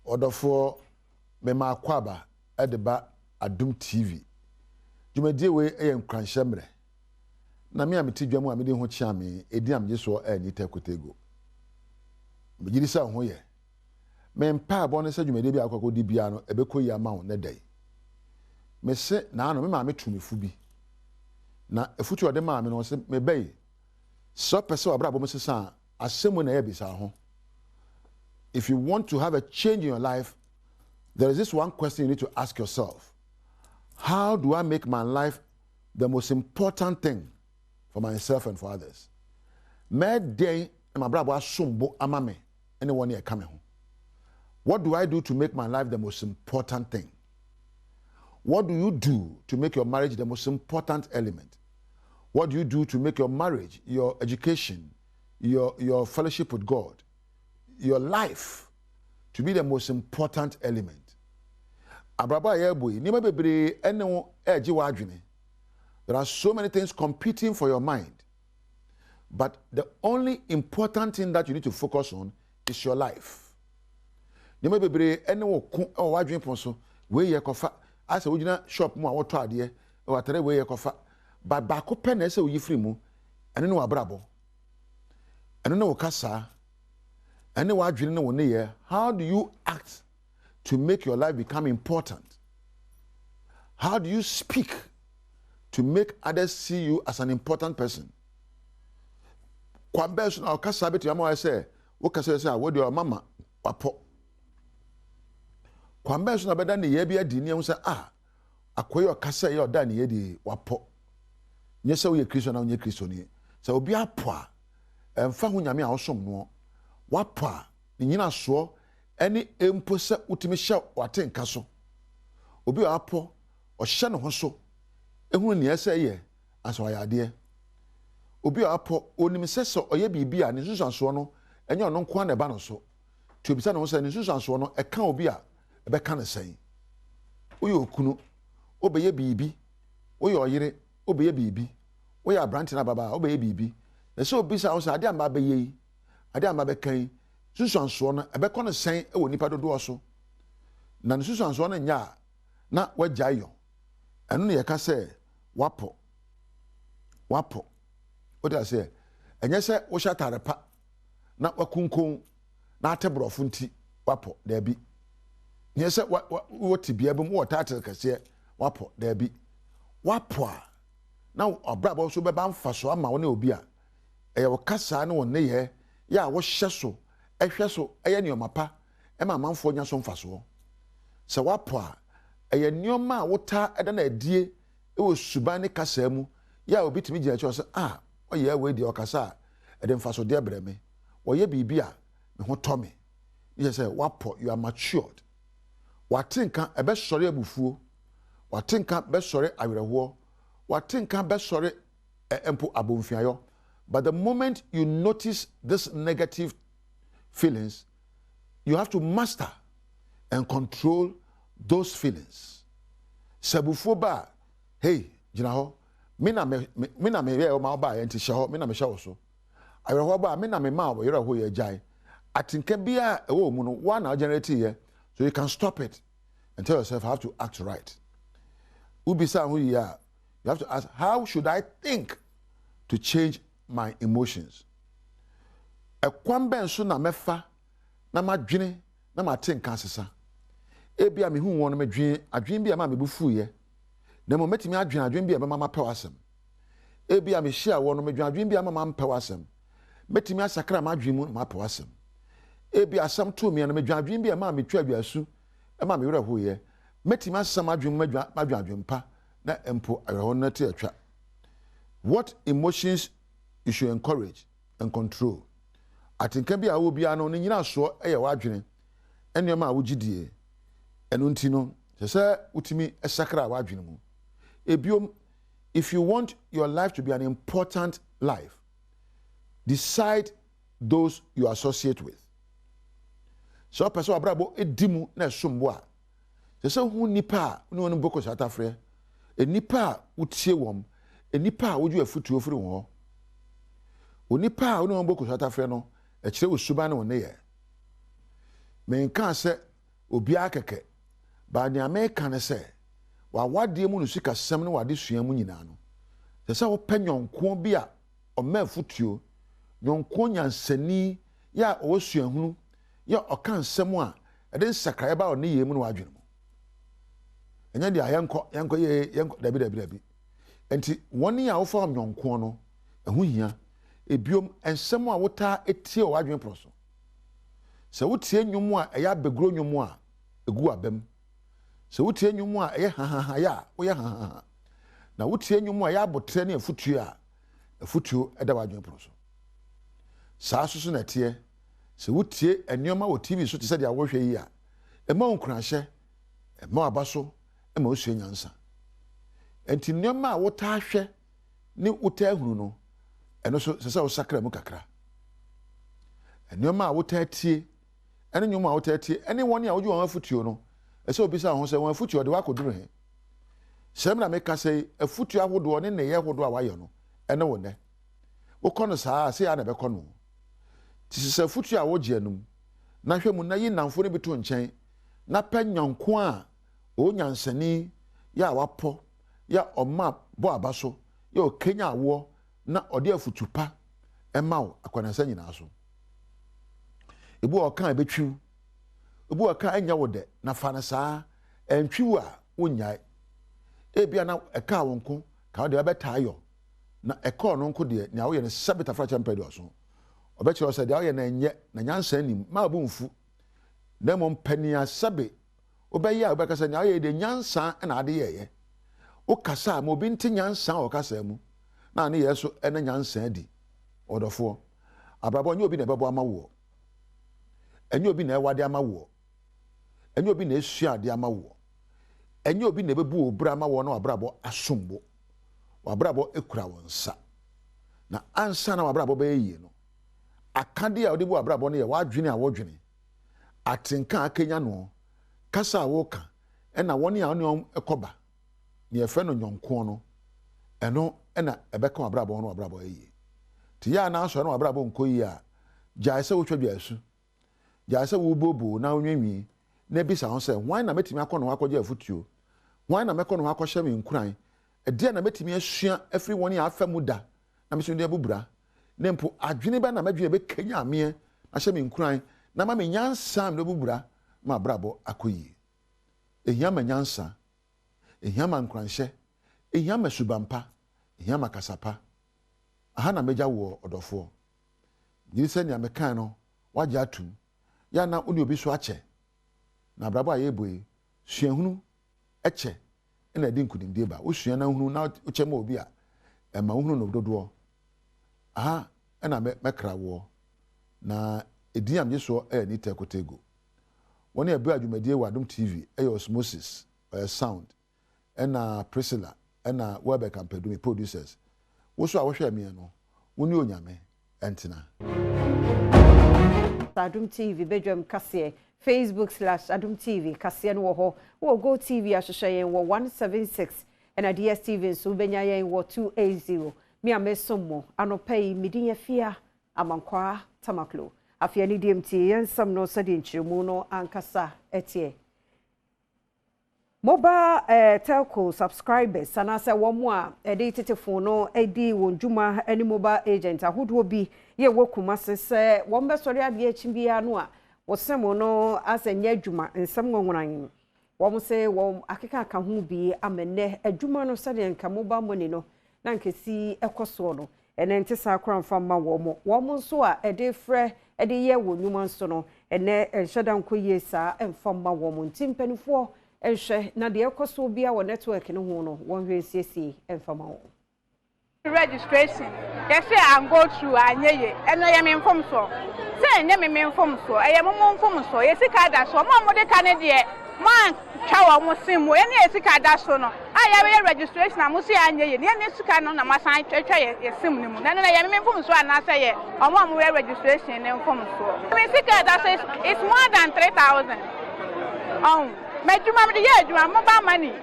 Odofo mema kwaba edeba Adom TV. Dwumadie we eyem kranhyemre. Na me ameti dwamu amede ho chia me edi amje so ani takotego. Megiri sa ho ye. Me mpa abo ne se dwumadie bi akokodi bia no ebekoyi ama wo ne dai. Me se na ano me ma metumefu bi. Na efutu ode ma me no se me bai. So pese obra bo mesesa asemu na ye bisa ho. If you want to have a change in your life, there is this one question you need to ask yourself. How do I make my life the most important thing for myself and for others? Me day my brother asumbo amame anyone here coming home. What do I do to make my life the most important thing? What do you do to make your marriage the most important element? What do you do to make your marriage, your education, your fellowship with God, your life to be the most important element? Abraba yeboy nima bebre ene eji wadwene. There are so many things competing for your mind. But the only important thing that you need to focus on is your life. Nima bebre ene wo wadwene ponso we ye kofa asa wogina shop mu a woto ade e watere we ye kofa ba ba ko pe na se wo yifri mu ene ne wabrabo ene ne wo kasa ene wadwene ne wo ne ye. How do you act to make your life become important? How do you speak to make others see you as an important person? Kwambe so na okasa betu ama say wo kasa say wo de o mama wapo. Kwambe so na beda ne ye bia di ne say akoye okasa ye oda ne ye di wapo. Nye se wo ye Kristo na wo nye Kristo ni. Se obi apo a emfa ho nyame a wo som no wapo a ne nyina so any empo se utimi hye watenka so obi apo o hye ne ho so ehunu ne ese ye aso ayade obi apo onim sese oye bibia ne susanso no enye ono nko na ba no so to obisa ne ho se ne susanso no eka obi a ebe ka ne sen oye okunu obeye bibi oye oyire obeye bibi oye abrante na baba obeye bibi na se obisa ho se ade amba be yi ade amba be kan susanso no ebekọ ne sen ewo nipa dodo so na ne susanso no nya na wagyayo eno ne yeka se wapo o da se enye se wo shatare pa na wakunkon na atebrofo nti wapo da bi nye se wo tibia bem wo tatel kase wapo da bi wapo a na obrabo so beba mfaso ama wo ne obi a eye wo kasa ne wo ne ye ya wo hye so ehwe so eye niomapa ema manfo nya so mfaso se wapo a eye nioma wota eda na adie ewo suban ne kasa mu ya obi timi gina cho se oye we di okasa ede mfaso de breme oye bibia me ho to me ye say wapo you are matured watinka ebe sori abufuo watinka be sori awerehwo watinka be sori empo abomfiayo. But the moment you notice this negative feelings, you have to master and control those feelings. Sabufu ba, hey, jina ho, mina me ye o ma ba ye nti hye ho, mina me hye wo so. Awerho ba, mina me ma wo yere ho ye jai. Atinka bia e wo mu no, wa na generate ye, so you can stop it and tell yourself I have to act right. Ubisa hu ya, you have to ask, how should I think to change my emotions? Ekwambe so na mefa na madwene na matenka asesa ebia me hu won no medwen adwen bia ma mebufu ye na mo metimi adwen bia ma ma pewasem ebia me hia won no medwen adwen bia ma pewasem metimi asakra ma adwen mu ma pewasem ebia asam to me no medwen adwen bia ma metwa aduasu ma me wera ho ye metimi asam adwen mu adwen pa na empo aweho na te atwa. What emotions you should encourage and control? Atinka bia wo bia no nyina so eye wadwene enema wogidie eno ntino se utimi esakra wadwene mu ebiom. If you want your life to be an important life, decide those you associate with. So person abrabo edimu na sombo a se hu nipa ne wonu boko satafre enipa utie wom enipa woju afutuo firi wo onipa wonu boko satafre no ekire osuba ne woni ye men kan se obi akeke ba ne America ne se wa wade mu no sika sem ne wade sua mu nyina no se wo panyonko bi a o ma futuo nyonko nyansani ya o suahunu ya o kan sem a e de sakraye ba o ne yemu no wadwene mu enya dia yanko ye dabi enti woni a wo fa nyonko no ehu hia ebiom ensem a wota etie o wadwene proso se wotie nwumu a eya begro nwumu a egu abam se wotie nwumu a eye ha ya wo ye ha na wotie nwumu a ya abotre ne afutuo a afutuo eda wadwene proso saa susu na tie se wotie enioma wo TV so te se dia wo hwe yi a ema onkuranhye ema abaso ema osue nyansa enti nioma a wota hwe ne wota hunu no eno so se wo sakra mu kakra enioma a wota tie ene nyoma a wota tie ene woni a woju won afutuo no ese obisa ho se won afutuo de wakoduru he sem na meka sei afutuo ahodo ne ye hodo a wayo no ene wo ne wo kono saa se ya na be kono tisi afutuo a woje anum na hwemu na yi namfo ne bitu nchen na panyanko a o nyansani ya wapo ya oma bo abaso ya o Kenya awo na ode afutupa emawo akwanansa nyina so ebu okan ebetwu ebu okan anya wode na fa na saa entwiwu a wonyai ebia na eka wonko ka wode abetayo na eka no nko de ne awo ye ne sabita fra champion so obekiro se de awo ye na enye na nyansa nim ma bu mfu na mo mpania sabe obeya obekasa ne awo ye de nyansa na ade ye okasa ma obi nti nyansa okasa mu na ne yeso ene nyansa di odofo abrabo nye obi na bebo amawo enye obi na ewade amawo enye obi na esua de amawo enye obi na bebu obra amawo na abrabo asombo wabrabo ekura wonsa na ansa na wabrabo be yi no akade a odebu abrabo no ye wadwene a wodwene atenka akenya no kasa woka ena woni a oni ekoba ne efe no nyonko no eno ena ebeka abrabo no abrabo yi ti ya na aso no abrabo nko yi a jaise wo twadwa asu jaise wo bobo na onwenwi na bisa ho se wan na metimi akọ no akọje afutuo wan na mekọ no akọhye me nkuran e de na metimi asua afri woni afa muda na mesu de bubura ne mpo adwene ba na madwene be kanya ame ahye me nkuran na ma me nyansa me bubura ma brabo akoyi ehia ma nyansa ehia ma nkuranhye ehia ma subampa ehia ma kasapa aha na meja wo odofo yiri se nya mekan no waje atum ya na oni obi so ache na brabo aye boy suahunu eche na di nkudimde ba wo sua na hunu na uche ma obi a ema hunu no dodo aha na mekra wo na ediam je so ni tekotego woni ebe adwumadie wa Adom TV osmosis sound na Priscilla na Webe Campedumi producers wo so a wo hwe me no woni onyame entina Adom TV Badwam kase Facebook/Adom TV kase no ho wo Go TV ahwehwe wo 176 and DSTV so benya yen wo 280 mi amesomo anopai midin afia amankwa tamaklo afia ni DMT yensam no sadi nchiremu no ankasa etie mobile telco subscribers sanasa womo a edi tetefo no edi wonjuma any mobile agent ahodo bi ye wokuma sese wombe sori ade achibia no a wosemo no asenya adwuma nsem ngonworan wom se wom akeka aka ho bi amene adwuma no sade nka mobile money no na nkesi ekoso no ene ntisa akora mfa ma wom nso a ede frɛ ede ye wonwuma nso no ene enhweda nkoyie saa emfa ma wom ntimpanifo ehwe na de ekoso bia wo network no ho no won hwe siesie emfa ma wo registration yes I go through anyeye eno ye me inform so say nye me inform so eye mo inform so yes ka da so mo de ka ne de man twa wo sim mo ene yes ka da so no aya we registration am so anyeye ne ne suka no na masan twetwa ye sim ne mu na na ye me inform so ana say ye omo we registration ne inform so me sika da so it's more than 3,000 medjuma me de ye adwuma mo ba money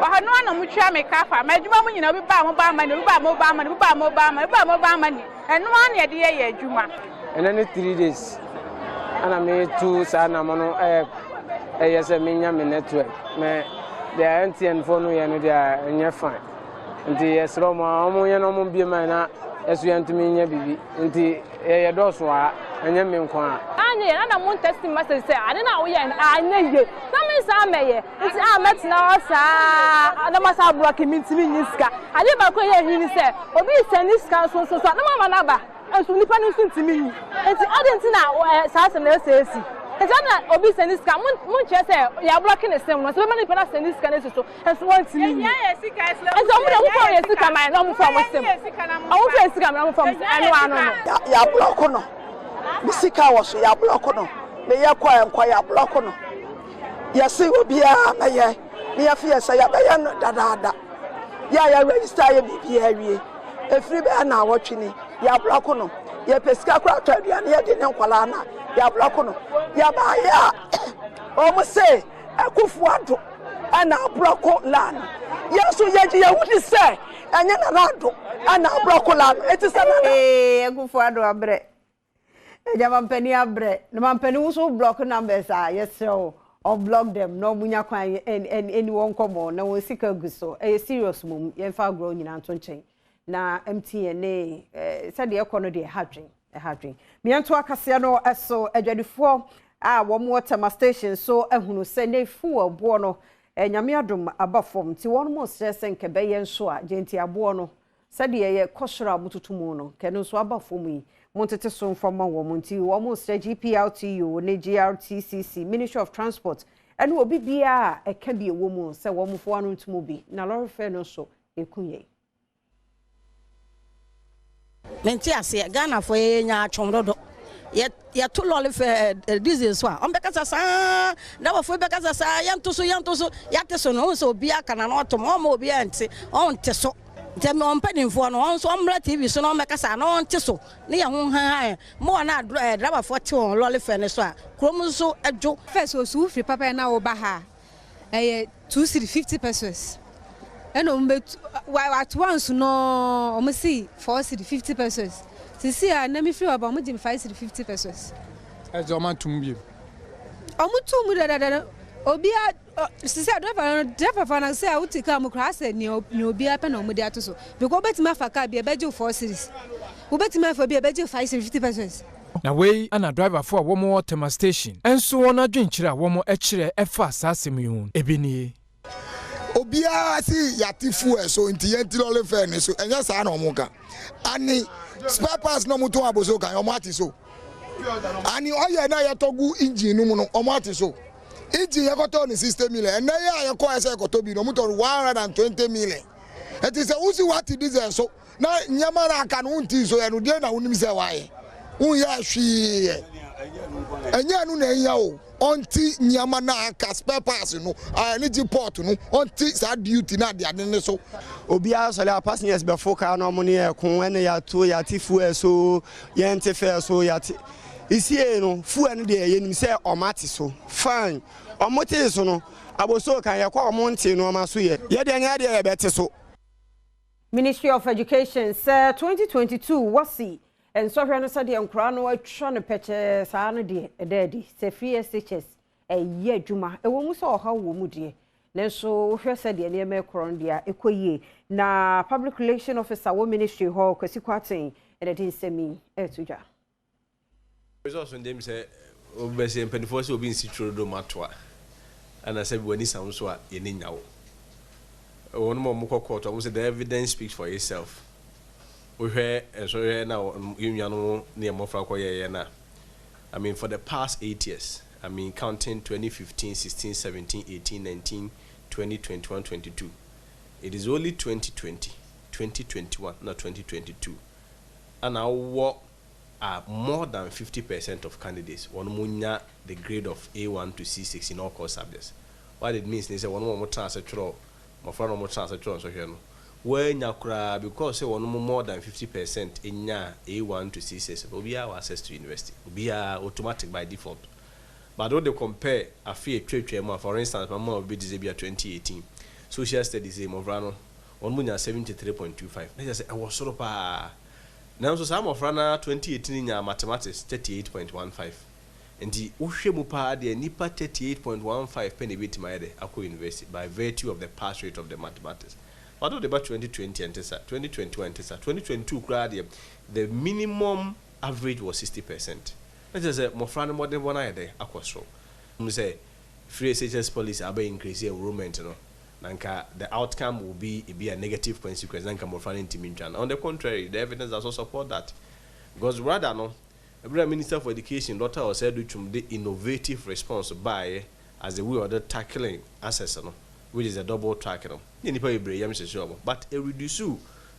wahano na mutwa me kafa medjuma mu nyina bi ba mo ba money bi ba mo ba money bi ba mo ba money bi ba mo ba money eno an ye de ye adwuma and then 3 days ana me tu sa na mo no yes me nya me network me the MTN phone no ye no dia nya fine nti yesro mo ye no mo bie man na esu yantumi nya bibi nti ye do so a anya me nko a anye na mo test message say ade na wo ye anya ye na me sa meye nti a metina sa na masa block me ntimi nyiska ade ba ko ye hini say obi send ska so na mama na ba enso nipa no so ntimi yi nti ade ntina sa asem na esesi Ejana obi seniska mun che say ya blocking the same no so many people seniska na so enso want me ya sika islam enso mo dey for ya sika man no mo from same awu for sika man no from anu ya block no bi sika wo so ya block no me ya kwa ya block no ya si obi a meye me ya fie say ya be ya no dada ya register ya bibi awie efri be na awotwe ya block no ya pesika kwa to aduane ya de ne nkwala na ya block no ya ba ya o say akufuado ana block land yesu yeji ya wudi say anya na rado ana block land etisa na akufuado abre ejama mpani abre na mampani wo block numbers yes so or block them no munya kwan anyone komo na wo sika guso serious mum ye fa grow nyina nto nchen na MTN said the economy de hadwin mianto akase no eso adwadifo a wo mo tema station so ehunu se ne fu abo no nyame adom abafom ti won mo stress nke be ye nso a genti abo no said ye kosora mututumu no kenu so abafom yi montete so mfama wo monti wo mo stress GPLTU ne GRTCC Ministry of Transport ene obi bia eka bi ewo mu se wo mo fo anu ntumu bi na lorry fare no so ekunye menti ase Ghana fo nya atwomrodo ya to lolly fare diesel so on bekasa sa na wo fo bekasa sa yanto so ya te so no so obi aka na no to mo obi ante on te so Temi on penifo no on so mra TV so no mekasa na on te so ne ya ho han mo na driver for te on lolly fare so a krom so adwo first so su free papa na wo ba ha 250 pesos eno mbe at once no o me see 450 pesos sisi a na me free aba mo jim 550 pesos ezo man tumbi o mu tum da obi a sisi a driver fa na say a wuti ka mo kra say ni obi a pe na mo de atoso because beti ma fa ka bi e beje 4 series wo beti ma fa bi e beje 550 pesos na wey ana driver for wo mo tema station enso wona dwenkyira wo mo ekire efa sasem yun ebini obia si yatifu so nti yenti lole fe ne so enya sa na omuka ani spare parts no muto aboso kan o mati so ani oye na yetogu engine no o mati so engine yakoto ni 60 million na ya yakọ ese yakoto bi no muto 120 million it is usi what diesel so na nyamara aka no nti so ya no de na unim se waye unya hwi enya nu na enya o onti nyama na aka spare parts no energy port no onti sa duty na de ade ne so obi a so le passengers before car no mo ne ekun ene ya to ya ti fu so ye nti fe so ya ti isie no fu ene de ye nim se o mati so fine o moti so no aboso kan ye kwa o monti no ma so ye de nya de ye beti so. Ministry of Education say 2022 wasi and so no said the nkra no atwa no peche saa no de edadi say free SHS ye adwuma e wo mu so ha wo mu de nenso hwe said de ne me kron dia ekoyie na public relation officer wo ministry ho kwasi kwaten e de nsemi etudwa results on them say obese mpanifo say obi nsitro do matwa ana say wani sam so a ye ne nyawo won mo kokko to say the evidence speaks for itself. We hear and so now union near Mofra na. I mean, for the past 8 years, I mean, counting 2015, 16, 17, 18, 19, 20, 21, 22. It is only 2020, 2021, not 2022. And now what are more than 50% of candidates one munya the grade of A1 to C6 in all core subjects. What it means is that one more transfer through, my friend more transfer through, so here no. Where nyakura because say one more than 50% in A1 to C6 will be our access to university will be automatic by default. But when they compare a fee trade for instance, my mom will be disabled 2018. Social studies in Movrano, one munya 73.25. I just say I was sort of now so some of Rana 2018 in mathematics 38.15. nti wohwɛ mu pa de nipa 38.15 penny bit my de akɔ university by virtue of the pass rate of the mathematics. What about 2020 and 2021 and 2022 crowd, the minimum average was 60%. That is a more friendly more than one idea. Aquastro. Say free SHS policy are increasing enrollment, you know. Nanka the outcome will be a negative consequence. Nanka more friendly to on the contrary, the evidence also support that. Because rather no, the Minister for Education, Dr. Osedu the innovative response by as the way of the tackling access, you know, which is a double track, you know. But a reduce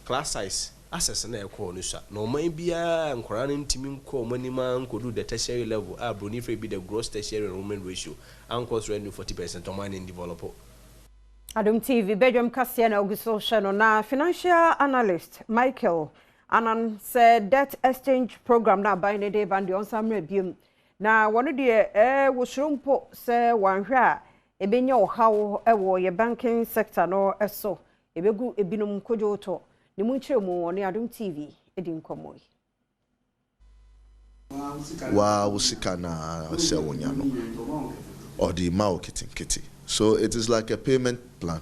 class size access na ekɔ no sha no man bia nkora no ntimi nkɔ manima nkodu the tertiary level a bronife be the gross tertiary enrollment ratio anko so 40% on man in develop. Adom TV Badwam kasia na oguso hye na financial analyst Michael Anan said debt exchange program na by ne dey band on samre biem na wono de wo shrompo se wanhwe a ebenya ohawo ewo ye banking sector no eso ebegu ebinum kojo to ni munchire mu on Adom TV edi nkomoy wa usika na se wonya no or the marketing kitty. So it is like a payment plan.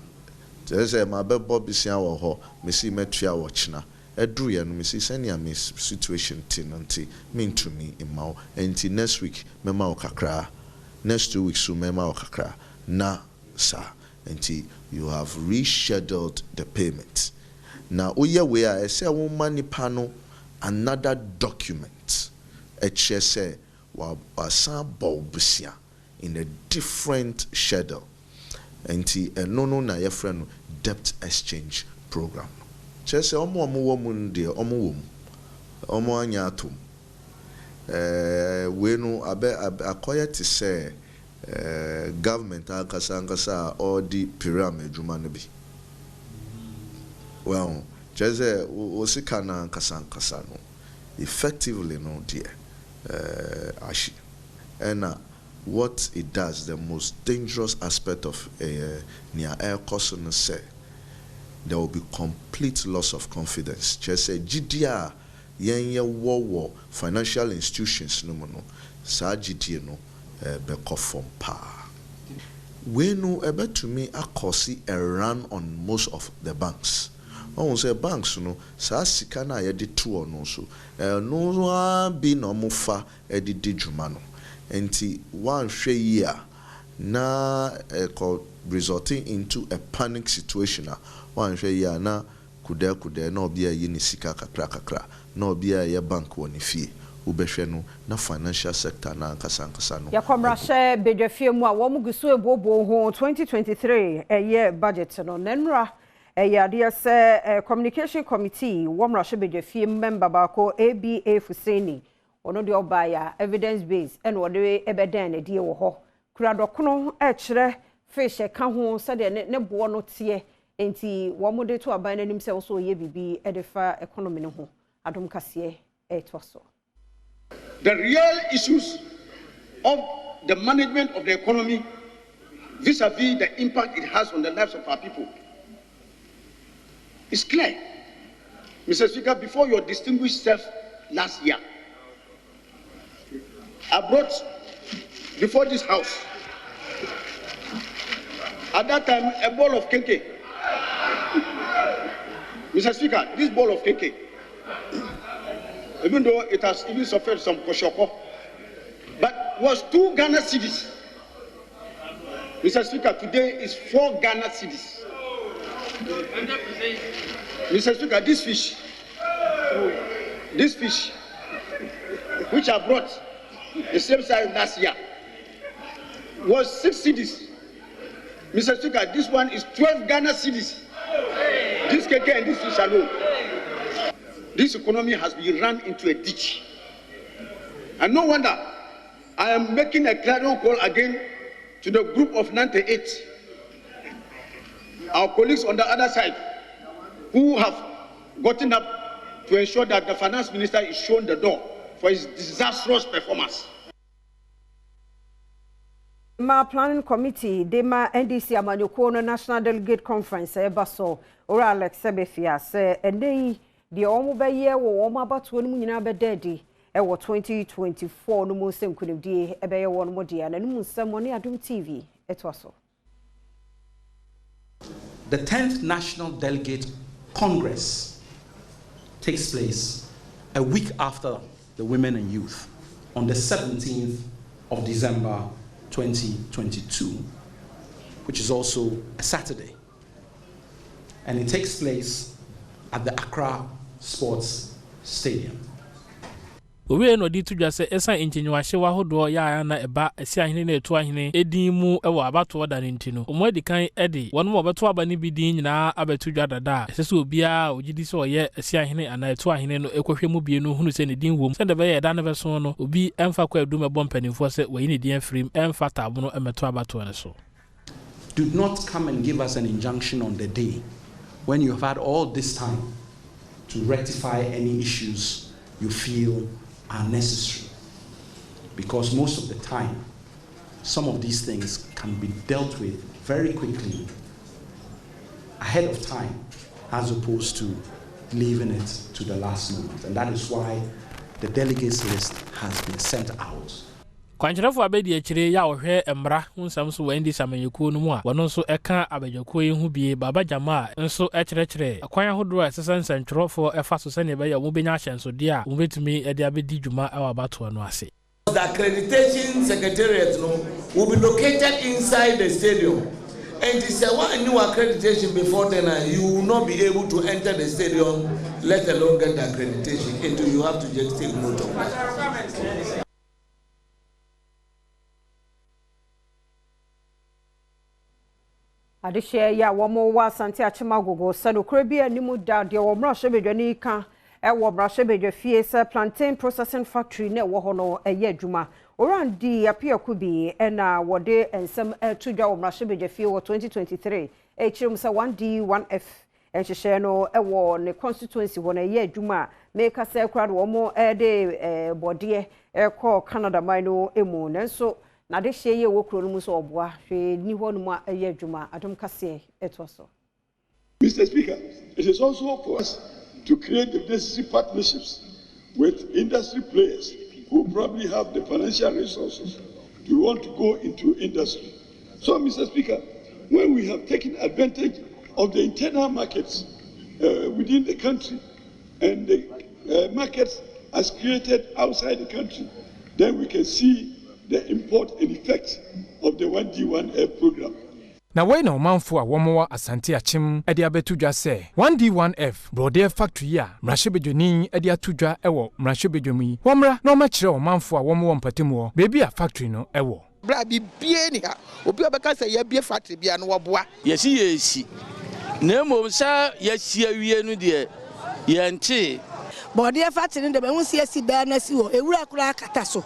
There's a my bebo bisia wo ho me si metua wo china edru ye no me si senia me situation tenancy mean to me in ma enti next week me ma kakra next 2 weeks so me ma kakra na sir enti you have rescheduled the payment. Now oye we a say wo money pano another document say wa san bobsia in a different schedule. Enti no na your friend debt exchange program. Chese omo woman de omo anya atom. We no akoya to say government akasa all the pyramid juma no bi. Well, chese osika na kasa no effectively no dear ashi. And what it does, the most dangerous aspect of near air caution say there will be complete loss of confidence. Just say GDR yenye wo financial institutions no mono sa GDR no be conform pa. We know about to me akosi a run on most of the banks. On say banks no sa sika na ye de to no so no be no mo fa e de djuma no. Enti one year na resulting into a panic situation. One year na kude na obi a yini sika kakra na obi a ye bank woni fie ubehwe no na financial sector na nkasa no yakomra hye bedwafie mu a wo muguso ebobo ho 2023 year budget no nenra ade se communication committee wo mra hye bedwafie member bako ABA Fuseni ono de obaya evidence based and wode ebeden na die wo ho kura dokono kire fish ka ho se de ne bo no tie enti wo mo de to aban nanim se wo so ye bibi edefa economy no ho Adom kase etwaso. The real issues of the management of the economy vis-a-vis the impact it has on the lives of our people is clear. Mr. Speaker, before your distinguished self last year, I brought before this house, at that time, a bowl of keke. Mr. Speaker, this bowl of keke, even though it has even suffered some koshoko, but was 2 Ghana cedis. Mr. Speaker, today is 4 Ghana cedis. Mr. Speaker, this fish, which I brought the same size last year, was 6 cedis. Mr. Speaker, this one is 12 Ghana cedis. This keke and this fish alone. This economy has been run into a ditch. And no wonder I am making a clarion call again to the group of 98, our colleagues on the other side, who have gotten up to ensure that the finance minister is shown the door for his disastrous performance. Ma planning committee, Dema NDC Amanyoko National Delegate Conference, Ebaso, or Alex Sebefia, say, and they, the Omo Baye, or Oma Batu, Munina Bededi, ewo 2024 no mo sem kunimdie ebeye won mo dia na no nsem woni Adom TV etwaso. The 10th National Delegate Congress takes place a week after the Women and Youth on the 17th of December 2022, which is also a Saturday. And it takes place at the Accra Sports Stadium. We no di tudwa se esa engineerhye wa hodo ya na eba esi ahene na etu ahene edin mu ewo abato da ne ntino omo edi kan edi wono mo beto aba ne bidin nyina abetudwa dada ese obia ogidi se oye esi ahene ana etu ahene no ekohwe mu bie no hunu se ne din wom se de be ye da ne beso no obi emfa kwa edu mebom panimfo se we ne din afrim emfa tabo no emeto abato ne so. Do not come and give us an injunction on the day when you have had all this time to rectify any issues you feel are necessary, because most of the time some of these things can be dealt with very quickly ahead of time as opposed to leaving it to the last moment, and that is why the delegates list has been sent out. Kwanchirafo abedi akire ya ohwe emra hunsam so wendi samanyekuo no mu a wono nso eka abadwakuo yi hu bie baba jama nso ekire akwan ahodo a sesa nsantwerofo efa so sene be ya wo benya ahyansode a wo betumi e de abedi dwuma awabato no ase. The accreditation secretariat no will be located inside the stadium, and it's a new accreditation before then you will not be able to enter the stadium, let alone get the accreditation until you have to just take note of it. Adishye ya womo wa Asante Achimagogo sanu krebi animu da de wo mra hwebedwani ka wo mra hwebedwa fie se plantain processing factory na wo ho no eye adwuma orandi apia kubi na wode ensem tudwa wo mra hwebedwa fie wo 2023 echirum se 1D1F enhyehyɛ no wo ne constituency wo na eye adwuma make se krado wo mo de bode call Canada mino emu nanso na de hye ye wo kro no mu so oboa hwe ni ho no mu aye adwuma Adom kase etwoso. Mr. Speaker, it is also for us to create the necessary partnerships with industry players who probably have the financial resources to want to go into industry. So, Mr. Speaker, when we have taken advantage of the internal markets within the country and the markets as created outside the country, then we can see the import and effects of the 1D1F program. Na we na omanfo a womowa Asante Achim edi abetudwa se 1D1F brode factory a mrahwebedwani edi atudwa ewo mrahwebedwami womra na omachire omanfo a womowo mpatemu bebi a factory no ewo bra bibie ni ha obi obeka se ya bie factory bia no woboa yesi na momsa yesi awie no de yente brode factory de be hu se yesi ba na si wo ewura kura akata so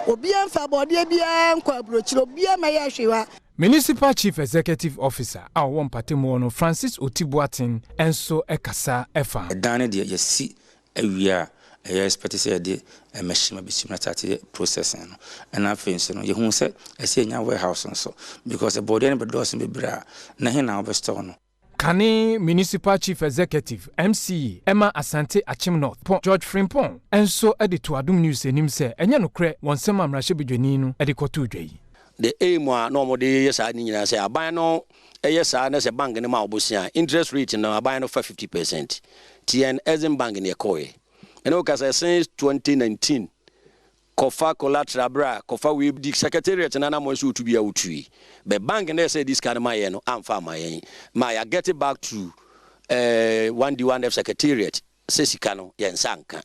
obi amfa brode bia nkwa brochiro bia ma ya hwewa. Municipal Chief Executive Officer our mpatemu no Francis Otibuatin enso ekasa efa dane de yesi awia expect say de machine be start processing no and afin so no ye hu say ese nya warehouse so because the body and doors be bra na he na store no. Kane Municipal Chief Executive MC Emma Asante Achim North George Frimpong enso edito Adom News enim say enya no kre wonsema mrahwebedwani no edikoto dwai. The aim no more the yes I need say aban no yes I na say bank ni ma obosia interest rate no aban no for 50%. TN Exim Bank ni ekoe. And o kasa since 2019 kofa collateral bra kofa we the secretariat na na mo so to be outui. But bank na say this kind my no amfa my I get it back to 1D1F secretariat say sika no yensanka.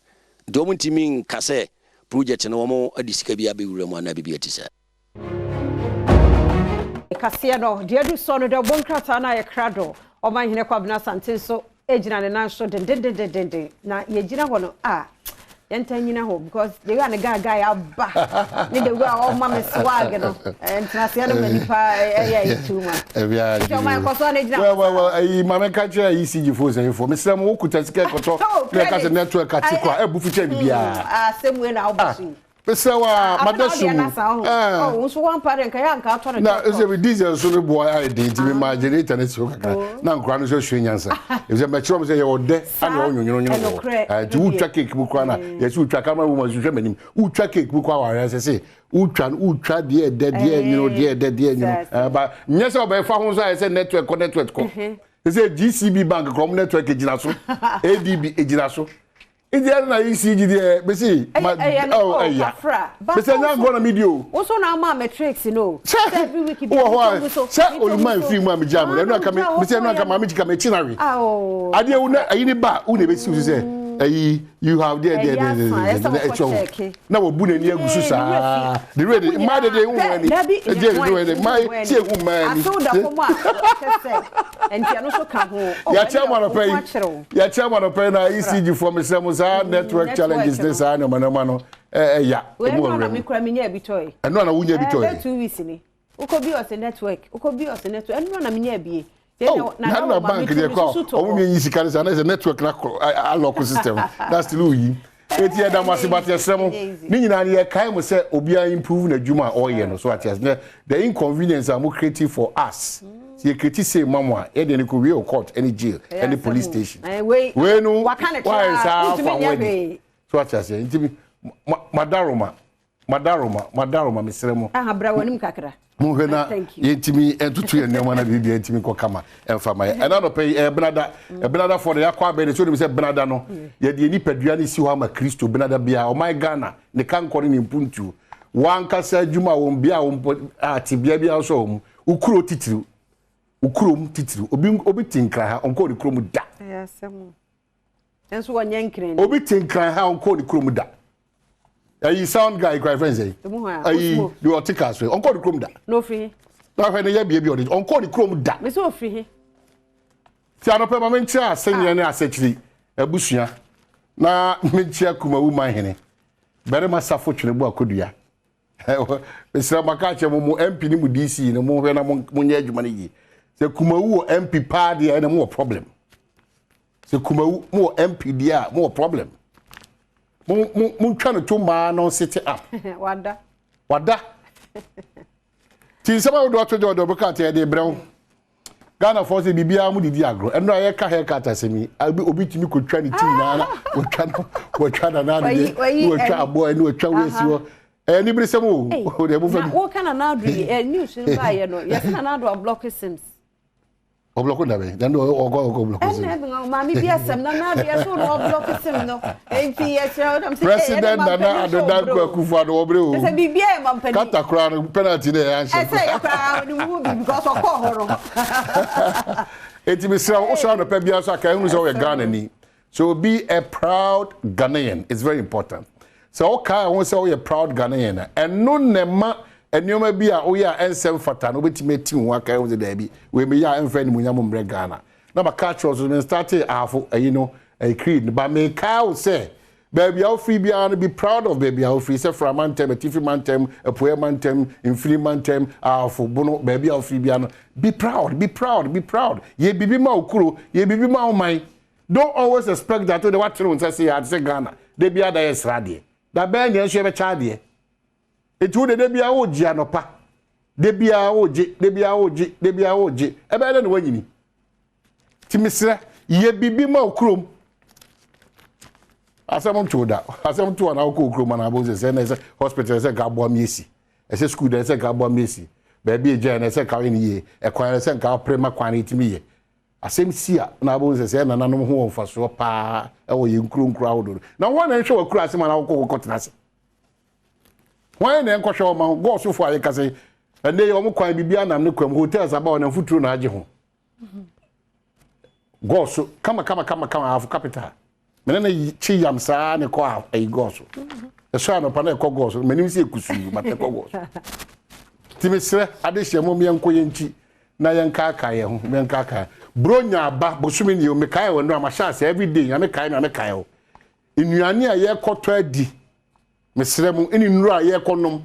Do mo ntimi kase project no mo adisika bia be wura mo na bibia tisa. Kasia no de adu so no de bonkrata na ye krado o man hene kwabna Asante so ejina ne nan so den na ye jina ho no yentanyina ho because they ga ne guy abba ne de wa o ma me swag no entrasia no manipa tuma ebia jo man ko so ne jina well ai ma me ka kire ECG fo say for me sem wo kuta sika koto me ka se network atikwa ebu fiche bia asem we na obusu Pesawa madasum oh so one parent kan yanka atọ na ese we diesel so no boy I dey ti me generator ne so kaka na nkura no so hwenyansa ese me kire me say ye ode ana onyonyo ti utwa cake bu kwa na ye si utwa kama wo ma hwehwe manim utwa cake bu kwa wa se utwa de nyino de nyino ba nyese obefa ho so say network ko ese GCB bank from network ejina so ADB ejina so Idia na ECG there, be see. Oh, yeah. Be say na go na medio. Also na ma matrix no. Every week be. Say o man film ma me jam. No aka me say no aka ma me chika me chinary. Oh. Ade u na ayi ni ba u na be see say. You have there. Na wo bu na ni agusu sa. The ready. Ma de hu ani. My see hu man. I told that woman. And you no so ka ho. Ya chairman of pay. Ya chairman of pay na ECG for me say network challenges this no no ya we no na me kura me nya bi toy eno na wunya bi toy 2 weeks ni ukobi os network eno na me nya bi na bank dey call o me yin sika na network na local system that's still you eti da masi batia semo ni nyina na ye kai mo say obi a improve na djuma oye no so atias the inconvenience am creative for us you critique say mama e dey ko we court any jail any police station we no why is that so atias ntimi madaroma misremo bra wanim kakra mo hena yentimi entutu ye nneoma na bibia yentimi ko kama emfa mai ena no pay benada for the yakwa be so dem say benada no ye de nipadua ne si ho ama Kristo benada bia o my Ghana ne kankore ne mpuntu wankasa adwuma wo bia wo ati bia so ukuro titiri ukrom titiri obi tinkra ha onko ni krom da yasemu enso wanya nkren obi tinkra ha onko ni krom da ayi sound guy cry friends ayi the otikas we onko ni krom da no free na fa ne ya bia bia onko ni krom da me so free ti anope ma mentia asenye ne asechiri abusua na mentia kuma woman hene bere masafo twene bu akodua Mr. Makache mo MP ni mu DC ni mo hwe na mo nya adwuma ne yi se kumawu MP pa dia na mo problem se kumawu mo MP dia mo problem mo twa no to ma no sit up wada ti sama do to do buka te de brew Ghana for se bibia mu didi agro eno aye ka he ka tasemi obi timi ko twa ni ti na wo twa na de wo twa abo eno wo twa wesi wo ni bri semu o de bu fa wo kana na do news ba ye no ye kana na do block sims o block na be dan do o block sims ma mi bia sem na bia so no block sims no enti ye tell am say president na adodan ko akufu do obre o say bibia e ma mpani kata kra no penalty na ya say kra ni mu bi because o ko horo enti mi sra o sra no pa bia so aka hu so we Ghana ni so be a proud Ghanaian. It's very important. So okay, I want to say you're proud Ghanaian. And no nema enioma bi a oya ensem fata no betime tim waka wo de bi we me ya emfa ni munyam mbre Ghana. Na ba catch us when started afo a creed ba me ka say baby how free bia no be proud of baby how free say from mantem a tifi mantem a poe mantem in free mantem afo bono baby how free bia no be proud ye bibi ma okuro ye bibi ma oman. Don't always expect that the what you say say Ghana they be ada esrade da ben yen so be chade e tu de bia oji anopa de bia oji e be na wanyini timisra ye bibi ma okrom asem tuoda asem tuo na okrom na abo se na hospital se ka bo miesi se school de se ka bo miesi ba bi eje na se ka wen ye e kwan se ka prema kwan itimi ye asem sia na abo se na nanom ho mfaso pa e wo ye nkuru awdo na won na hwe wakura asem na wokoko tenase won na enko hwe ma go so fo aye kase ende ye wo kwan bibia nam ne kwam hotels aba na futuro na age ho go so kama half capital menena chi yam saa ne ko ai go so e so na pa na ko go so menim se kusu mate ko go so timisre ade hye mo me enko ye nchi na ye nka aka ye ho me nka aka bronya ba bosumi ni o me kai wonu ama chance every day ya me kai o enuane a ye koto adi mesre mu eni nuru a ye konom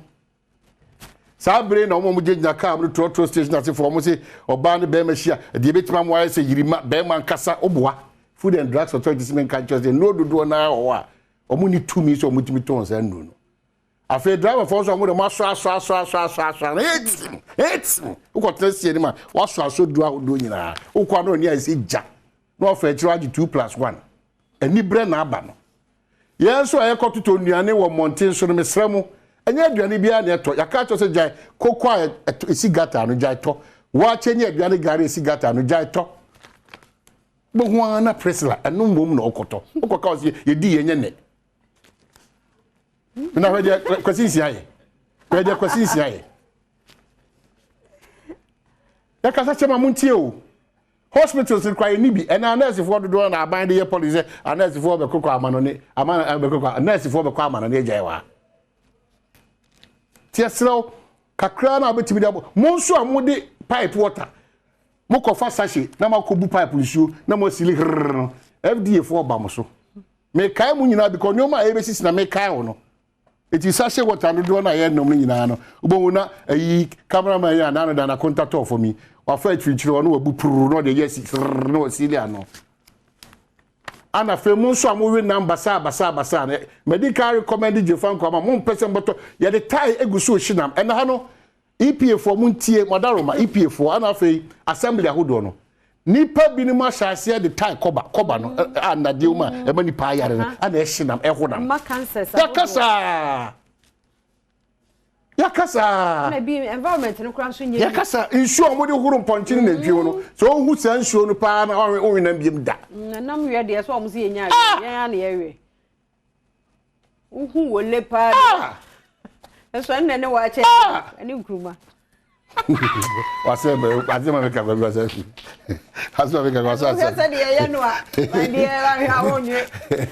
sabre na omo mujenya ka mu trotro station ati for mo se oba ne be machia de betima mo aye se yirima be man kasa oboa food and drugs authority men can just no do na o a omo ni 2 minutes o mutimi ton se no afi driver for so mo de ma so it's uko tese ni ma waso du ahodo nyina uko na oni ase ja no offer charge 2+1 ani bre na aba no yenso ayekototo nuane wo mountain so no mesremu enye aduane bia na eto yaka to se jai kokwa esigata no jai to wa chenye aduane gare esigata no jai to bohua na presla eno mbom na okoto okoka o se yedi yenye ne na wedia kwasinsi aye wedia kwasinsi aye yaka sa chema muntie o hospitals require nibi and a nurse for the door na aban the police a nurse for be kokwa amanone amana be kokwa nurse for be kwa amanone ejewa tiasro kakra na betimi de monso amode pipe water mokofa sashi na makobu pipe nsuo na mo sili FDA for bamoso me kai mu nyina bi ko nyoma ebesisi na me kai wo no eti sashi water no do na ye nom nyina no ubo na ayi cameraman ya na na contact for me wa fa twinchiro no wabu puru no de yes no silia no ana fe mu so amowe number basa ne medical recommended je fan ko ma mo person boto ye de tai eguso shinam ena ha no EPA for mu tie modaroma EPA for ana fe assembly ahodo no nipa bi ni ma hyase de tai koba no ana de uma e ma nipa yare no ana e shinam e honam ma cancer yakasa na bi environment no kran so nye yakasa nsuo mo de huru ponchini na dwie no so hu sa nsuo no pa na o winam biem da nam we de so mo se yenya ya na yewe hu wole pa eso nne ne wa che ani nkruma wasema meka kwa wasa haswa meka kwa wasa sasa de ya no a de ra ha wonye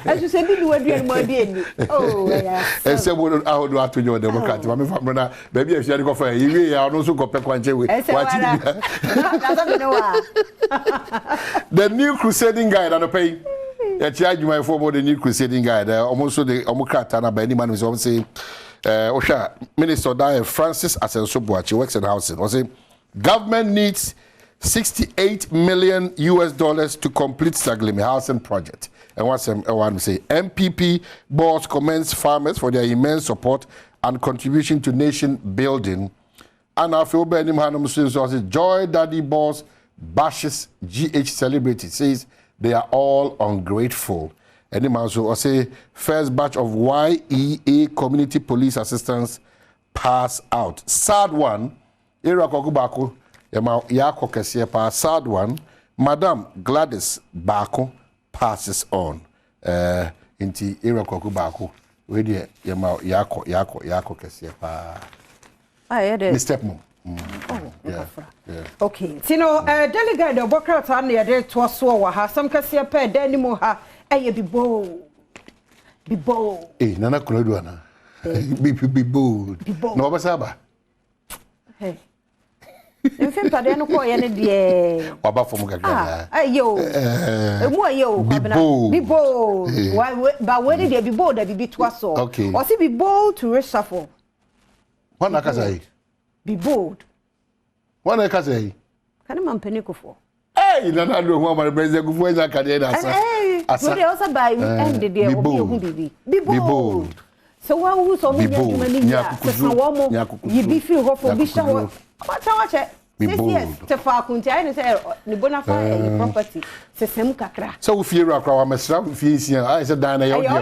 asu se bi wadu mo bi eni oh ya ese bo ahodo atonyo democrat ma me fa na ba bi afia de ko fa yiwe ya no so ko pe kwa nchewe wachi the new crusading guide and pay ya chi adwuma for the new crusading guide almost so the omokrata na ba ni man so say Osha Minister Dai Francis Asenso-Boachi works in housing. Was saying government needs $68 million to complete Saglimi housing project. And what's one say MPP boss commends farmers for their immense support and contribution to nation building. And after Benim Hanum says Joy Daddy boss bashes GH celebrity says they are all ungrateful. Any man so say first batch of YEA community police assistance pass out. Sad one, Era Kokubako, Yako Kesia pass. Sad one, Madam Gladys Bako passes on. Inti Era Kokubako, where the Yako Kesia pa. Mr. Stepmom. Yeah. Okay. Tino, delegate the Bokrat and the other to us so ha some Kesia pe denimo ha. Aye be bold. Nana Kuladwana. Be bold. No basaba. Hey. In fact, I don't know any day. Waba from Gaga. Ayo. Be bold. Why, but when did they be bold? They be twice so. Okay. Or see be bold to reshuffle. What nakazai? Be bold. What nakazai? Can a man penico for? Hey, Nana, no one president go for that career. So they also buy end the day be bold. So one who's on me you be feel hopeful be sure what be bold to far kunti I say ni bona fire property se sem kakra so fear akra mesra fi I said Dana yo now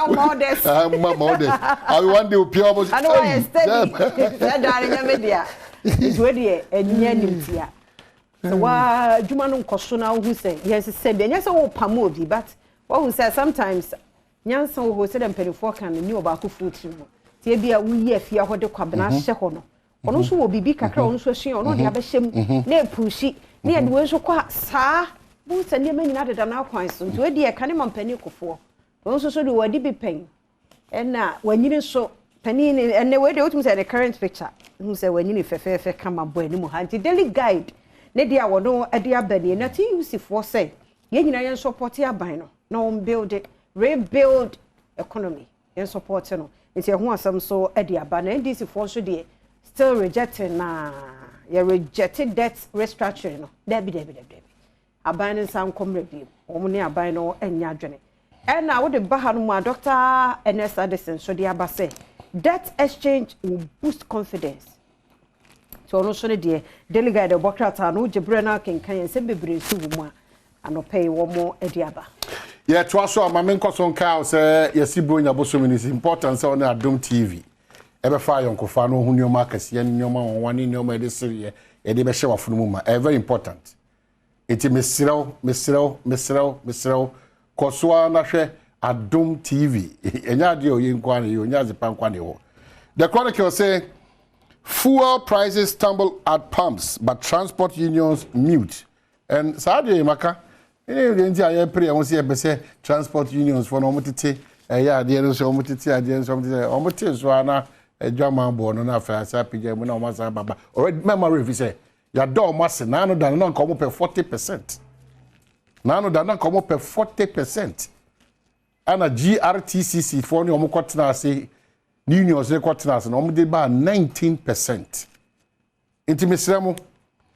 modest I want to pure almost I know I steady Dana media it's ready enya nimtia wa juma no nkoso na wo say yes said enya say wo pamo bi but wo say sometimes nyansa wo say dem penifo kan ni oba ko futi mo tie bia wo yi afia ho de kwabena hye ho no ono so wo bibi kakra ono so asua ono de abehye na epushi na ye de wo so kwa saa wo say ne manyina de na kwan so nti we de ka ne mampani kofo ono so de wadi bi pen ena wanyini so pani ne ene we de wotum say the current picture who say wanyini fefefe kama bo ani mu ha nti daily guide ne dia wono ade abani na ti use for say ye nyina yen support aban no na on build it rebuild economy yen support no nti ho asem so ade aban na ndc for so de still rejecting na ye rejected debt restructuring no debi aban nsan komre bi omo ne aban no enya adwene And now the Bahanuma Dr. Ernest Addison so the abase debt exchange will boost confidence. So no so the delegate the Bokrata no Jebrena can say bebre suwuma and pay one more ediaba. Yeah, to us my main concern cow say yes Bronya Bosom is important on Adom TV. Ebe fire Uncle Fano who new markets yen nyoma one in nyoma this year e dey be share of muma very important. It Mr. Koswa na hwe Adom TV. Enya de o yenkwane yo nya zepan kwane ho. The Chronicle say fuel prices tumble at pumps but transport unions mute. And Sadia Maka any I pray I see say transport unions for no mutite yeah the so mutite the so mutite so na German born na fa sa pije mu na o masa baba already memory if say ya do mass na no dan no come per 40%. Na no dan no come per 40%. Ana GRTCC for no mo kwatena say unions they kwatena say no mo dey ba 19%. Intimisremo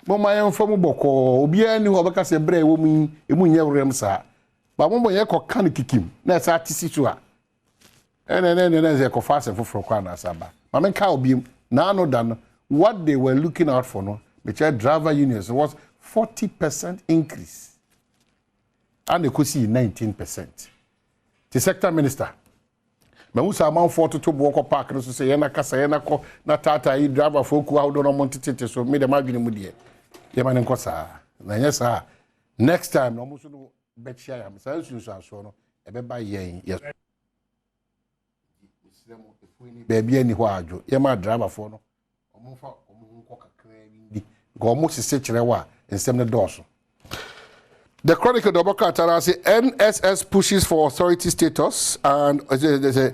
Mama yam from boko obi ani ho beka se bre wo mu emu nye wrem sa ba mo ye ko kan kikim na sa tisi so a ene ze ko fast for kwa na saba mama ka obi na no dan what they were looking out for no the driver unions was 40% increase and they could see 19%. The sector minister Mamusa amount for to walk park no so say na kasa na ko na tata yi driver for ku how do no montete so me dem adwene mu de ye man nko sa na nyesa next time no muso no be chia ya sa sunsu aso no e be ba yen yes baby ani ho adwo ye ma driver for no omo fa omo nko kakra ndi go omo se kire wa ensem ne doso. The Chronicle Doboka Tarasi NSS pushes for authority status and there's a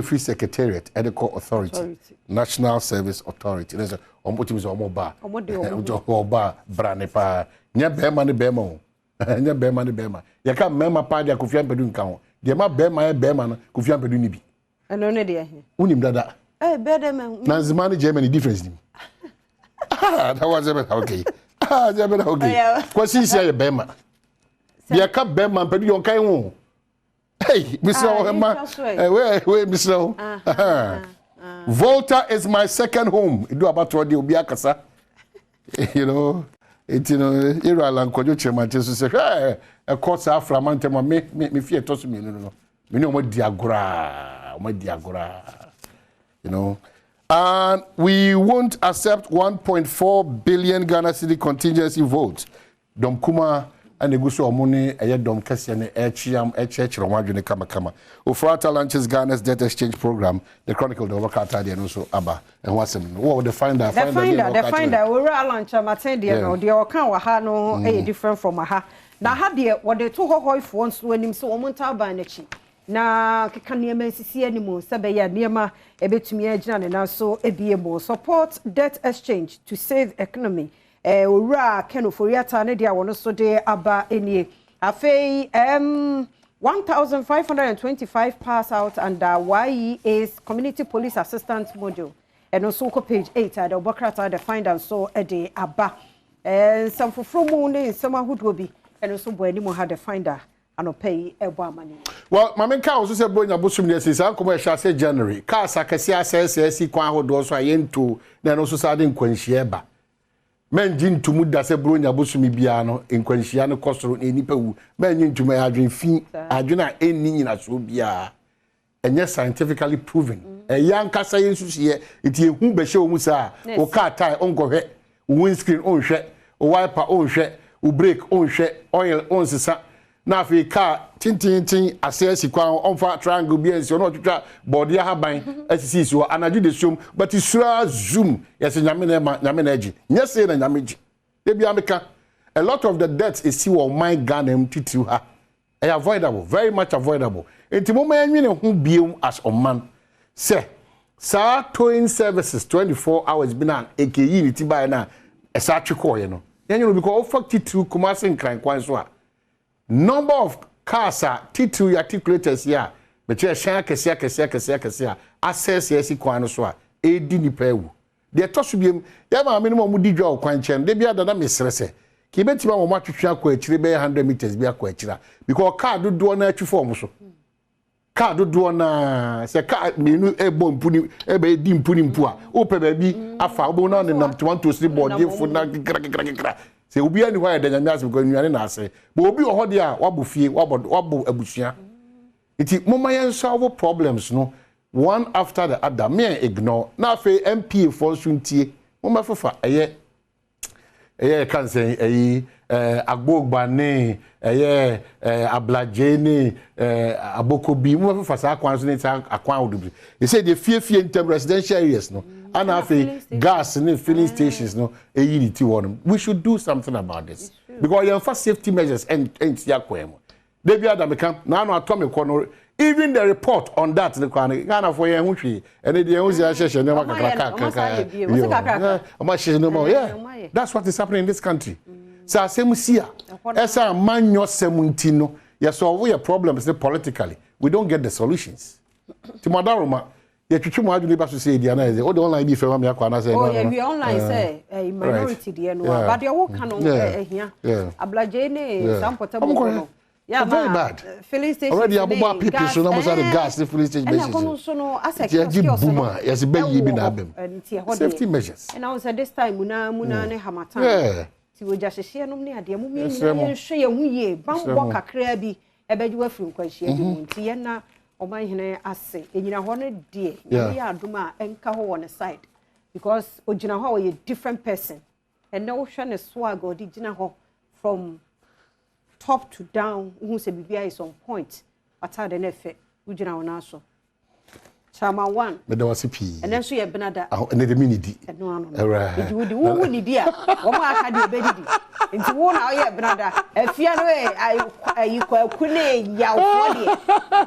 free secretariat, Edical Authority, National Service Authority. There's a Omoba, Omoba, Branepa, Nya Bema ni Bema, Nya Bema ni Bema. You can't mema party Kufian Pedun Kao. The ma Bema Bema Kufian Pedunibi. And no idea. Unim Dada. Eh, better man. Nanzimani Germany difference. That was okay. Okay. What she say Bema? Dia ka Bema pedi yon kai won. Hey, Mr. Emma. Where Mr. Volta is my second home. Do about what you be akasa. You know, Ira lan kojo chema so say, "Hey, a course afra man tema me fear to me no. Me no mo diagora, You know. And we won't accept 1.4 billion Ghana city contingency votes. Dom Kuma and Neguso Omuni, a Dom Kessian, Echiam, Echech, Kama. Ufrata launches Ghana's debt exchange program. The Chronicle, the Overcata, and also Abba. And what's the what the finder? The finder, we were launch a Matendia, no, the Okan Wahano, a different from Aha. Now, had the what the two hoif wants when him so Monta Banechi. Na kekaniema sisi animo sabe ya niema ebetumi agina na so ebiemo support debt exchange to save economy ora kenoforiata ne dia wono so de aba enie afei 1525 pass out under YEA's community police assistance module and also page 8 at the Bokrata the find and so de aba some from ne some who will be and also boy animo had the finder and pay a money. Well, my main car also said, Boy, Busum, yes, is Uncle say January. Cars, I can see Quan Hodos, I into, then also starting Quenchieba. Men jin to Muda se Brunia Busumi Biano, in Quenchiano Costro, in Nipu, men into my adrin fin, I do not any in a subia. And yes, scientifically proven. A young Cassa here, it is whom show Musa, or car tie, uncle head, windscreen on shed, or wiper on shed, or brake on shed, oil on the na fi car tin asesi kwa on fa triangle bi ensi ono twitwa body haban asisi so anaju de som but isura zoom yes nyame na agi nyese na nyame gi e bia meka a lot of the debts is see on my Ghana mtitu ha avoidable, very much avoidable. Enti mo ma enwene ho biem as on man say sa towing services 24 hours bi na AKE ni ti ba na esa twekọ ye no yenyo because factory to Kumasi nkran kwan so a number of cars are T2 articulators here, but you share kese access yes kwan so a edi ni pewu. They toss bi ya ma minimum di dwa kwan chen de bia dada mesrese Kibetima mo matwetwe akwa akire be 100 meters bi akwa akira because car do na atwi form so. Car do na se car menu ebo mpuni ebe di mpuni mpu a o pe ba bi afa obo na ne nam to to sleep board ye fu na kra se obi ani hwa ya danya because nnuane na ase but obi o hode a wabo fie wabo abusua iti mama yen solve problems no one after the other me ignore na fe MP for suntie mama fafa eye cancer agbogba ne ablaje ne abokobi mama fafa sa akwan so ne ta akwan odubi they say the fear in term residential areas no and have gas and filling stations no we should do something about this because you have safety measures and yakwem they be adam camp now no atomic corner even the report on that the Ghana for your country and the only session that's what is happening in this country so same sia esa manyo 17 yes so we have problems politically we don't get the solutions timadaroma ya twetwe mo adwene ba so say dia na e o de online bi fe ma me akwa na say oh yeah we online say minority dia no but you work no ehia ablaje ne sampota mo yeah very bad filling station already abuba people so na mo say the gas the filling station basis and kono so no asset buma yes be yi bi na abem safety measures and I say this time muna ne hamatan ti wo ja hye no ne ade mu mi ni hwe ye hu ye bambo kakra bi ebeju afiri nkwanhye bi mu ti ye na oman hene ase enyina ho ne de ya aduma enka ho on the side because ojina ho a different person and no hwe ne swag odi gina ho from top to down who say bibia is on point ata de na fe ojina ho na so chama one me da wasipi and then so ye benada and the minidi no no wudi wo ni dia wo ma aka de obedidi nti wo na ye benada afia no ayi kwakune ya wo de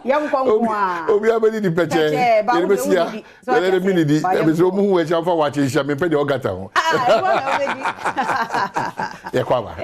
yam kwankwa obi abedi di peche ye be sia ye the minidi e be so mu hu e cha fa wa che hia me pe de ogata ho wo na obedi ye kwaba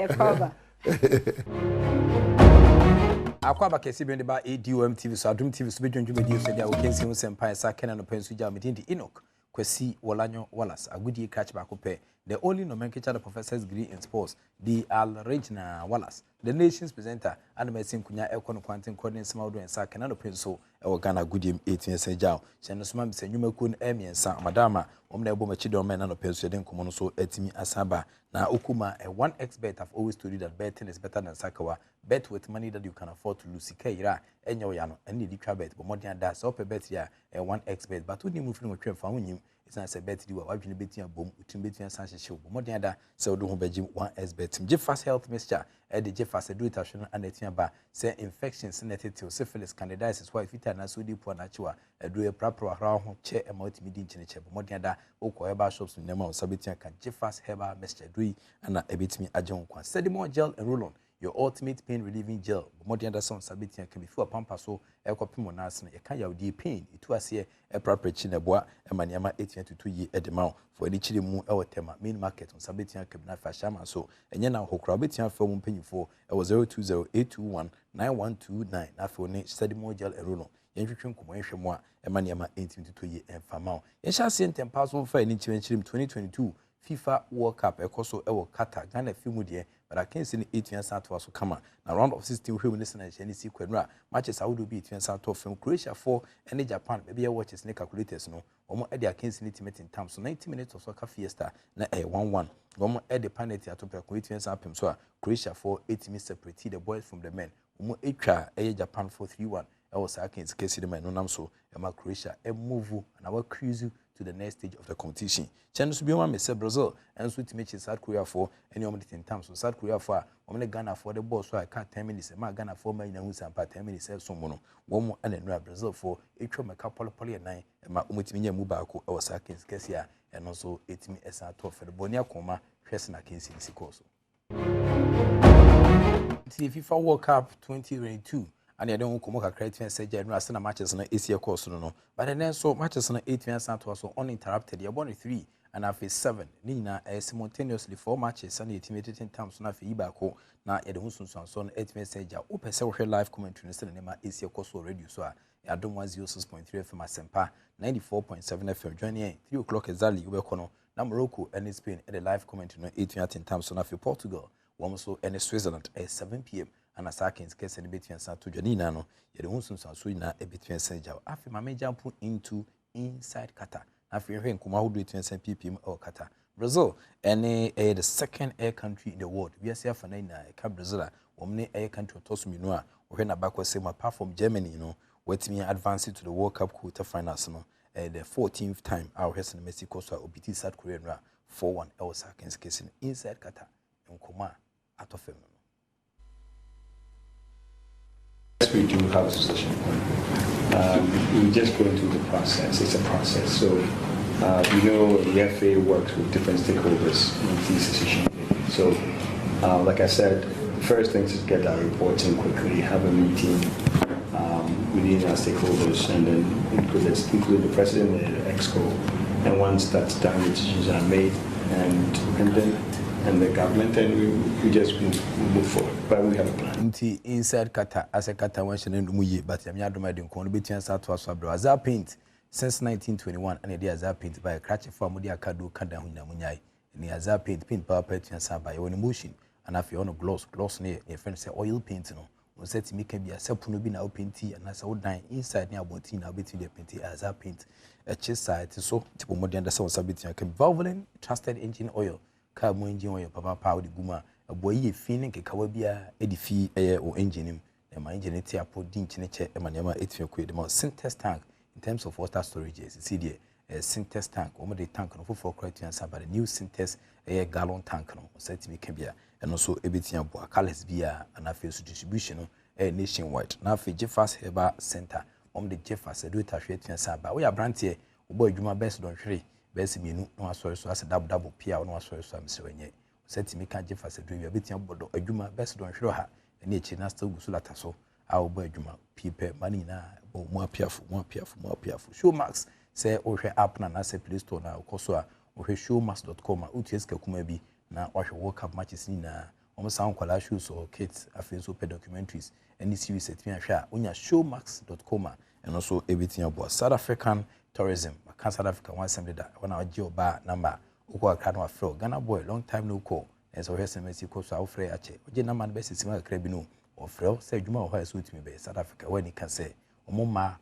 Akwaba kesi bi ba Adom TV so Adom TV so bedwonju bedi so dia wo kensi hu sempa esa kena no pensu ja medindi Enoch Kwesi Wolanyo Wallace agudi catch back up the only nomenclature the professor's degree in sports the Regina Wallace the nation's presenter and medicine kunya ekon kwantin coding smaudo ensa kena no pensu e wo Ghana gudiem 18 years jaw cheno soma bi senyuma kun emiensa madama omna ebo machi do men no pensu den komo no so atimi asaba na okuma a one expert have always told you that betting is better than sakawa bet with money that you can afford to lose ikaira enyo ya no eni di twa bet but modern da so pe bet ya a one expert but oni mu firi mo twem fa wonyim it's not a bet di wa wadwene betia bom utim betia san hyehye bo modern da se odo ho beji one expert je fast health mixture e de je fast do it ahwe and etia ba say infections netetil syphilis candidiasis why fita na so di po na chiwa edo e prapro ahra ho che e multimedi nchine che bo modern da okọ eba shops nema o sabetia kan je fast herbal mixture do ana ebetimi agye ho kwa steady more gel and roll on your ultimate pain relieving gel more than some sabitia can be for pampa so e kopimo na asene e kan ya odi pain itu ase e proper chi na boa e maniama 822 ye edema for any chiri mu e wotema main market on sabitia can na fa shama so enye na hokra betia fa mu mpanyifo e 0208219129 na fa oni steady more gel and roll on yentwetwe nkomo ehwe mu a e maniama 822 ye enfama ye sha se ntempa so fa any chirim 2022 FIFA World Cup ekoso ewo Qatar Ghana fimu de but I can't see 8 years out so come na round of 16 we listen and any see kwenra matches would be 8 years out of from Croatia 4 and Japan maybe watches ne calculators no omo e dey against ultimate in terms so 90 minutes of soccer fiesta na 1-1 omo e dey penalty atop 8 years out so Croatia 4 8 minutes separate the boys from the men omo etwa e Japan 4-3-1 e was against case the men no nam so e ma Croatia e move and our cruise to the next stage of the competition. Channel to be one me say Brazil and so to make South Korea for any of the terms so South Korea for Ghana for the boss so I can't 10 minutes ma Ghana for my na who 10 minutes so mono one more and then Brazil for each me couple poly 9 ma umutimi nya mu ba ko e was against Kesia and also 8 me esa to for the Bonia Koma hwese na Kensi Sikoso. The FIFA World Cup 2022 and I don't come back create and say general na matches na AC course no but then so matches na 8 years out was uninterrupted you born 3 and after 7 nina simultaneously 4 matches and ultimated in terms na fi ba ko na ye de hunsun so na 8 years ja o pese wo live commentary no say na AC course radio so a Adom 106.3 FM Asempa 94.7 FM joining 3 o'clock exactly we be kono na Morocco and Spain at the live commentary no 8 years in terms so na fi Portugal wɔn nso ɛne Switzerland 7 p.m. ana saa kens kɛse ne betumi nsa to dwa ne nyinaa no yɛde ho nsonsanso nyinaa betumi nsa gya afei ma me jump into inside Qatar afei hwɛ nkɔmɔ ahodoɔ betumi nsa ppm ɛwɔ Qatar Brazil ɛne the second air country in the world we are for na ɛka Brazil a wɔn ne air country ɔtɔ so mmienu a wɔhwɛ na back sɛ apart from Germany no wɔtumi advance to the World Cup quarter-finals no the 14th time our hɛsɛ no Mexico so obiti South Korea no 4-1 ɛwɔ saa kens kɛse no inside Qatar nkɔmɔ a atɔ fam no. Yes, we do have a succession plan. We just go into the process. It's a process. So, the FA works with different stakeholders in these decision making. So, like I said, the first thing is to get our reports in quickly, have a meeting within our stakeholders, and then include the president and the exco. And once that's done, the decisions are made, and the government, and we just move forward. But we have a plan. Inside Qatar, as a Qatar mentioned in Umuyi, but I'm not doing the between South West Azar paint since 1921, and the Azar paint by a cratch for Mudia Kadu Kandahuna Munyai, and the Azar paint power paint and Saba, your emotion, and if you want gloss near a friend say oil paint, no, was set to make a Sapunubina painty, and as I would dine inside near Botina between the painty Azar paint, a chest side, so typical modern the sound sabitin can valvoline, trusted engine oil. Car mo engine oil papa power the guma a boy ye feeling ke kawabia edifi or engine and my engine tia po din chineche e manema etfie kwe the synthesis tank in terms of water storage is see there a synthesis tank or the tank no for quite answer but the new synthesis a gallon tank no set me can be and also ebitia bo colors via and affair distribution nationwide now for Jeffers Heba Center the Jeffers do it affair answer but we are brand here boy juma best don't three best menu no asori so as double pia no asori so am se wenye set me kan Jefa se do we betia bodo adwuma best don hwero ha ene echi na still gusulata so a wo ba adwuma pipe mani na bo mo apiafo Showmax say o hwe app na say Play Store na ukoso a o hwe showmax.com a uties ka kuma bi na o hwe World Cup matches ni na o mo sound kwala shoes or kits afi so pe documentaries any series set me hwe a onya showmax.com and also everything about South African tourism. South Africa one assembly that when I geo bar number uko akano afro Ghana boy long time no call and so here's Mexico so afre ache oje na man best sima kakra bi no ofre say dwuma ho aso timi be South Africa when he can say omo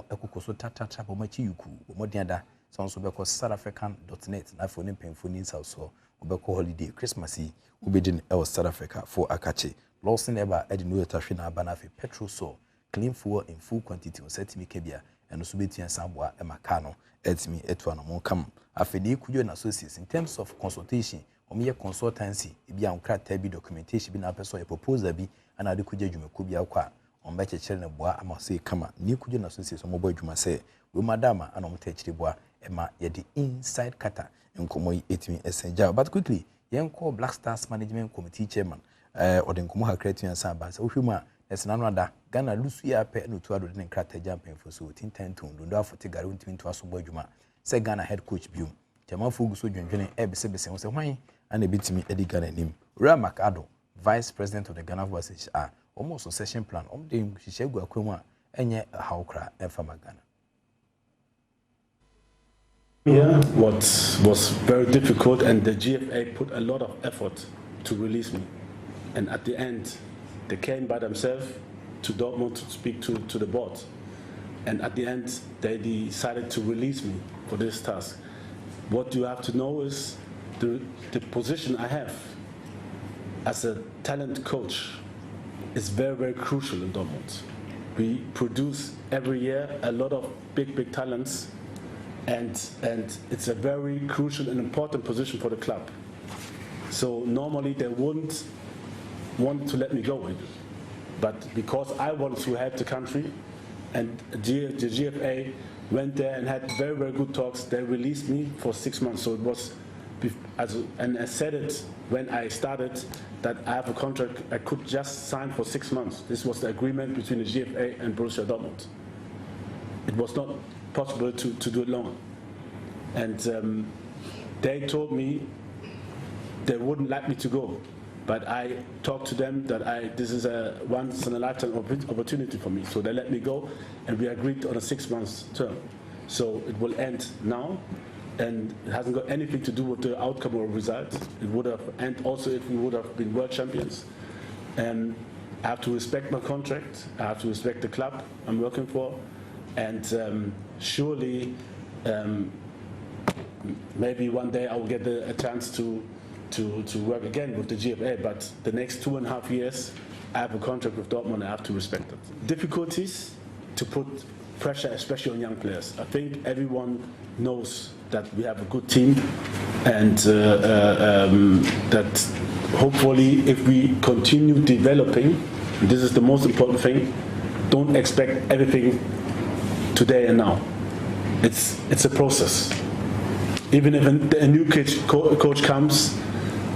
ekokoso tata omo chi yuku omo dianda so be ko southafrican.net na for pemfo ni so obeko holiday Christmas yi ubedin el South Africa for akache Lawson ever edi no etahwe na aba na fe petrol so clean fuel in full quantity on setimi kebia and so betia samboa e makano etimi etu na mo kam afedi kujo na associates in terms of consultation omiye consultancy ebi an krata bi documentation bi na person e proposal bi ana de kujo dwumako bi akwa on ba chechere na boa ama se kama ni kujo na associates omo boa dwuma se we madama ana mo techire boa e ma ye de inside Qatar nkomo etimi esenja but quickly yen call Black Stars Management Committee chairman ode nkomo ha kratu yan sa ba se ohwemu Esinano ada Ghana lusu ya pe no to ado ne krata jumping for so 10 to ndo afoti gari untimi to aso adwuma se Ghana head coach biom Jama Fugu so dwendwene bese se hwan ana bitimi edi Ghana nim Ramak Ado vice president of the Ghana Voices almost succession plan de hihye gu akwemu a enye hawkra efama Ghana. Yeah, what was very difficult, and the GFA put a lot of effort to release me. And at the end, they came by themselves to Dortmund to speak to the board. And at the end, they decided to release me for this task. What you have to know is the position I have as a talent coach is very, very crucial in Dortmund. We produce every year a lot of big talents, and it's a very crucial and important position for the club. So normally they wouldn't want to let me go with it. But because I wanted to help the country, and the GFA went there and had very, very good talks, they released me for 6 months. So it was, and I said it when I started, that I have a contract I could just sign for 6 months. This was the agreement between the GFA and Borussia Dortmund. It was not possible to do it longer. And they told me they wouldn't like me to go. But I talked to them that this is a once-in-a-lifetime opportunity for me. So they let me go, and we agreed on a 6 months term. So it will end now, and it hasn't got anything to do with the outcome or result. It would have, and also if we would have been world champions. I have to respect my contract. I have to respect the club I'm working for, and surely, maybe one day I will get a chance to work again with the GFA. But the next 2.5 years, I have a contract with Dortmund. I have to respect it. Difficulties to put pressure, especially on young players. I think everyone knows that we have a good team, and that hopefully if we continue developing, this is the most important thing, don't expect everything today and now. It's a process. Even if a new coach comes,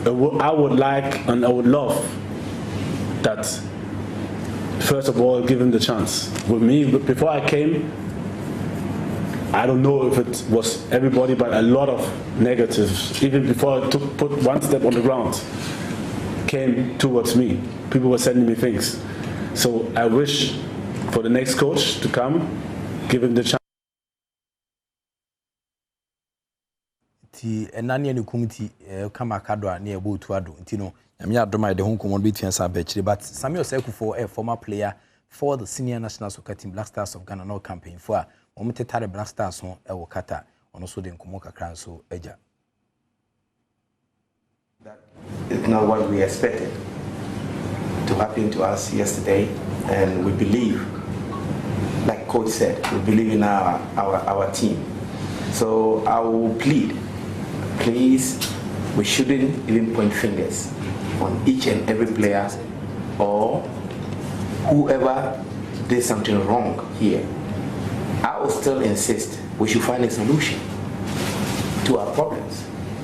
I would like and I would love that, first of all, give him the chance. With me, before I came, I don't know if it was everybody, but a lot of negatives, even before I put one step on the ground, came towards me. People were sending me things. So I wish for the next coach to come, give him the chance. Enani ni kumiti kama kadwa ni ebo tuado ntino nyame adoma de hon komon between sa bechire, but Samuel Sekufo a former player for the senior national soccer team Black Stars of Ghana no campaign for omutetare Black Stars on e wo kata ono so de nkomo kakran so eja. It's not what we expected to happen to us yesterday, and we believe, like coach said, we believe in our team. So I will plead, please, we shouldn't even point fingers on each and every player or whoever did something wrong here. I will still insist we should find a solution to our problems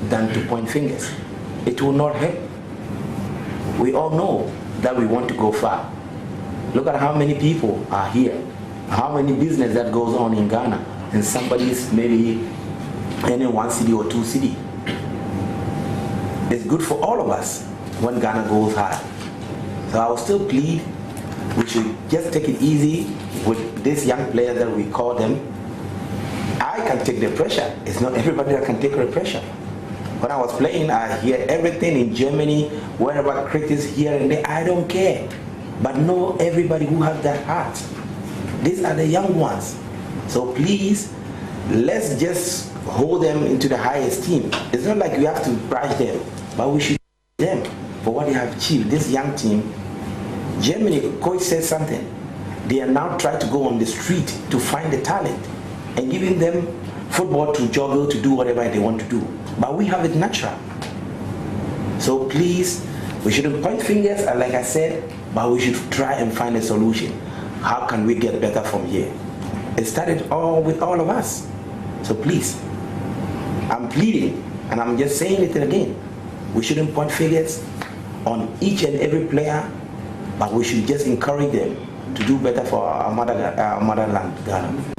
than to point fingers. It will not help. We all know that we want to go far. Look at how many people are here, how many business that goes on in Ghana, and somebody's maybe in one city or two cities. It's good for all of us when Ghana goes high. So I will still plead, we should just take it easy with this young player that we call them. I can take the pressure. It's not everybody that can take the pressure. When I was playing, I hear everything in Germany, wherever critics here and there, I don't care. But know everybody who has that heart. These are the young ones. So please, let's just hold them into the highest esteem. It's not like we have to brush them, but we should them for what they have achieved. This young team, Germany, coach said something. They are now trying to go on the street to find the talent and giving them football to juggle, to do whatever they want to do. But we have it natural. So please, we shouldn't point fingers, like I said, but we should try and find a solution. How can we get better from here? It started all with all of us. So please, I'm pleading, and I'm just saying it again. We shouldn't point fingers on each and every player, but we should just encourage them to do better for our motherland, Ghana.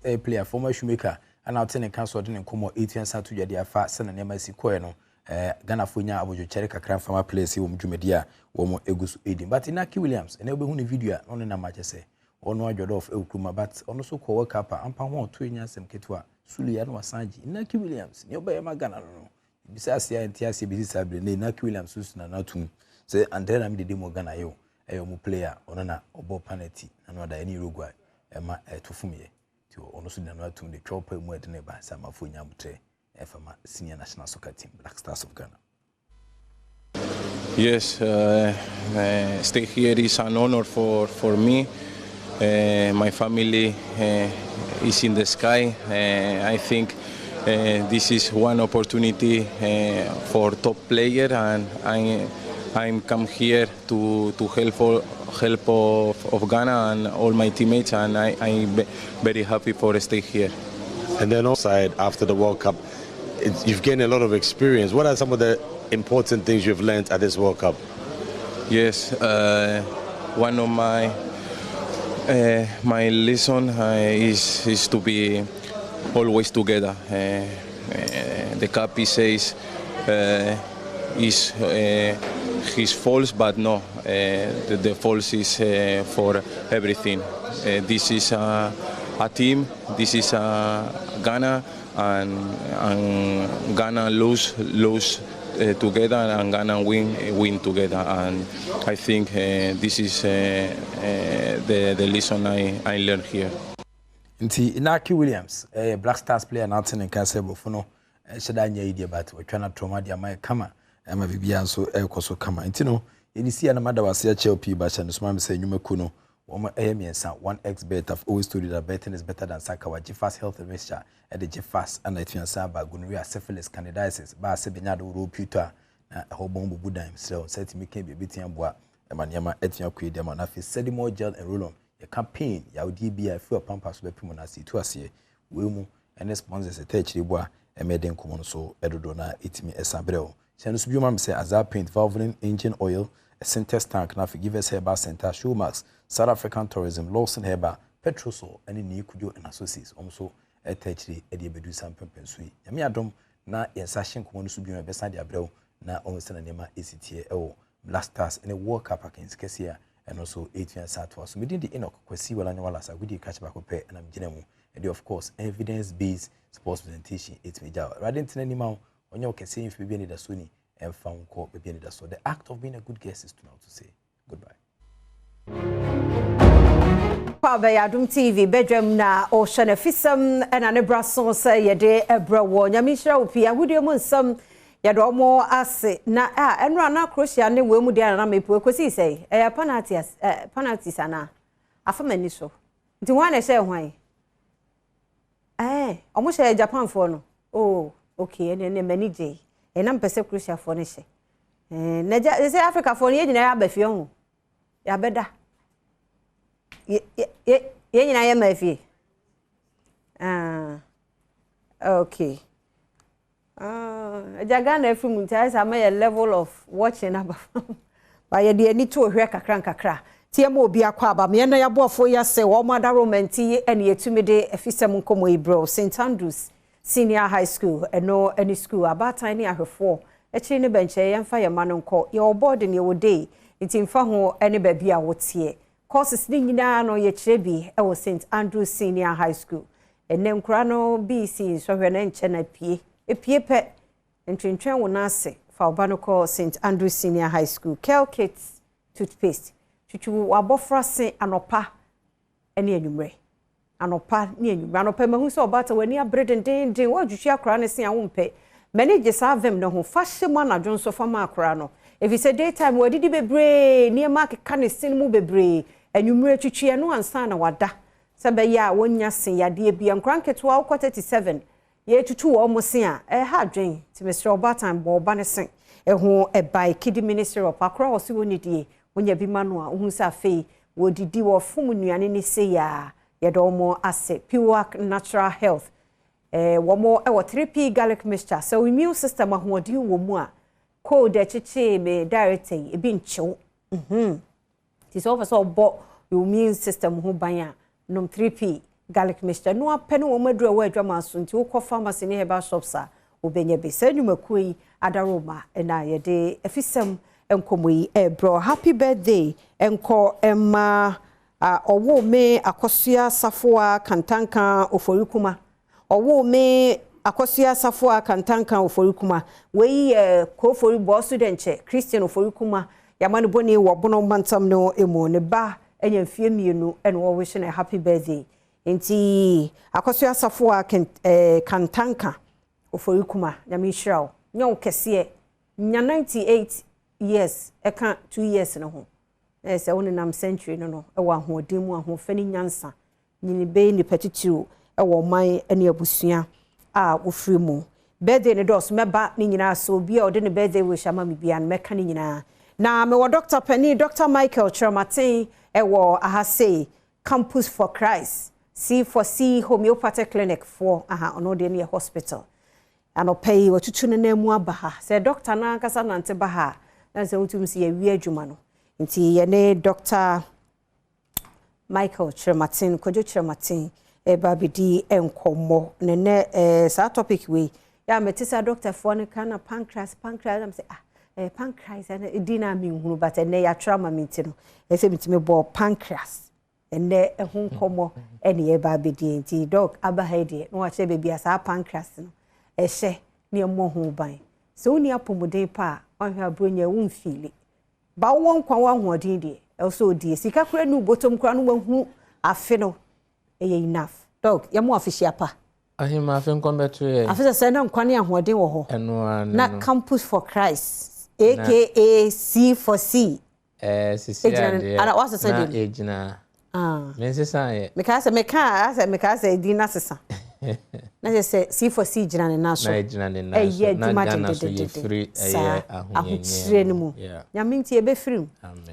A player, former shoemaker, and I'll tell you, council didn't come 18 years to the affair, send an embassy coino. Ghana Funya Abujo Cherika Cram from a place, you Jumedia, Womo Egus Edim. But in Aki Williams, and every video on a match say, or no job of Elkuma, but also co worker, and Pamon 2 years and Ketua, Sulian was Sanji, Naki Williams, nearby Magana. Besides, the NTC business have been Naki Williams, Susan, and Natum, say, and then I'm the demo Ghana, yo, a player, Onana, or Bob Panetti, and not any Uruguay, Emma to Fumie. To also to the chopper more than a some of Funyamute, FMA senior national soccer team, Black Stars of Ghana. Yes, stay here is an honor for me. My family is in the sky. I think this is one opportunity for top player, and I'm come here to help of Ghana and all my teammates, and I'm very happy for stay here. And then also after the World Cup, you've gained a lot of experience. What are some of the important things you've learned at this World Cup? Yes, one of my lesson is to be always together. The Capi says is his faults, but no, the faults is for everything. This is a team. This is Ghana, and Ghana lose together, and Ghana win together. And I think this is the lesson I learned here. Nti Inaki Williams, a Black Stars player, not in Castle Bofono, should I need about what trying to trauma the Amaya Kama, and my Vivian so Elcoso Kama. And you know, you see, and mother was here, CLP, but and Smam say, you Kuno, and 1x bet. I've always told you that betting is better than Sakawa, Jeffas health mixture, and the Jeffas, and I think Saba, gonorrhea, syphilis, candidiasis, Basebinado, Ruputa, a whole bomb Buddha himself, said to me, came be beating and bois, and Manyama etiam quid, and I feel said more gel and roll on. A campaign, ya DBI for pampas be pimonasi to us here. Wilmu and sponsors a touch the bois, and made them common so Edodona it me a sabreo. Shanus Bumam say as I paint valvoline engine oil, a Centers tank, now give us herba center, Showmax, South African tourism, Lawson herba, Petrosol, and new Kujo and associates, also a touch the Eddie Bedu Sam Pensui. Yamiadom na in session common subuna beside the abreo, na almost an anima ACTA, Black Stars, and a World Cup against Kessia. And also 8 years out was within the Enoch Kwesi Walanwalas I would catch back up and I'm Genemu and of course evidence-based sports presentation 8 major rather than any man on your can say if we be the Sunni and found court be the so the act of being a good guest is to now to say goodbye. Adom TV Badwam na Ocean Fisam and an Ebrason say ye de Ebra Nyamisha Opia would you some Yadomo ase na enra na Croatia ne we mu dia na mepu ekosi sei penalty sana afamani so nti wan na say hwan omo say Japan for no oh okay ene mani je na mpese Croatia for ne she na say Africa for ne nyina ya bafie ho ya beda ye nyina ya mafie okay Jagana from Muntais, I may a level of watching about by a dear need to a kakra. Tiamo be a quaba, me and I bought 4 years, say, all mother romanti, and ye to me day, a fissamun come bro, St. Andrews Senior High School, and no any school, about tiny her 4, a chain bench, and fireman on call, your board in your day, it's in Faho, any baby I would see. Courses dinging down or ye chebi, I was St. Andrews Senior High School, and then Crano BC, so her name Chena P. A pet and Trinchen will not say for Banoko St. Andrew Senior High School. Kel Kits toothpaste. Chuchu wabofra se anopa any enumre. Anopa near you. Ranopa Mahuso about when you are bread and day, what you share crown and see I won't pay. Many just have them no who fashion man at John Sofama Crano. If it's a daytime, where did you be brave near market can still move a brave and you mure chuchi and no answer wada. Sabaya, 1 year say ya dear be and crank 12:37. Ye tutu almost here, hard drain to Mr. Robert and Bob Banison, who a by Kiddy Minister of Accra or Sunity, when you be manua, who's a fee, would you do of Fumu and any say ya, yet all more asset, pure natural health. One more our 3P garlic mixture, so immune system of what you more. Cold that chiche me directing, a bin chill. Tis also bought your immune system who buy num 3P. Garlic mixture no apeno wo madura wa adwama so nti wo kɔ pharmacy ne heba shops a wo benye be sanuma kui adaroma na ye de afisam enkomoyi bro happy birthday enko emma owo me akosua safoa kantanka oforikuma owo me akosua safoa kantanka oforikuma we ko fori bo student Christian oforikuma yamane boni wo bono mantam no emu ne ba enya mfie mienu ene wo wish na happy birthday. Inti akosua safoa kantanka oforikuma nyamishrawo nyon kese nya 98 years eka 2 years no ho se woni nam century no ewa hoden mu ahofani nyansa nyini be ni petitiro ewo man ene abusua a ofiri mu birthday ne dos meba ni nyina so bi a ode ne birthday wish ama me bia meka ni nyina na me wo Dr. Penny Dr. Michael Chromatin ewo ahase Campus for Christ C4C homeopathic clinic for ono de near hospital ano pay otutu ne na mu abaha say doctor na kasa nante baha na say utum si awi adwuma no nti ye ne Dr. Michael Chromatin Kojo Chromatin babidi enkomo ne sa topic we ya metisa doctor for ne kana pancreas am say pancreas and dina mi hunu but ne ya trauma mi ntino e say mitime bo pancreas ene ehun komo ene ye ba bedi nti doc aba ha de no ache baby asa pancreas no ehye ne mo ho ban so oni apomuden pa ohwe abronya wo mfili ba won kwa wa hodin de also die sika kura nu botom kura no wahu afe no enough doc ye mo official pa ahima afe nkombeto ye afe se na nkwane ahoden wo ho na campus for Christ aka C for C sisi ana wasa se na ejina mensesa ye meka se di na sesa na se C for C jina ne na so na ejina ne na so na Ghana so ye free ahonyanye ne mu nyame nti ebe free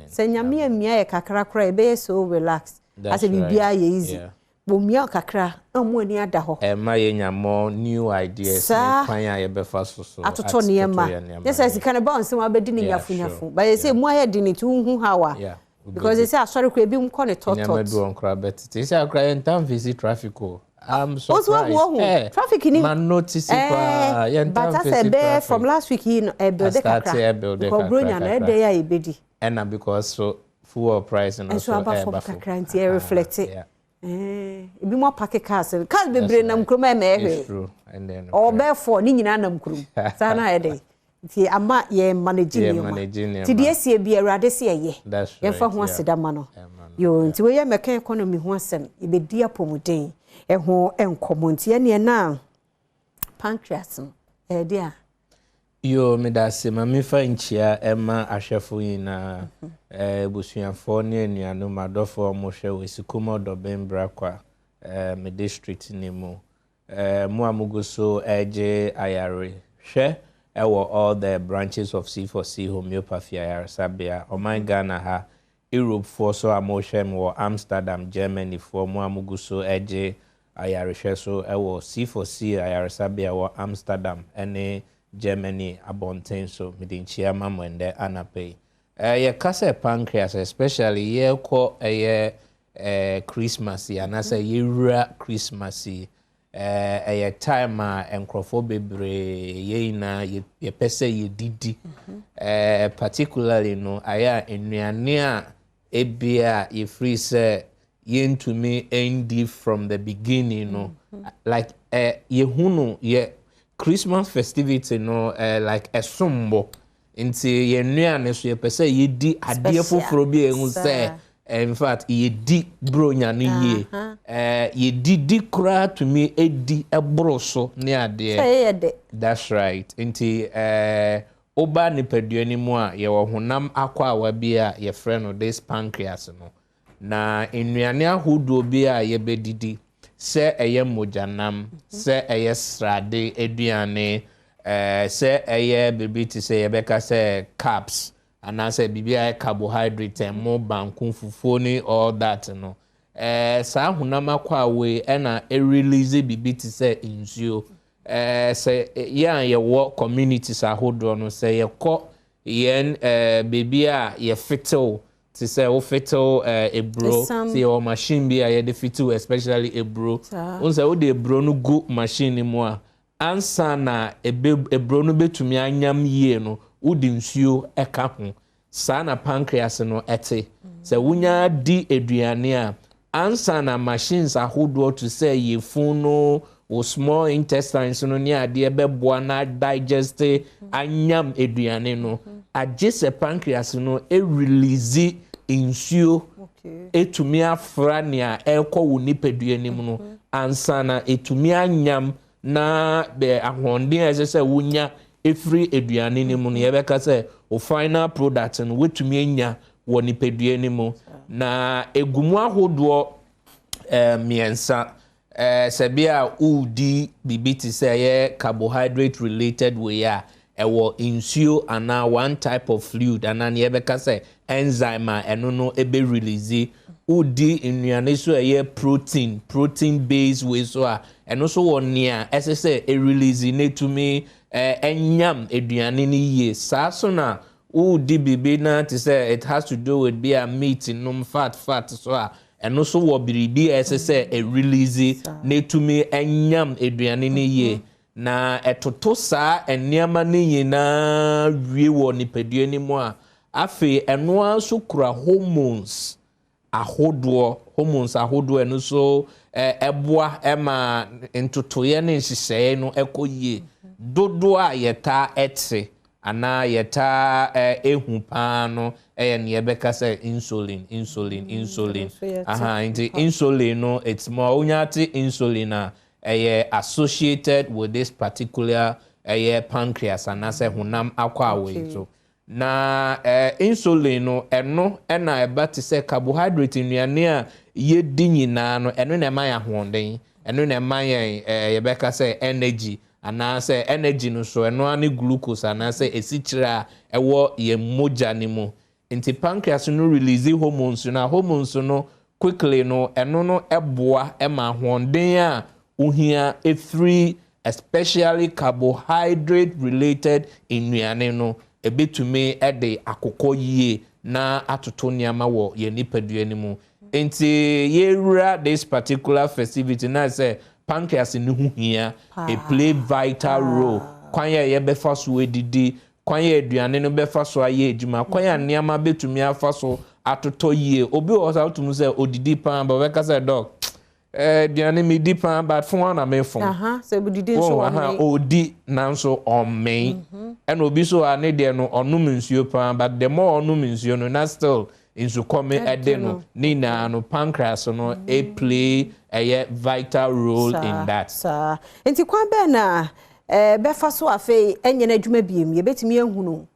se nyame amia ye kakra kra ebe so relax ase bibia ye easy bomia kakra amu ani ada ho ma ye nyamo new ideas ne kwan ya ye befa so atoto ne ma yes sika ne bounce ma be di ne nyafunyafu ba ye say mu aye di ne tu hu hawa because they say asori ko ebi mko ne tot nyame do onkra bet they say akra entam visit traffic o I'm surprised. Traffic ni man notice pa but as a bear from last week in a build because bronya na dey ya ebedi and because so fuel price and so about kakra nti reflect ebi mo pack cars bebre nam kroma na ehwe and then bear ni nyina nam krum sana e dey ti ama ye managing ti die sie bi awrade se ye ye fa ho asedama no yo nti we ye meka economy ho asem ibedi apomuden eho enkomo nti ye ne na pancreas dia yo me da se ma me fa nchia ema ahwefo yina busuafo ne anuanu madofo mo hwe wesikumo do bembra kwa me district ni mu mo amuguso eje ayare hwe ewo all the branches of C4C homeopathy ayarasabia oman Ghana ha Europe for so amoshem wo Amsterdam Germany for mo amuguso eje ayare hwe so ewo C4C ayarasabia wo Amsterdam ene Germany abonten so midinchia mamwende anapay ye kase pancreas especially ye ko Christmas ya na say yura Christmas a time enkrofo bebre ye na ye pese ye didi particularly no aya enuane a ebia ye free say ye to me end from the beginning no like ye hunu ye Christmas festivity no like a sombo inti ye nuane so ye pese ye di ade foforo bi ehun say in fact ye di bronya no ye ye di kura to me edi ebroso ne ade that's right inti oba ni peduani mu a ye wo honam akwa wa bi a ye frɛ no this pancreas no na enuane ahodo bi a ye bedidi se eye mojanam se eye srade eduane se eye bibiti se ye beka se carbs and I say bibia carbohydrate and more banku fufoni all that no sa hunama kwa we na release bibiti se insuo say ya ye wo communities ahodo no say ye ko yen bibia ye fetal to say o fetal ebro say o machine bia ye de fetal especially ebro on say o de ebro no go machine mu a ansa na ebro no betumi anyam yie no udi nsuo eka ho sana pancreas no ete se wunya di eduane a ansa na machines ahodo to say ye funo o small intestines no ni ade beboa na digest anyam eduane no agese pancreas no release nsuo etumi afra ne a ekọ wo nipaduane mu no ansa na etumi anyam na be ahonde ese wunya every eduane ni mu no yebeka say o final product no wetumi enya wo nipaduane mu na egumu ahodo miensa sebia udi bibiti say ye carbohydrate related way a ewo insuo ana one type of fluid ana yebeka say enzyme eno no ebe release udi nnuane so ye protein based way so a eno so won nia ese e release netumi enyam eduane ni ye sa so na udi bibi na to say it has to do with be a meat num fat so a eno so wo biribi ese e release netumi enyam eduane ni ye na etoto sa eniama ni ye na wie wo nipaduane mu a afi eno so kura hormones ahodoɔ hormones ahodoɔ no so ɛboa ɛma ntotoyɛ ne nhyehyɛe no ɛkɔ yie dodo a yɛta ɛte ana yɛta ehu paa no ɛyɛ ne yɛbɛka sɛ insulin aha nti insulin no it's more onyate insulin a ɛyɛ associated with this particular pancreas anase honam akwa away so na insulin no eno na eba te se carbohydrate nnuane a yedi nyina no eno na ma ya honden eno na ma ya yebeka se energy anase energy no so eno ani glucose anase esichira ewo ye moja ni mu nti pancreas no release hormones na hormones no quickly no eno no eboa ema honden a uhia efiri especially carbohydrate related nnuane no ebetumi ede akokɔ yie na atoto niama wo ye nipadua ni mu enti yewura this particular festivity na say pancreas ni hu hia a play vital role kwan ye befa so edidi kwan ye aduane no befa so aye ejuma kwan ya niama betumi afa so atoto yie obi o sa otum say odidi pan ba we ka say doc diane mi di pan but fun na me fun so bi di so odi nanso omen and obi so ane de no onum nsuo pan but the more onum nsuo no na still insu come ede no ni na no pancreas no a play a vital role in that sir enti kwa be na befa so afi enye na adwuma biem ye betimi ehunu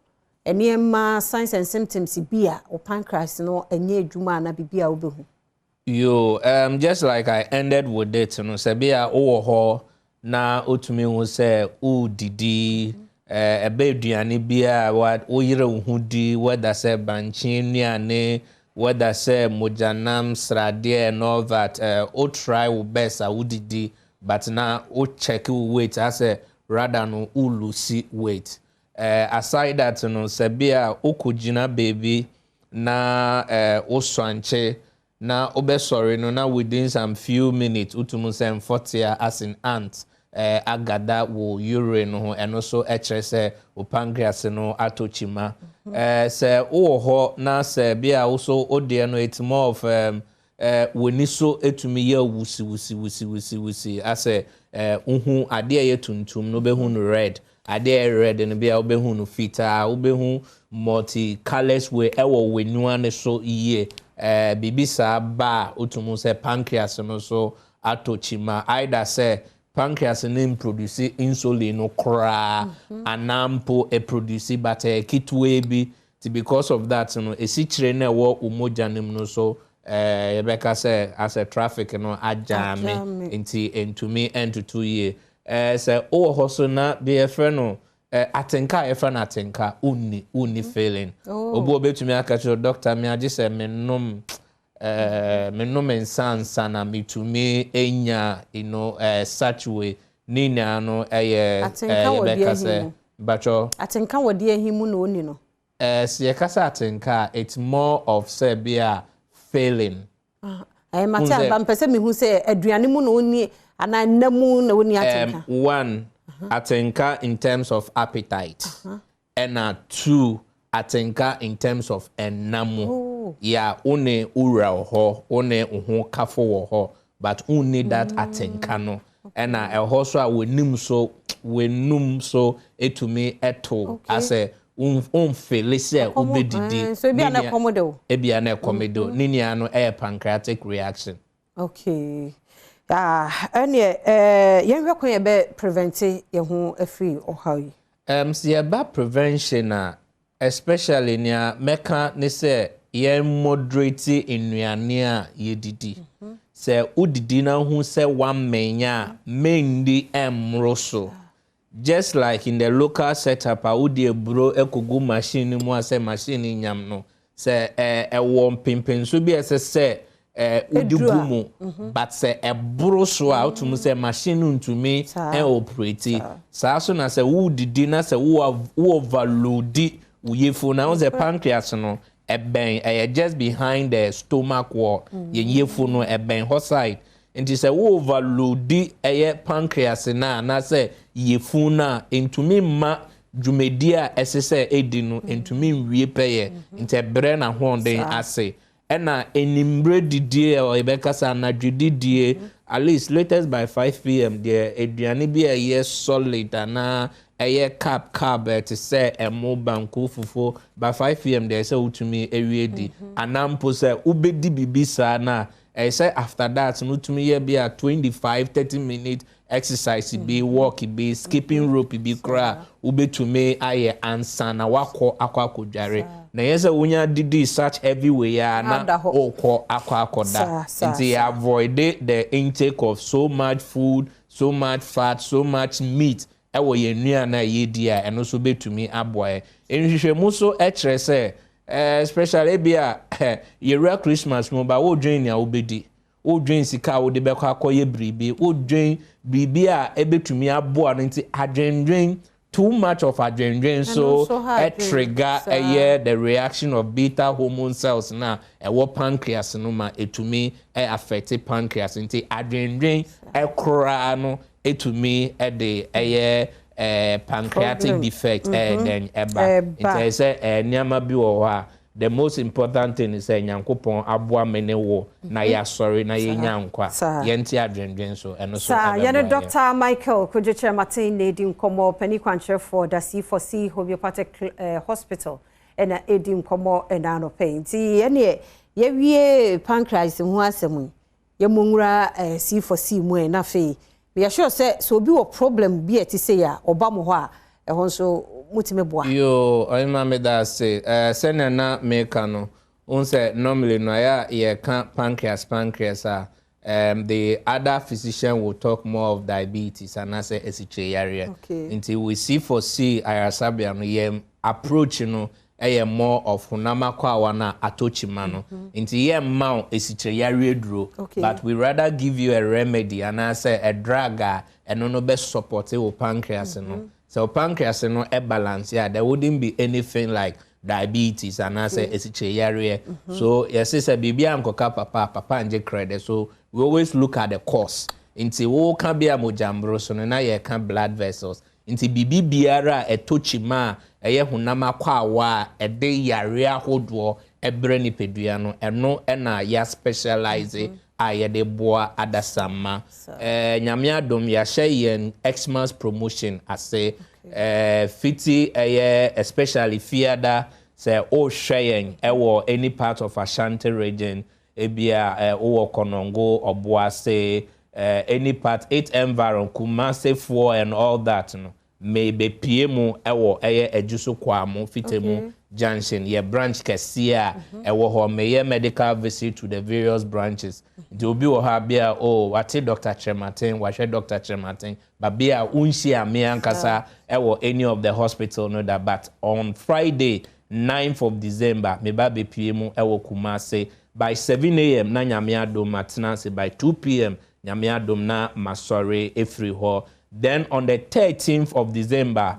enema signs and symptoms bia o pancreas no enye adwuma na bibia obehu. Yo, just like I ended with it, you know, Sabia ho na otumi hu say o didi ebe duane bia what o yire hu di whether say banchin nuane whether say mojanam srade and all that o try your best o didi but na o check weight as a rather no o lose weight aside that you know Sabia o kujina baby na o swanche na obe sorry no na within some few minutes utumu say 40 as in ant agada wo urine no eno so ekyere o pancreas no atochima say o ho na say bia also ode no it's more of woni so etumi ya wusi as uhu ade ye tuntum no behu no red ade red no bia obehu no fita obehu multi colors we ewo wenua ne so iye bibisa ba utumu se pancreas no so atochima either say pancreas no produce insulin no kra anampo produce but kitwe bi because of that no esichire na wo umojanim no so yebeka say as a traffic no ajame into me and to 2 year say o hoso na be friend atenka efra na atenka uni feeling obo betumi akacho doctor me age se mennom ensansa na mitumi enya such way nina no yebeka se bacho atenka wodi ahimu no oni no se kasa atenka it's more of say bia feeling mata ba mpese me hu se aduane mu no oni ana namu na oni atenka one atenka in terms of appetite and 2 atenka in terms of enamu ya one ura ho one uhu kafo wo ho but only that atenka no and ho so a wenum so etumi eto as a felicia obedidi so bia na komodo nini ano pancreatic reaction. Okay. Anye yenhwe kon ye be prevent ye ho afri ohawi see about prevention especially near meka ne say ye moderate nnuane a ye didi say udidi na hu say one menya mendi emroso just like in the local setup udi ebro ekogu machine mu say machine nyam no say wo pimpin so bi say udugumu but say ebro so out to say machine to me operate so na say wo didi na say wo overload uyefo na the pancreas no eben just behind the stomach wall yefo no eben hot side nti say wo overload pancreas na say yefo na entumi ma dwumedia esese edi no entumi wie peye nti ebre na honden ase ɛna enimbre didie o ebekasa anadwe didie at least latest by 5 p.m. the aduane bi a solid ana carb to say emo banku fufu by 5 p.m. there say utumi ewie di anampo say ubedi bibisa na say after that no tumi ye be a 25-30 minute exercise be walk be skipping rope be kra ubetumi aye ansa na wakọ akwadware na yesa wonya didi such everywhere na okọ akwakoda nti avoid the intake of so much food, so much fat, so much meat ewo ye nua na ye di a eno so betumi aboa enhwehwemu so ekere se especially bia ye real Christmas mo ba wo dwen nia obedi wo dwen sika wo de bekọ akoye bribi wo dwen bribi a ebetumi aboa nti adwendwen too much of adrenaline so it trigger the reaction of beta hormone cells na pancreas no ma etumi affect pancreas nti adrenaline ekora no etumi de pancreatic defect then eba it say nyama bi wo ha the most important thing is nyankopon aboa mene wo na ya sorry na ye nyankwa yenti adwendwen so eno so yene Dr. Michael Kojeche Martin Edim Komo Penny Kwanche for the C4C Homeopathic Hospital and Edim Komo and Ano Paint yene ye wie pancreas ho asemu ye monwura C4C mu na fe we are sure say so bi wo problem bi eti say ya oba mo ho a ehon so yo oyima me da say sene na meka no unse normally no ya ye can pancreas the other physician will talk more of diabetes and I say esiche area until we see for ayasabia no ye approach no more of hunama kwa wana atochima no until ye ma esiche area duro but we rather give you a remedy and I say a drug and no be support your pancreas no. So pancreas no balance, there wouldn't be anything like diabetes and I say area. So yes, it's a baby ankoka papa and credit. So we always look at the cause. Inti wo can be a mojambro so na ye can blood vessels. Inti bibi biara etochima eye hunama kwa wa de yare ahodo ebre ni pedua no eno na ya specialize aye de boa adasama nyame adom ya share Xmas promotion ase fiti especially fiada say o share ewo any part of Ashanti region ebia o konongo oboase any part 8 environ Kumase 4 and all that no maybe PM ewo ejuso kwamo fitemu junction ye branch kesia ewo ho meye medical visit to the various branches the obi wo ha bia wate Dr. Chematin wa Dr. Chematin babia unshi ame ankasa ewo any of the hospital no that but on Friday 9th of December me ba be PM ewo Kumase by 7 a.m. na nyame adom matenase by 2 p.m. nyame adom na masore efri ho. Then on the 13th of December,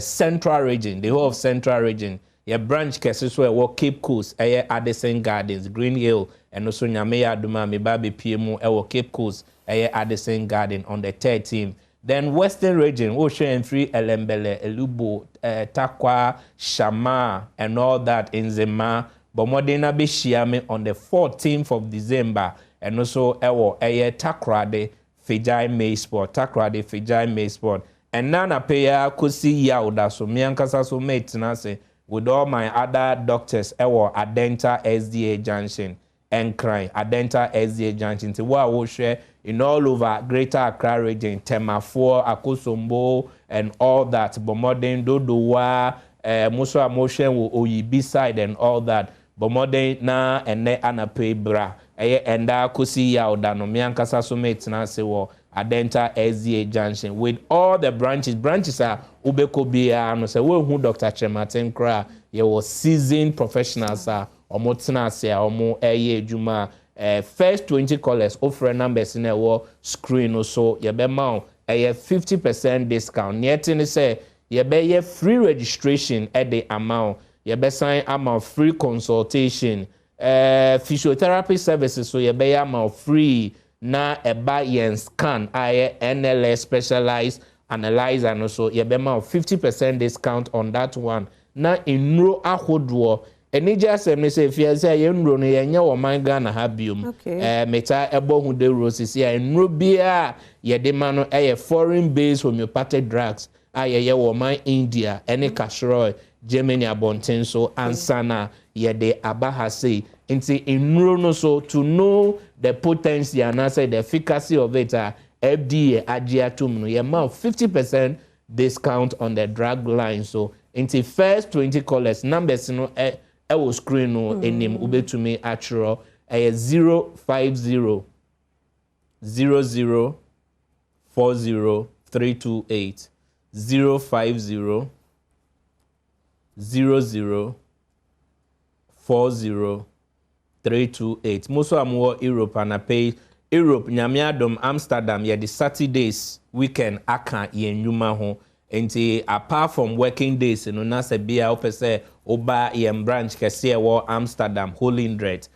Central region, the whole of Central region, your branch cases were Cape Coast, Addison Gardens, Green Hill, and also Nyameya Duma, Mibabi PMO, Cape Coast, Addison Garden on the 13th. Then Western region, Ocean Free, Elembele, Elubo, Takwa, Shama, and all that in Zema, Bomodena Bishiame on the 14th of December, and also Takrade. Fijai May Sport, Takrade Fijai May Sport. And Nana Paya Kusi Yauda, so Miankasa so mate nase with all my other doctors, Adenta SDA Junction, and crying, Adenta SDA Junction, to what we share in all over Greater Accra region, Temafo, Akosombo, and all that, Bomodin, Dodowa, Muso Amotion, Oyibi side, and all that, Bomodin na and ne Anape Bra. Enda kusi ya odano miankasa so metina se wo Adenta SDA Junction with all the branches are ubeko bia no se we hu Dr. Chematin kra ye was seasoned professionals are omotina se omo ejuma first 20 callers offer numbers in our screen so ye be ma 50% discount netin say ye be free registration at the amount ye be sign amount free consultation physiotherapy services so you be free na eba yen scan NLS specialized analyzer and so you be 50% discount on that one na inro ahodo enija asem ne se fia se ye nro no ye nya wo man Ghana ha biom meta ebo hu de roses ya nro bia ye de ma no foreign based homeopathic drugs ye wo man India ene Kashroi Germany abonten so ansana ye de abaha say nti nro no so to know the potency and say the efficacy of it FDA agiatum no ye ma 50% discount on the drug line so into first 20 callers numbers no will screen no enim ubetumi actual 050 00 40 328 050 00 40 328 most of them Europe and I pay Europe Nyamiadom Amsterdam the Saturdays weekend aka ye nyuma ho enti apart from working days no na se bia opese oba ye branch kese wo Amsterdam Holindred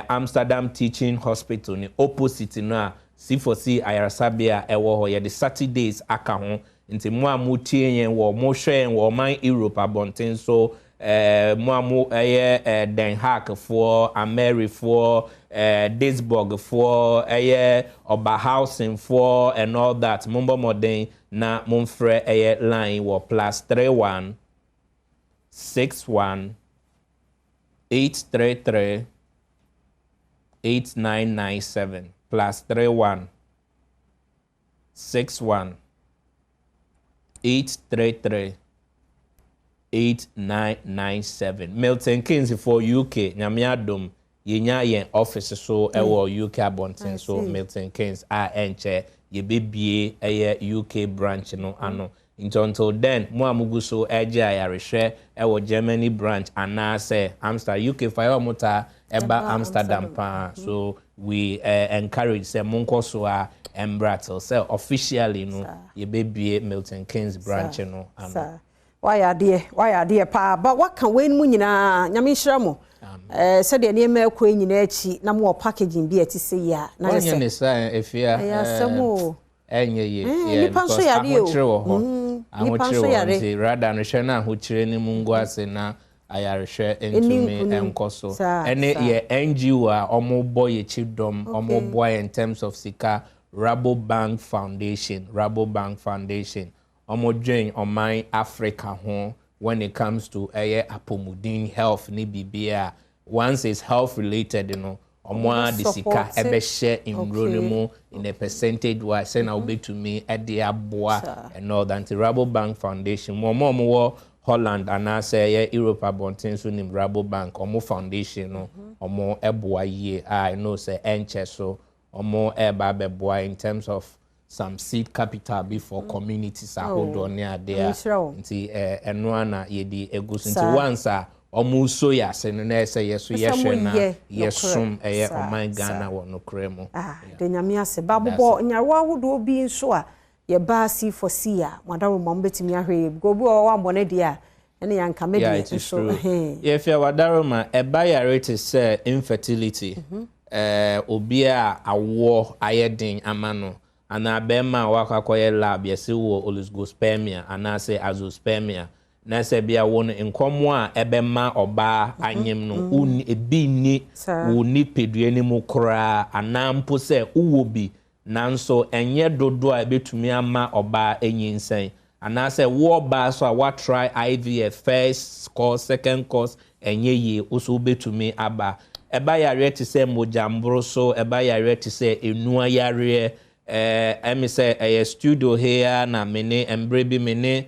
Amsterdam Teaching Hospital ni opposite no a C4C Ayarasabia ewo ho ye the Saturdays aka ho enti mo amutie yen wo mo hwe wo man Europe abonten so mo Den Haag for Ameri for Duisburg for Oberhausen for and all that mumbo modern na mumfre line wo +31 61 833 8997 +31 61 833 8997 Milton Keynes for UK Nyamiadom yenya yen office so ewo UK abonten so Milton Keynes enche ye bebie UK branch no ano until then mo amugu so eje ayarehwe ewo Germany branch anase Amsterdam UK fire mota eba Amsterdam pa so we encourage say monko so embratel say officially no ye bebie Milton Keynes branch no ano why are there pa but what can we mu nyina nyame hira mo said the name ekwo nyina achi na mo packaging bi ati say ya na say ne say efia enye ye ni panso yare o ni panso yare rather no hwe na ho kire ni mungu ase na ayarehwe entumi enkoso ene ye NGO a omobo ye chidom omobo in terms of sika Rabobank Foundation omodwen oman Africa ho when it comes to apomudin health ni bibia once is health related omwa disika ebehye inronimu in a percentage wa say na obetumi ede aboa and all that Rabobank Foundation mo Holland and say Europe abonten so nim Rabobank omo foundation no omo eboa ye I know say enche so omo eba beboa in terms of some seed capital before communities are hold on near there nti eno na yedi egusu nti once almost so ya se no say yeso yehwe na yesum oman Ghana wo no kremo de nyame ase babobo nyawo ahodo bi nso a ye ba si for see a madaro mom betimi ahwe gobi o wa mbone de a ene yanka medie nso ye fia wadaro ma eba yare to say infertility obi a awo ayedin amano ana bema wakakoye lab yesi wo oligospermia ana se azoospermia na se bia won enkomo a ebema oba anyem no uni ebi ni woni pedue ni mu kora ana mpo se uwo bi nanso enye dodo a betumi ama oba enyinsen ana se wo ba so a wa try IVF first course second course enye ye oso betumi aba eba yare ti se mojambro so eba yare ti se enua yare emi say studio here na mene embrebi mene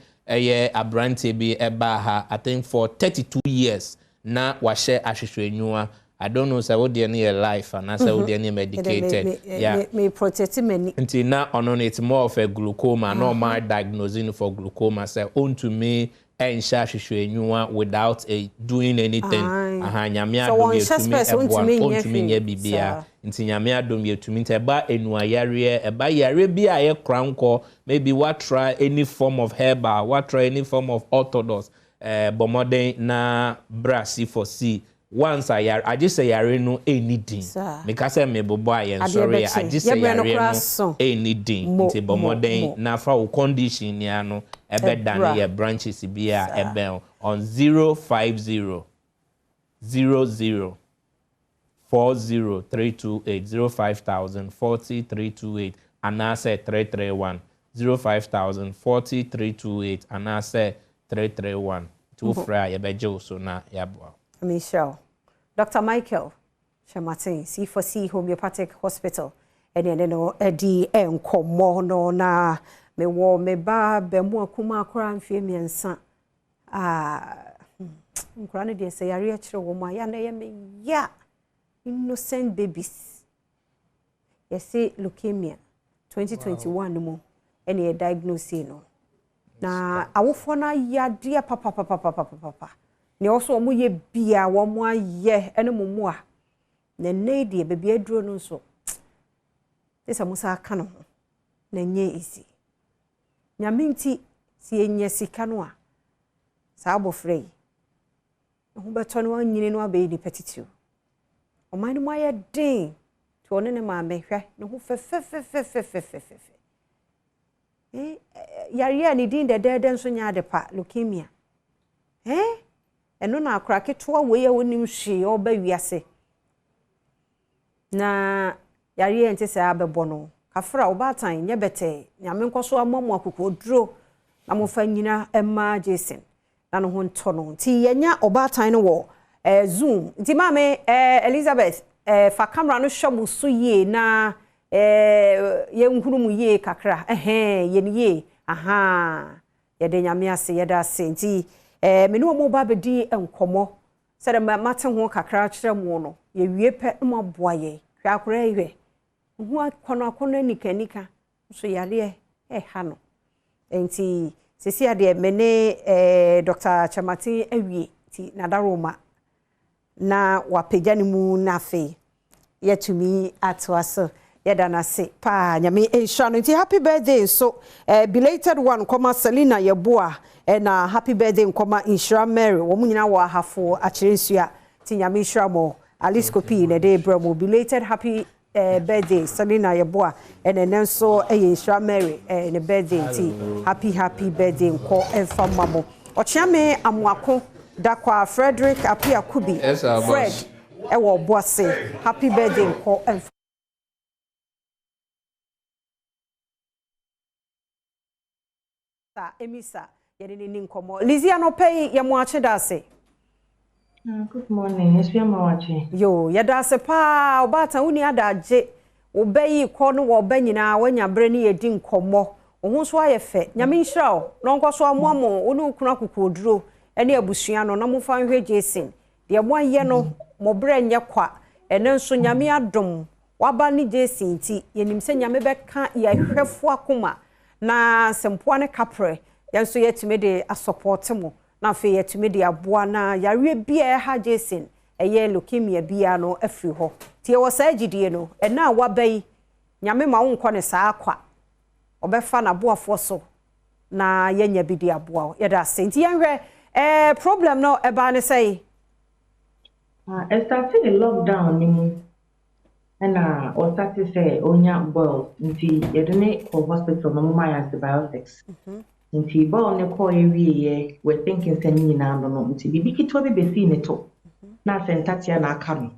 abrante bi eba ha I think for 32 years na wa share ahwehwenua I don't know say what dey near life and say what dey near medicated me protect me until now on it's more of a glaucoma normal diagnosing for glaucoma say on to me ensha ahwehwenua without doing anything nyame adom yetumi nya bibia nti nyame adom yetumi nteba enuayare eba yare bi a ye kranko maybe what try any form of herbal what try any form of orthodox bomodern na brasi for see once I just say yare no anything because me bobo ayen sorry I just say yare no anything nti bomodern na fa o condition ya no ebe dan ye branches bi a ebe on 050 00 40 328 05000 40 328 anaasɛ 331 05000 40 328 anaasɛ 331 to fra yɛbɛgye wo so na yɛaboa. Michelle. Dr. Michael Shamatin, C4C Homeopathic Hospital. And no edi enkomo no na me wo me ba be mu akuma akora mfie miensa. Nkora ne de se yare akire wo ma ya na ye me ya innocent babies. You say leukemia 2021 no any a diagnosis no. Na awofo na ya de papa. Ne also omo ye bia wo mo aye ene momo a. Na ne de baby aduro no so. This amusa kano na nye easy. Nyaminti si enye sika no a. Sa abofrey. Ho beto no anyini no abe ni petitu. O man no aye den. To one ne ma mehwe ne ho fe. Yare ni din de so nya de pa leukemia. Eno na akra keto we ye wonim hwe oba wiase. Na yare ente se abebo no kafra obatan nye bete nyame nkoso amamu akokoduro na mofa nyina emma Jason na no ho nto no ti yenya obatan no wo zoom ti mame Elizabeth fa camera no hwemu so ye na ye nhuru mu ye kakra ye ni ye ye de nyame ase ye da ase nti me no mo ba bedi enkomo se de mate ho kakra kire mu no ye wie pe mo boa ye hwa akora ye hu akono nika so yare ha no enti sisi ade mene Dr. Chamati awie ti nadaroma na wapegya mu na fe yetumi atwaso yedana se pa nyame ensha no nti happy birthday so belated one koma Selina yeboa na happy birthday nkoma Inshira Mary wo munyina wo ahafo akyerensua ti nyame inshira mo Alice Kopi na dey bramo belated happy birthday Selina yeboa nenso Inshira Mary ne birthday ti happy birthday nko emfa mamo ochiame amuako dakwa Frederick Apia Kubi Fred ewo boase happy birthday nko emfa Emisa yedini ninkomo Lizzie anopei ya mwache dase. Good morning. Yes, we are watching. Yo, yadase pa obata uni adaje obeyi kono wo benyina wanya breni yedi nkomo. Ohun so ayefe. Nyame nhira o. No nko so amoamo onu kuna kokoduro ene abusua no na mofa nhwe Jason. De mo aye no mo bre nye kwa. Ene nso nyame adom waba ni Jason ti yenim se nyame beka ya hwefo akoma. Na sempoa ne kapre yanso yetime de support mo na fe yetime de aboa na yare bia ha Jason eye leukemia bia no afiri ho tie wo sa agidie no na wabai nyame ma wo nkɔ ne saa kwa obefa na boafo so na yenya bi de aboa yeda senti yenhwe problem no eba ne say starting a lockdown ni and or started say onya boil nti yedene ko hospital no my antibiotics nti boil ne ko ye we thinking say ni na no nti bibi kitwa bi besi ne to na sentatia na aka no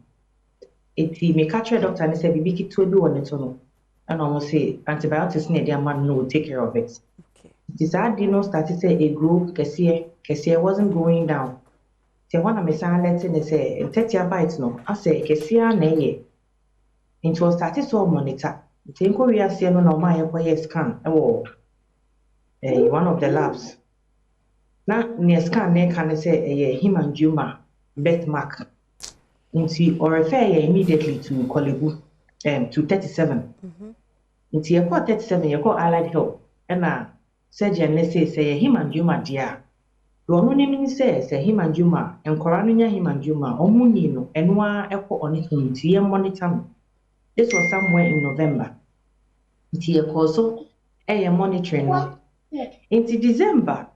eti me catch doctor ne say bibi kitwa bi won ne to no and almost say antibiotics ne dia man no take care of it nti sa di no started say a group kese wasn't going down say one am say let ne say ntatia bite no I say kese na ye it was started so monitor. Think we are seeing no my scan one of the labs. Now near scan they can say a human tumor birthmark. Or refer immediately to Kolebu to 37. Into your 37, you call allied help. And surgeon say a human tumor dear. Don't name says a human tumor and coronia human tumor or munino and one echo on it to monitor. This was somewhere in November. It's also a monitoring. Into December,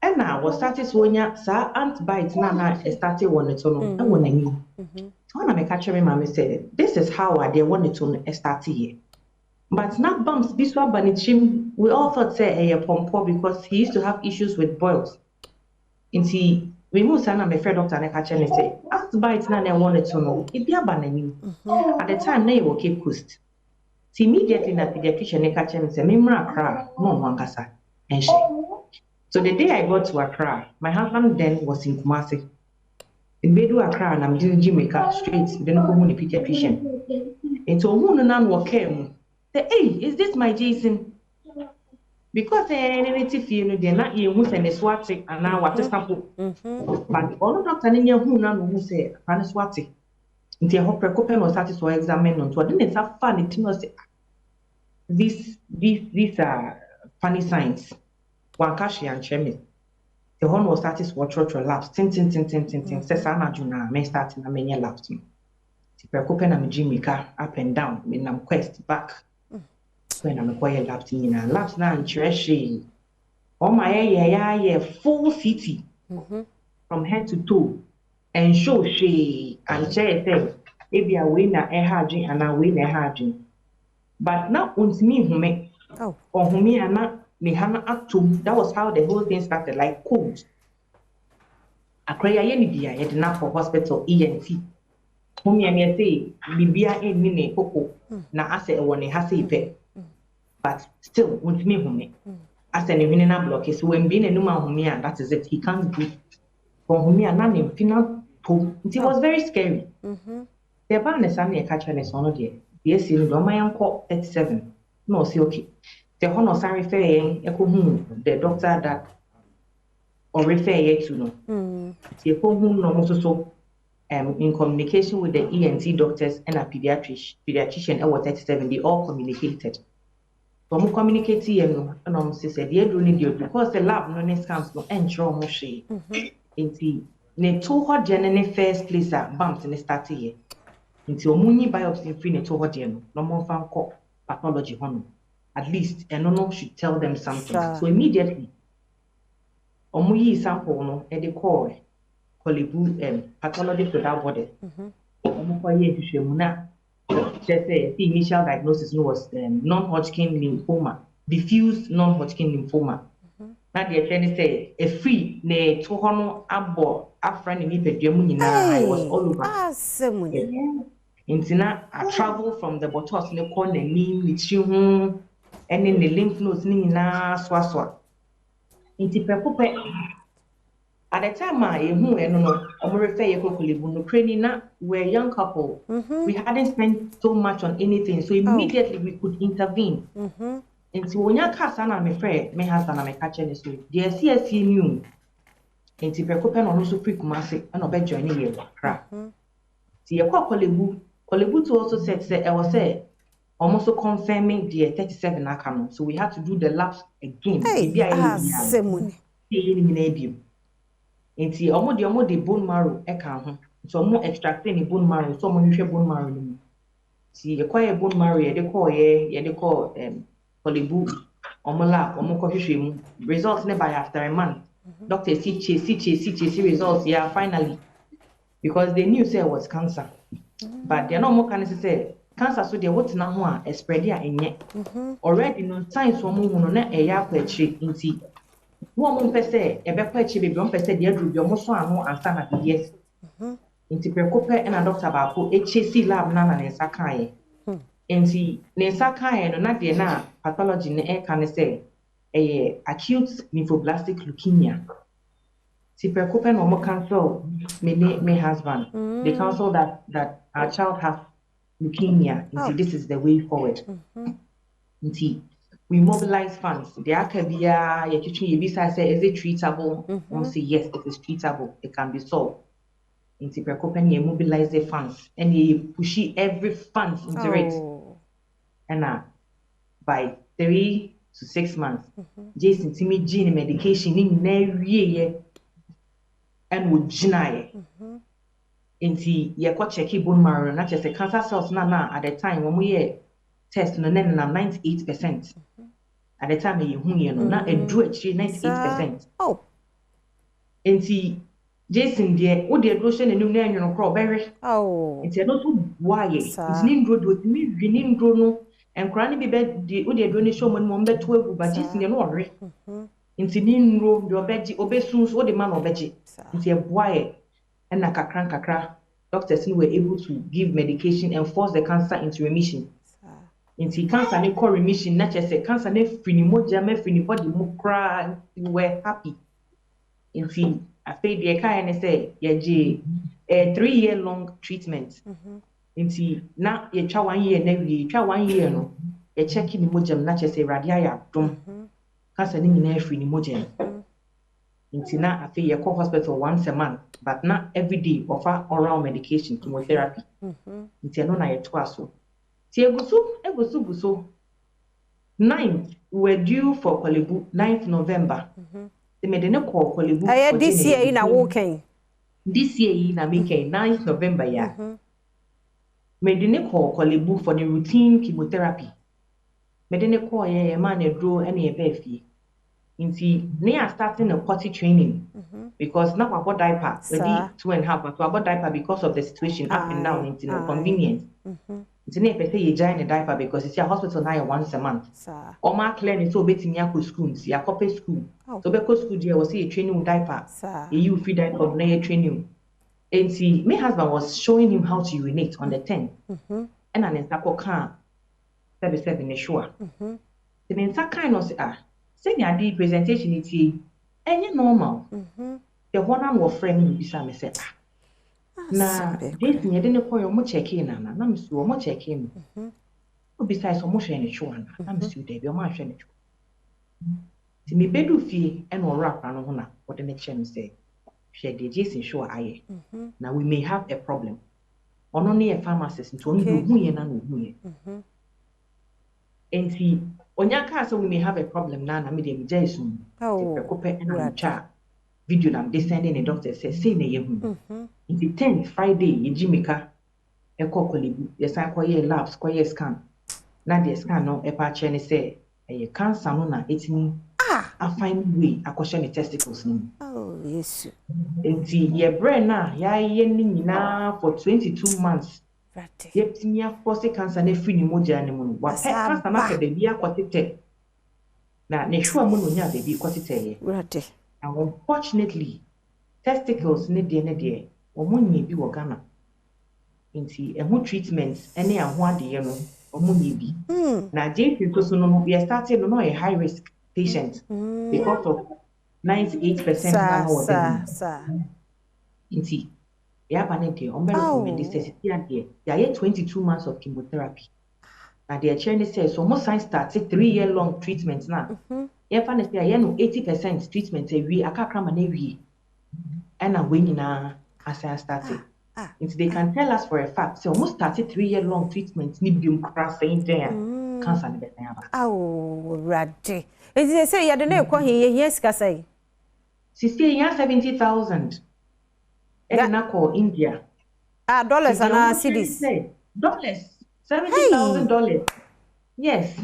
and now was started when ya sa ant bites na started one it on and when I knew. When I catch me, mommy said, this is how I did want it to start here. But not bumps, this one banichim, we all thought say a pompo because he used to have issues with boils. Into we must say na my friend doctor na catch me say after bite na na wanted to know it be abanani at the time na you were Cape Coast so immediately na pediatrician na catch me say me mra Accra no wankasa and she so the day I got to Accra my husband then was in Kumasi in Bedu Accra na me Jamaica straight then go the pediatrician and so who no na came say hey is this my Jason because anything feel no dey na you who say swati and now what sample but all doctor ni who na no who say pan swati nti e ho prekope no satisfy examine no to dey na fa ni tino say these are funny signs one cash and chemi the one was satisfy trotro labs tin say sana juna me start na menye labs ti prekope na me jimika up and down me nam quest back when I'm quiet labs in labs now in trashy. Oh my full city from head to toe and show she and share thing. Maybe a winner a harding and a winner harding. But now on me who make or who me and not me hana up to that was how the whole thing started like cold. A cray any beer yet enough for hospital ENT. Whom you may say, Bibia in mini coco, na ase one has a pet. But still, with me, whom as an evening block is when being a numan whom that is it, he can't breathe. For whom and none in final poop. It was very scary. The ban is only a catcher and it's on there. Yes, in my uncle 37. No, see, okay. The honor sorry fair, the doctor that or refer yet to know. The whom no so in communication with the ENT doctors and a pediatrician over 37, they all communicated. From communicating and said because the lab no scans no entro moshi. Inti ne to hot gen first place bumps in the start here. Until muni biopsy free ne to hot gen no more fan call pathology honor. At least and no should tell them something. So immediately omuyi sample no e de call Kolibu pathology to that body. Omukoye hwehwemu just say the initial diagnosis was non-Hodgkin lymphoma, diffuse non-Hodgkin lymphoma. Now they trying to say a free ne to hono abo afra ni pedium nyina was all over. Intina I travel from the botos ne corner ni michi and in the lymph nodes ni nyina swaswa. Inti pepope at the time I who no refer no training na we're a young couple. We hadn't spent so much on anything, so immediately we could intervene. And so when you cast on my friend, my husband and my catcher this week, the CSC knew. And to preoccupy on also free Kumasi and obey joining you. See a Kolebu to also said say I was say almost confirming the 37 account. So we had to do the labs again. Inti omo de bone marrow e kan ho so omo extract any bone marrow so omo hwehwe bone marrow ni ti e kwaye bone marrow ye de call Kolebu omo lab omo ko hwehwe mu results ne by after a month doctor see results yeah finally because they knew say it was cancer but they no more can say cancer so they what na ho a spread ya enye already no signs omo hu no na e ya kwa chi inti one person, a better chibi, one person, the other, your most one, and son of yes. Into Precope and a doctor about HAC lab, Nana and Sakai. And see, Nesakai and not the na pathology in the air can say a acute lymphoblastic leukemia. See, Precope and more counsel, my husband, they counsel that our child has leukemia. And this is the way forward. We mobilize funds. The Akabia, Yabisa say, is it treatable? We say yes, it is treatable. It can be solved. In Tiprecopen, mobilize the funds and you push every fund into it. And by 3 to 6 months, Jason Timmy gene medication in every year and would deny. Inti checky bone marrow, not just a cancer cells at the time when we test no 98%. At the time you not a do 98%. Oh. And see Jason dear, what the lotion and new crowberry. Oh, it's not too why it's named road with me, named Drono, and cranny be bed the donation when one bed 12, but Jason and worry. Inti ni nro de obeji obesun so the man obeji. Inti eboaye and na kakra doctors were able to give medication and force the cancer into remission. Inti cancer ne call remission na say cancer ne free moja me free body mu kra were happy. Inti afei de kai ne say ye a 3-year long treatment. Inti na ye twa 1 year na wi twa 1 year no ye check ni moja na say radia ya dom. Cancer ni nyina free ni moja. Inti na afei ye call hospital once a month but not every day offer oral medication chemotherapy. Inti no na ye to aso. Ti egusu 9th we were due for Kolebu 9th November. They made a call Kolebu. This year in a walking. This year in a making 9th November yeah. Made a call Kolebu for the routine chemotherapy. Made a call a man a draw any a baby. Inti they are starting a potty training because now I got diaper maybe 2.5 but I got diaper because of the situation up and down into no convenience. It's near per se you join a diaper because it's your hospital now once a month. Or my clinic so betting ya school, see a copy school. So because school there was a training with diaper. You free diaper na training. And see, my husband was showing him how to urinate on the 10th. And an entako car 77 sure. The mensa kind of say say the presentation it any normal. The one was friend beside me said na this me didn't call you check in na me so mo check in. Besides so mo share ni show na me so dey be mo share ni. Ti me bedu fie e no rap na ho na what the next me say share the Jason show aye. Now we may have a problem. Ono ne a pharmacist nto onu hu ye na no hu ye. Enti onyaka so we may have a problem na me dey me Jason. Ko pe na cha video na dey sending the doctor say na ye hu. The 10th Friday, in Jimika, a Kolebu, yes, I call ye labs, call ye scan. Now the scan no a patch and say, a cancer no na it's me. I find way, I question the testicles. Oh, yes. And see, ye brain na, ye na for 22 months. Yet me a prostate cancer ne free moja animal. What cancer na the baby a quantity. Now, ne sure moon baby quantity. And unfortunately, testicles ne dear. Omunye bi wogana nti ehun treatments ene ahun ade no omunye bi na JP so no we are starting no a high risk patient because of 98% na no nti ya ba ne de on be recommend this ade ya 22 months of chemotherapy na the chairman says so most science started 3-year long treatment na ya fa ne say ya no 80% treatment e wi akakra ma na wi and we nyina as I started. They can tell us for a fact. So almost started 3-year long treatment. Need you cross saying there. Cancer. Oh, Raddy. They say you don't know yes, Casay. She say 70,000. And now call India. Dollars and our cities. Dollars. $70,000. Yes.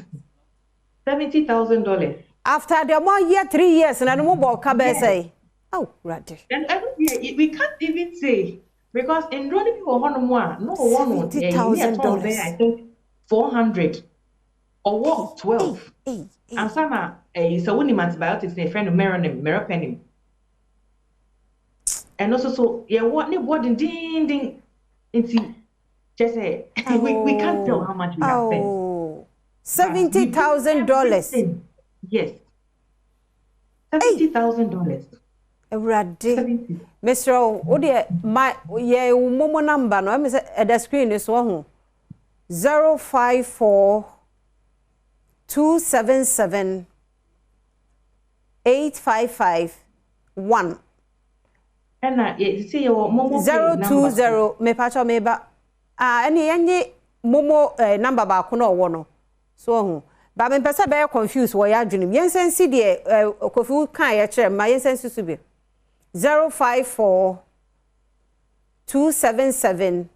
$70,000. After the 1 year, 3 years, and I don't know about say. Oh, Raddy. And we can't even say because in Rodney people $101, no one $70,000. I think 400 or what 12. And some so when antibiotics a friend of meropenem. And also so yeah what ding into just say we can't tell how much we have spent. $70,000. Yes. $70,000. Raddy. Mr. Ode my ye momo number no me say the screen is one 054 277 8551 and you see your momo 020 me pacho me ba any momo number ba ko no wo no so ba me pese be confused wo ya adwunim yensen si de kofu kan ye kire ma yensen susu bi 054 277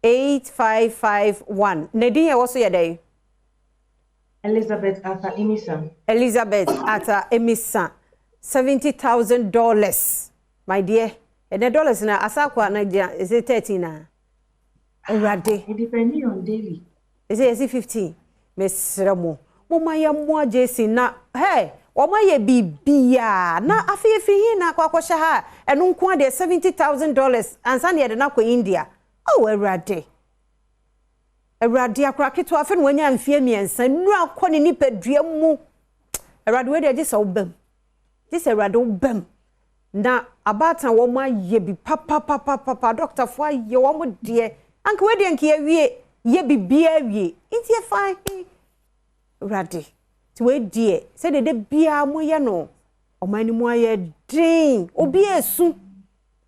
8551 Nadine ye also ye dey Elizabeth Ata Emisa $70,000 my dear and the dollars na asakwa na is it 13 na already it depends on daily is it 15 Miss Ramo Mama ya mo Jason na hey Oma ye bibia na afi hi na kwakosha ha eno nko de $70,000 ansa ne de na kwa India. Oh Awurade. Awurade akra keto afi no wanya amfie miensa nu akọ ne nipadua mu. Awurade we de gisa obam. Gisa Awurade obam. Na abata wo ma ye bi papa doctor fo ye wo mo de anka we de anka ye ye bibia wie. Intie fine. Awurade ti we die se de bia mo ye no omani mu aye din obi esu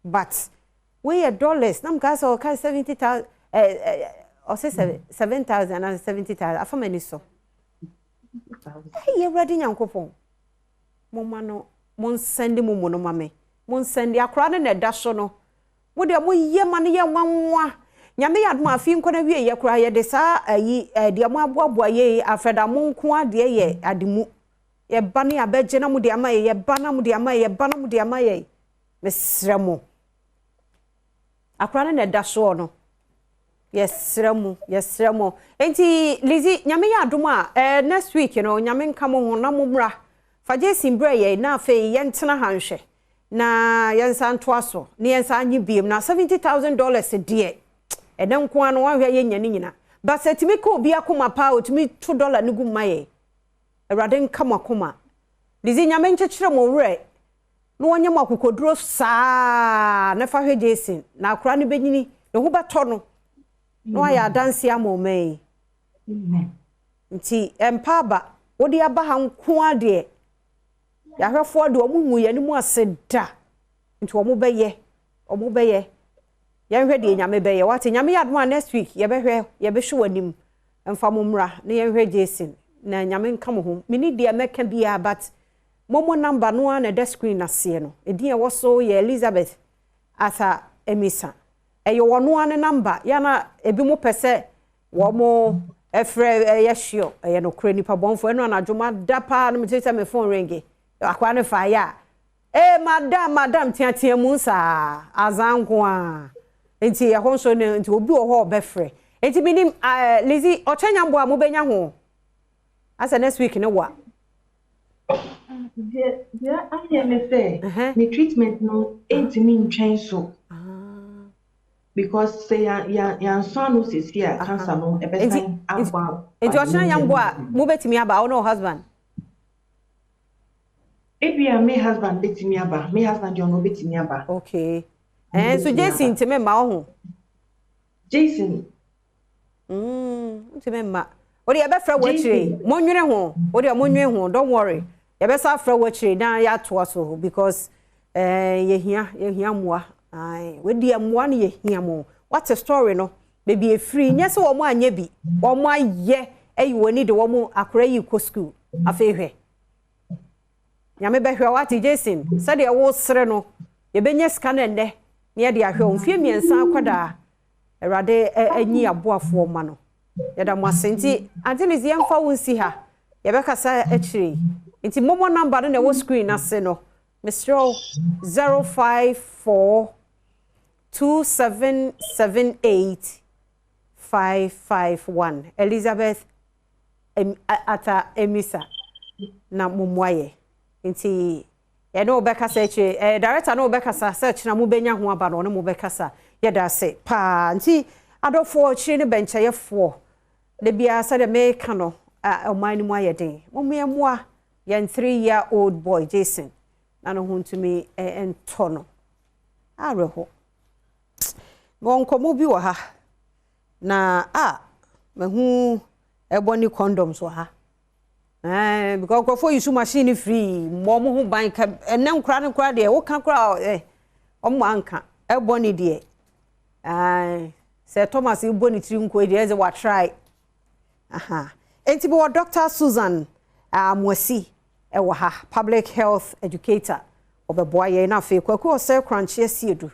but we ye dollars nam ka so ka 70,000 or say 7,000 and 70,000 afamani so ye ready nyankopon mo ma no mon send mo no mame mon send akra ne da so no mo de mo ye ma ne ye nwanwa nyame yadom afi nkona wie ye kra ye de sa ayi de mo aboabo ye afreda mo nko ade ye ademu ye ba ne abeje na mo de ama ye ba na mo de ama ye ba na mo de ama ye mesremo akra ne da so no yesremo enti Lizzy nyame yadom a next week you know nyame nka mo ho na mo mra faje simbre ye na afi ye ntena hanhwe na yensa nto aso ne yensa anyi biem na $70,000 de ene nko anu ahwe ye nyane nyina ba setimi ka obi akoma pa otimi $2 ne gu maye Awurade nka makoma Lizzy nyame nkyekere mo wre no wonye makokoduro saa na fa hwe Jason na akora ne benyini ne ho beto no no aya danse amomei nti empaba wodi aba ha nko ade ya hwefo de omumu ye ne mu aseda nti omu beye ya hwe de nyame beye wate nyame yadom next week ye behwe ye behwe wanim emfa momra na ye hwe Jason na nyame nka mo ho mini de meka bia but momo number no na the screen ase no edin e woso ye Elizabeth asa emisa eyo wono ane number ya na ebi mo pese wo mo efre ye hio ye no kra nipa bonfo eno na adwuma dapa no me me phone ringi akwa ne fa ya madam tiatia mu sa azanko a enti ye ho so ne enti obi wo ho obefre enti minim Lizzy ochenya mbo a mo benya ho asa next week ne wa yeah I am say me treatment no enti mi ntwen so because say ya son no sisi a cancer no e be say agba enti ochenya mbo a mo betimi aba o no husband Ebia my husband betimi aba my husband you no betimi aba okay so Jason ntime ma ho Jason ntime ma odi e be fra wachire monwere ho odi monwere ho don't worry e be sa fra wachire na ya to aso because ye hia moa ai we di amoa na ye hia mo what a story no baby e free nya se wo mo anya bi wo mo aye ayi woni de wo mo akora yi ko school afehwe nyame behwe wati Jason said e wo sere no ye benya scanner ne ne de ahwe omfie miensa akwada Awurade anyi aboafo ma no ye da mo asenti ante Lizzy emfa wonsi ha ye bekasa akire nti momo number no wo screen ase no Mr. 054 2778 551 Elizabeth ata emisa na mumwaye nti ye no bekasa eche director no bekasa search na mubenya ho aba no no bekasa ye da se pa nti adofo chire ne bencha yefo de bia sa de make no omani mu ayeden momye moa ye 3-year-old boy Jason na no huntumi entono areho wonkomo bi wo ha na mehu ebony condoms wo ha because for use machine free momo hu ban ka enen kra de wo kan kra omo anka ebony de se Thomas iboni tiri nko de eze wa try enti bo Dr. Susan Mwasi ewo ha public health educator obeboaye na fe kwaku ose crunch esiedu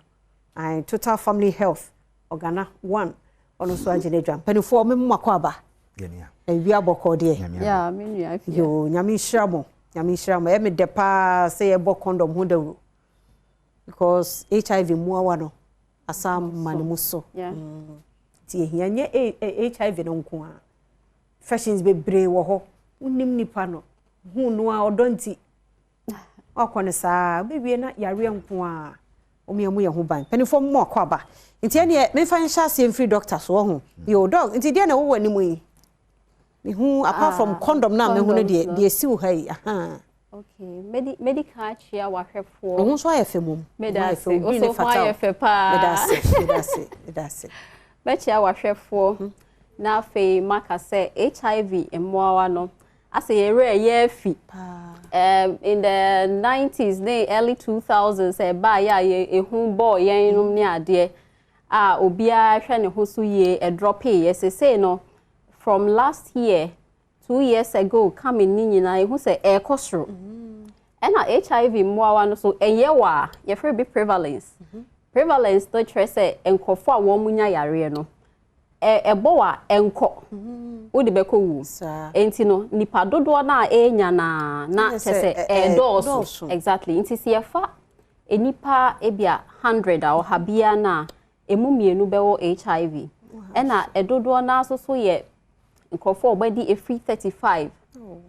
total family health organa 1 ono so agenedwa penifo me makwa ba wi aboko de ya menu afia yo nyame hyramo e me depa say e bo condom ho dawro because HIV muawa no asa manimu so ti ehia HIV no nko a fashions bebre wo ho unim nipa no hu no a odonti akone saa bewie na yare nko a omiamu ye ho ban penifo mo akwaba nti ene me fan hya free doctor so ho yo dog nti dia na wo wani mu yi me hu apart from condom na me hu no de siw ha yi okay medical chia wa hwefo hu so ayefe mum medase o so ayefe pa medase be chia wa hwefo na fe maka se HIV emmoawa no ase ye fi in the 90s the early 2000s ba ya ehun boy yen num ni ade a obia hwe ne ho so ye a drop ye say no from last year 2 years ago coming ni nyina ehun say e kosro na HIV moawa no so enye wa ye free be prevalence to trese enkofo a wo munya yare no ebo wa enko odi beko wu enti no nipa dodo na enya na chese dose exactly enti se yefa enipa ebia 100 a ohabia na emumienu bewo HIV ena edodo na so ye nkofo obadi every 35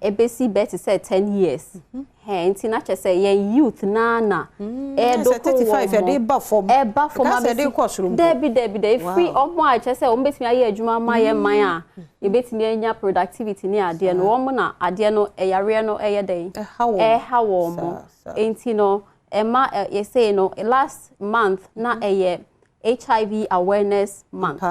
ebesi bet say 10 years enti na chese ye youth na do 35 e dey ba form because dey kwosrum debi free omo a chese o betimi aye adwuma ma ye man a e betimi anya productivity ni ade no omo na ade no eyare no eye den hawo mo enti no ema ye say no last month na eye HIV awareness month.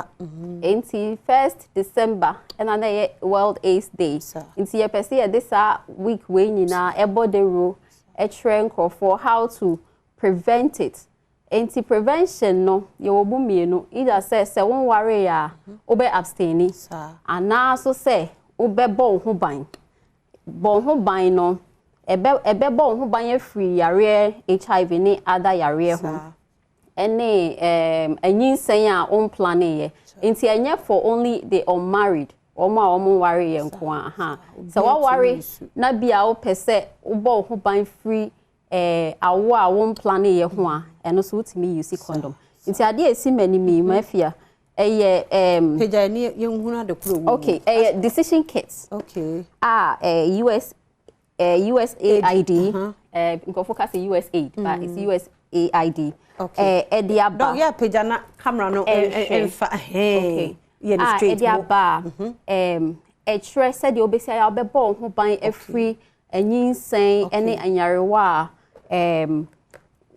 Enti 1st December and na World AIDS Day. Enti ye pese this week we nyina ebo de ro e trend for how to prevent it. Enti prevention no ye obu mienu either say won worry ya obe abstain ana so say obe bon ho ban. Bon ho ban no ebe bon ho ban free yare HIV ni other yare ho. Any anyinsen a on plan ye nti enye for only the unmarried omo worry ye nko aha so what worry na bia o pese ubo ho ban free awo a won plan ye ho a eno so utimi use condom nti ade esi mani mi mafia eye peja ni yenhuna de kuro okay decision kits okay USAID nko focus USAID but it's USAID okay ediaba dog ya peja na camera no enfa okay yeah straight ediaba chere said the obesi ya obebo ho ban every anyinsen ene anyarewa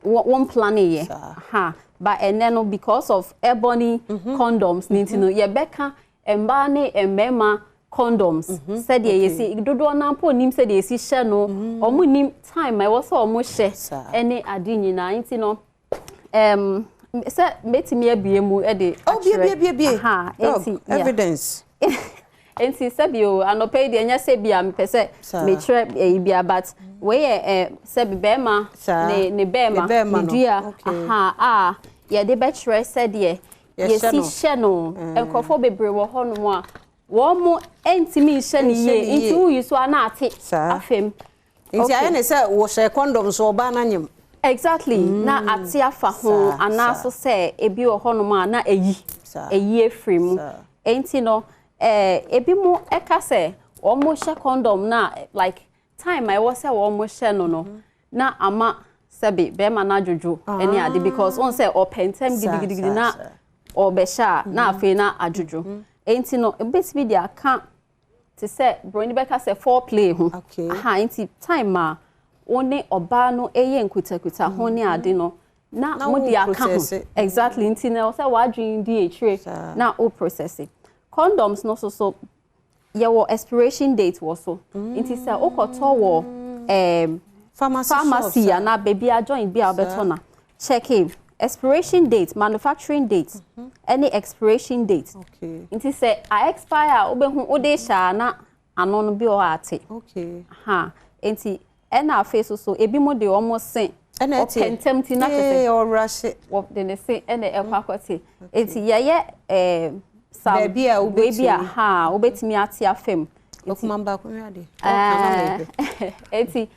one plan ye but no because of ebony condoms nintino ye beka emba ne embema condoms said ye si dodo na po nim said ye si hye no omo nim time I was omo hye ene ade nyina ntino se metimi abiemu e de bie evidence enti sebio anope de nya sebia mpese me kire bia but we sebibema ne bema dia ye de be kire said ye si hye no enkofo bebre wo hono mu a wo mo entimi hye ne ye nti wo yiso ana ate afem nti aye ne se wo hye condom so oba na nyem exactly na ate afa ho ana so se ebi wo hono mu a na eyi efri mu enti no ebi mu eka se o mo hye condom na like time I was say o mo hye no na ama sebe be ma na jojo eni ade because on say o pentem gidigidi na o be sha na afi na ajojo enti no ebetimi dia ka to say broni beka say foreplay ho enti time ma one oba no eye nkutakuta ho ne ade no na mo dia ka ho exactly enti na o say wa dwin di etire na o process it condoms no so your expiration date was so enti say okoto wo pharmacy na baby a join bi abetona check in expiration date manufacturing date any expiration date enti say I expire obehu ode sha na ano no bi o ate enti na face so ebi mo de almost sen o pentemti na kese o rush wo de ne se na ekwakote enti ye baby a obetimi ate afem okumamba ko ade enti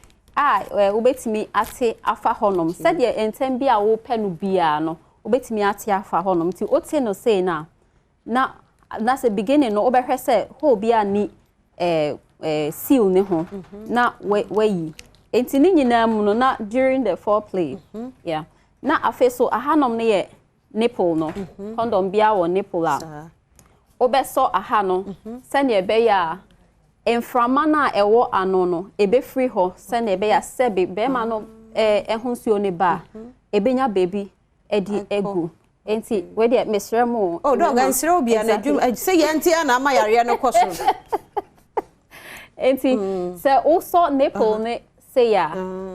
obetimi ate afa honom said ye entem bia wo penu bia no obetimi ate afa honom ti ote no say na se beginning no obehwe say ho bia ni seal ne ho na wayi enti ni nyina mu no na during the foreplay yeah na afa so ahanom ne ye nipple no condom bia wo nipple a obeso aha no se ne be ya enframa na ewo ano no ebe free ho se ne be ya sebe be ma no ehunsuo ne ba ebenya baby edi egu enti we dey mesre mo dog ansere obi na dwum say yanti ana ama yare no koso enti se also nipple ne say ya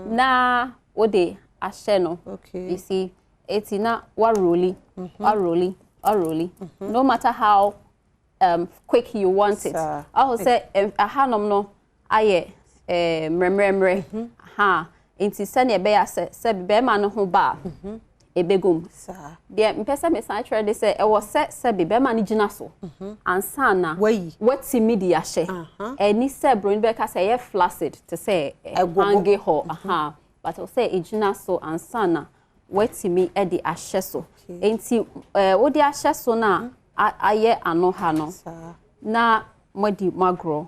na wo dey ahye no you see eti na wa rolly no matter how quick you want it I will say ahanom no aye mremremre ha enti se ne be ya se be ma no ho ba ebegum de mpesa me san try dey say e was se be ma no gina so ansa na wati media hye eni se bro be ka say flaccid to say hange ho aha but I say e gina so ansa na wati me e di ahye so enti wo di ahye so na aye ano ha no na modi magro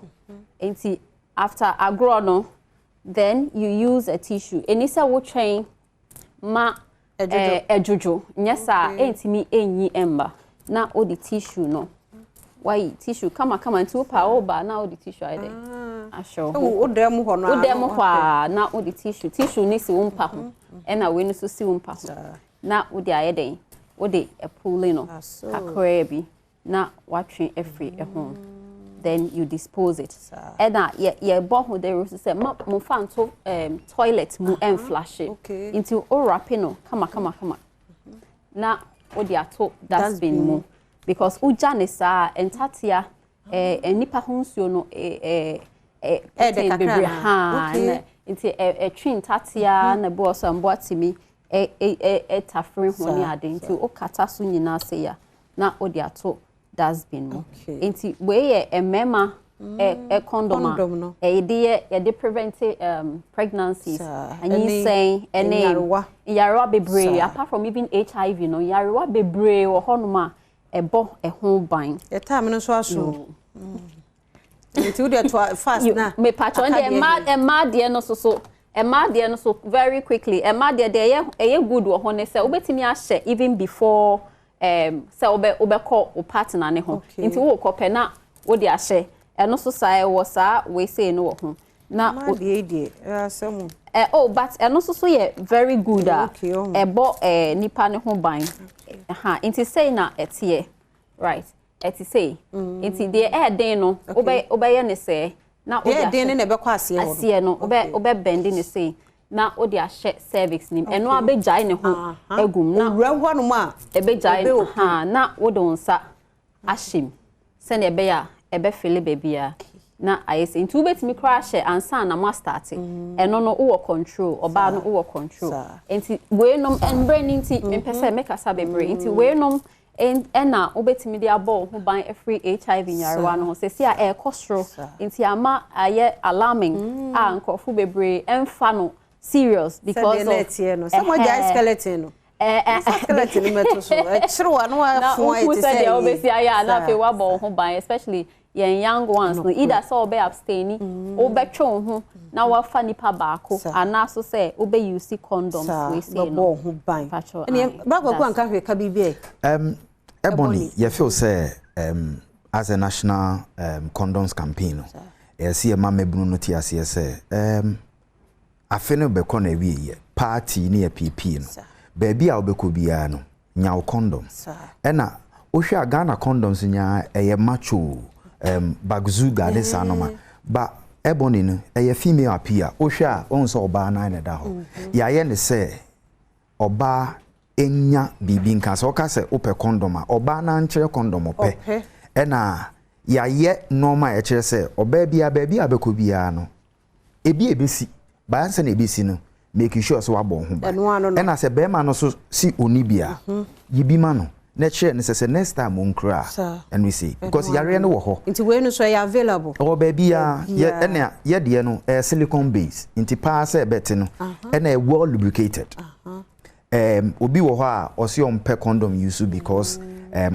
enti after agro no then you use a tissue eni say wo train ma ejojo nyesa entimi enyi emba na odi tissue no why tissue kama nti pa oba na odi tissue ide asho o dem ho no o dem ho na odi tissue ni si wompa ho na we no so si wompa ho na odi ayeden odi epule no akra bi na watwe every ehon then you dispose it and ye boho there is say mo fan to toilet mu and flush it into o wrapping no kama na odi ato dustbin mu because uja ne sa entatia enipa honsuo no de kakra ha into twin tatia na bo so ambo atimi tafre ho ni ade into o kata so nyina se ya na odi ato dustbin mu enti we ye emema condom no de prevent pregnancies and you saying yarewa bebre apart from even HIV no yarewa bebre wo honoma ebo ho ban e time no so aso enti we dey fast na me patron de ma de no so Emma de no so very quickly Emma de ye good wo ho ne say obetimi ahye even before say obe call o partner ne ho nti wo kope na wo de ahye eno so sai wo sa we say no wo ho na de asem but eno so ye very good ebo nipa ne ho ban ha nti say na etie right eti say nti de den no obe ye ne say na de den ne be kwa ase no obe bend ne say na odi ahye cervix nim eno abejai ne ho agum na owura ho no ma ebejai ha na wodonsa ashim se na ebe ya ebe fele bebia na ayese ntu betimi kra ahye ansa na ma start eno no wo control oba no wo control enti we nom embre nti mpese mekasa bebre enti we nom na obetimi dia ball ho ban every HIV nyarwa no se sia e kostro enti ama aye alarming nkofo bebre emfa no serious because of some guy skeleton no skeleton meto so chiro no afo it say obesi aya na fe wa ball ho ban especially young ones no either so obe abstain obetwo ho na wa fa nipa baako ana so say obe use condoms we say no ho ban ene baba ko anka hwe ka bibie Ebony you feel say as a national condoms campaign see a mama bunu no ti ase say afeno be ko na wiye party ni PP no baby a obeko bia no nya condom ena ohwa Ghana condoms nya eye macho bagzuga de sanoma ba Ebony no eye female appear ohwa on so oba na na da ho ya ye ne se oba enya bibi nka so ka se ope condom a oba na nkyere condom ope ena ya ye normal e kire se oba bia baby abeko bia no ebi ebesi ba nse na ebesi no make sure so wabon ho ba ena se be ma no so si onibia yibi ma no na kire ne se next time on kra and we see because yare no wo ho nti we no so ya available o baby ya ena ye de no silicone base nti pa se beti no ena well lubricated obi wo ho a o se on pe condom use because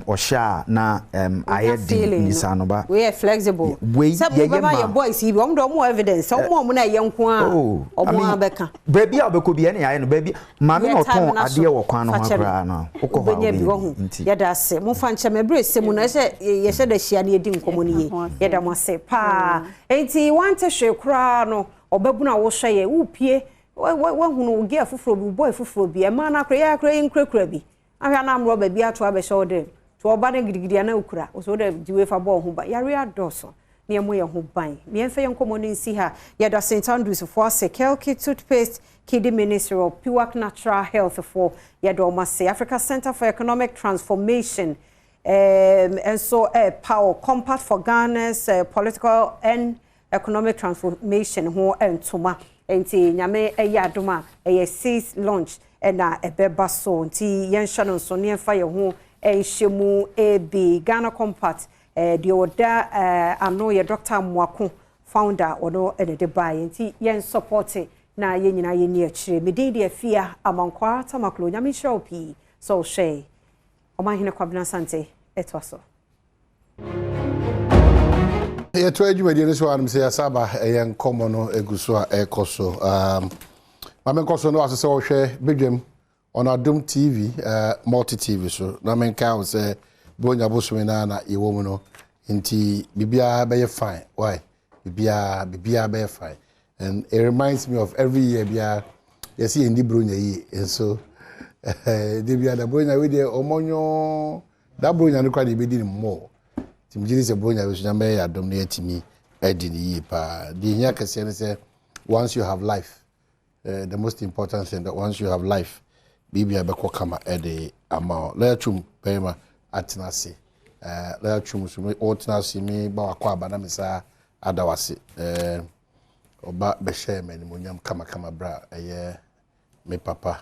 osha na ayedi nisanoba we are flexible some baba your boys you am do more evidence some na ye nko a omo abeka baby abeko bi ene aye no baby mama no ton ade wo kwan no hakra no ukọ ha ya da se mo fa nche mebre se mu na ye se da hia na edi nkomo ni ye da mo se pa enti want hwe kra no obabu na wo hwe ye upie wahunu gi afufuro bi boy afufuro bi e ma na kra ya kra inkrakra bi ahwa na amro ba bi ato abehye ode to oba na gidigidi na ukura so de diwe fa bo ho ba yare adoso ne emo ye ho ban me enfe ye nkomo ni nsi ha ye da St Andrews for Kelki toothpaste Kidney Ministry of Pure Natural Health for ye do mase Africa Center for Economic Transformation and so power compact for Ghana's political and economic transformation ho entoma enti nyame adoma sees launch na ebeba so nti yen hwa no so ne fa ye ho enhyemu ebi Ghana compact de oda ano ye Dr. Mwako founder ono de buy nti yen support na yen nyina yen ni akire medin de afia amankwa tamaklo nyame shopi so she omahine kwabena sante etwaso ye to adwumadi ne so anum se asaba yen komo no eguso a ekoso mamen koso no asese wo hwe bedwam on Adom TV multi TV so na men ka say bonya bosome na yewo mu no nti bibia be fine why bibia be fine and it reminds me of every year bia you see ndi bronya yi and so de bia da bronya we de omonyo da bronya no kwa de be di more timjiri se bronya we so na me Adom na yatimi edi ni yi pa di nya kase ne say once you have life the most important thing that once you have life bibia be kokama ede ama la chum pema atinase la chum so me otinase me ba wakwa aba na me sa adawase oba be share me ni monyam kama bra me papa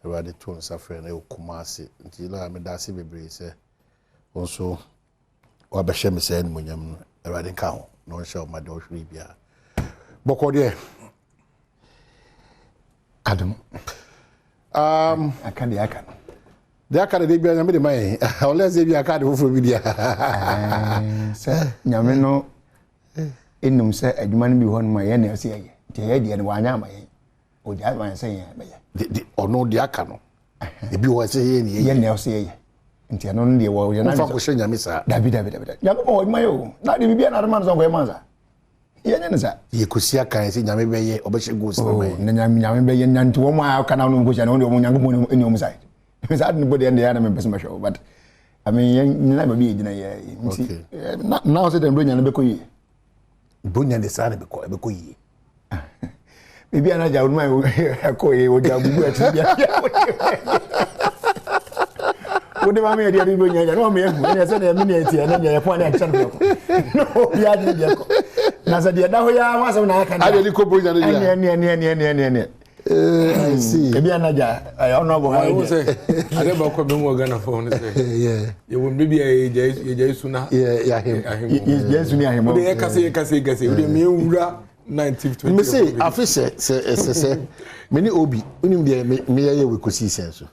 ewade to nsa frɛ na okumase nti la me da se bebre se onso oba share me se ni monyam no ewade ka ho no share ma do hwiri bia bokode Adom aka de aka no de aka de bia nyame de mai ole se bia aka de foforo bi dia se nyame no enum se adwuma no bi ho no ma ye na se ye te ye de ne wanya ma ye o ja ma se ye be ye de ono de aka no e bi wo se ye ni ye na se ye nti ano no de wo ye na fa ko hye nyame sa dabi nyame mo ma yo na de bibia na man so ko ye manza ye ne sa ye kusia kan se nyame be ye obehye go se mai na nyame be ye nyanti wo ma aka na no ko hye na wo nyango mo ni o side because I didn't put the end there na me person show but I mean na be gina ye nti now say dem bronya na be ko yi bronya de sa na be ko yi bibia na ja ma ko yi o ja bubu ati bia wo de ma me dia bronya ja no me hu na say na me ne ati na ya po na action ko no bia de dia ko na say dia da ho ya wa say na aka na ade ko bronya de dia ne I see. Maybe anaja I don't know I will say I never come more Ghana for yeah. You will maybe a sooner. Yeah, him. Yes, we are him. They say we me ura 1920. Me say afise say many obi unim dey me ye we kosi senso.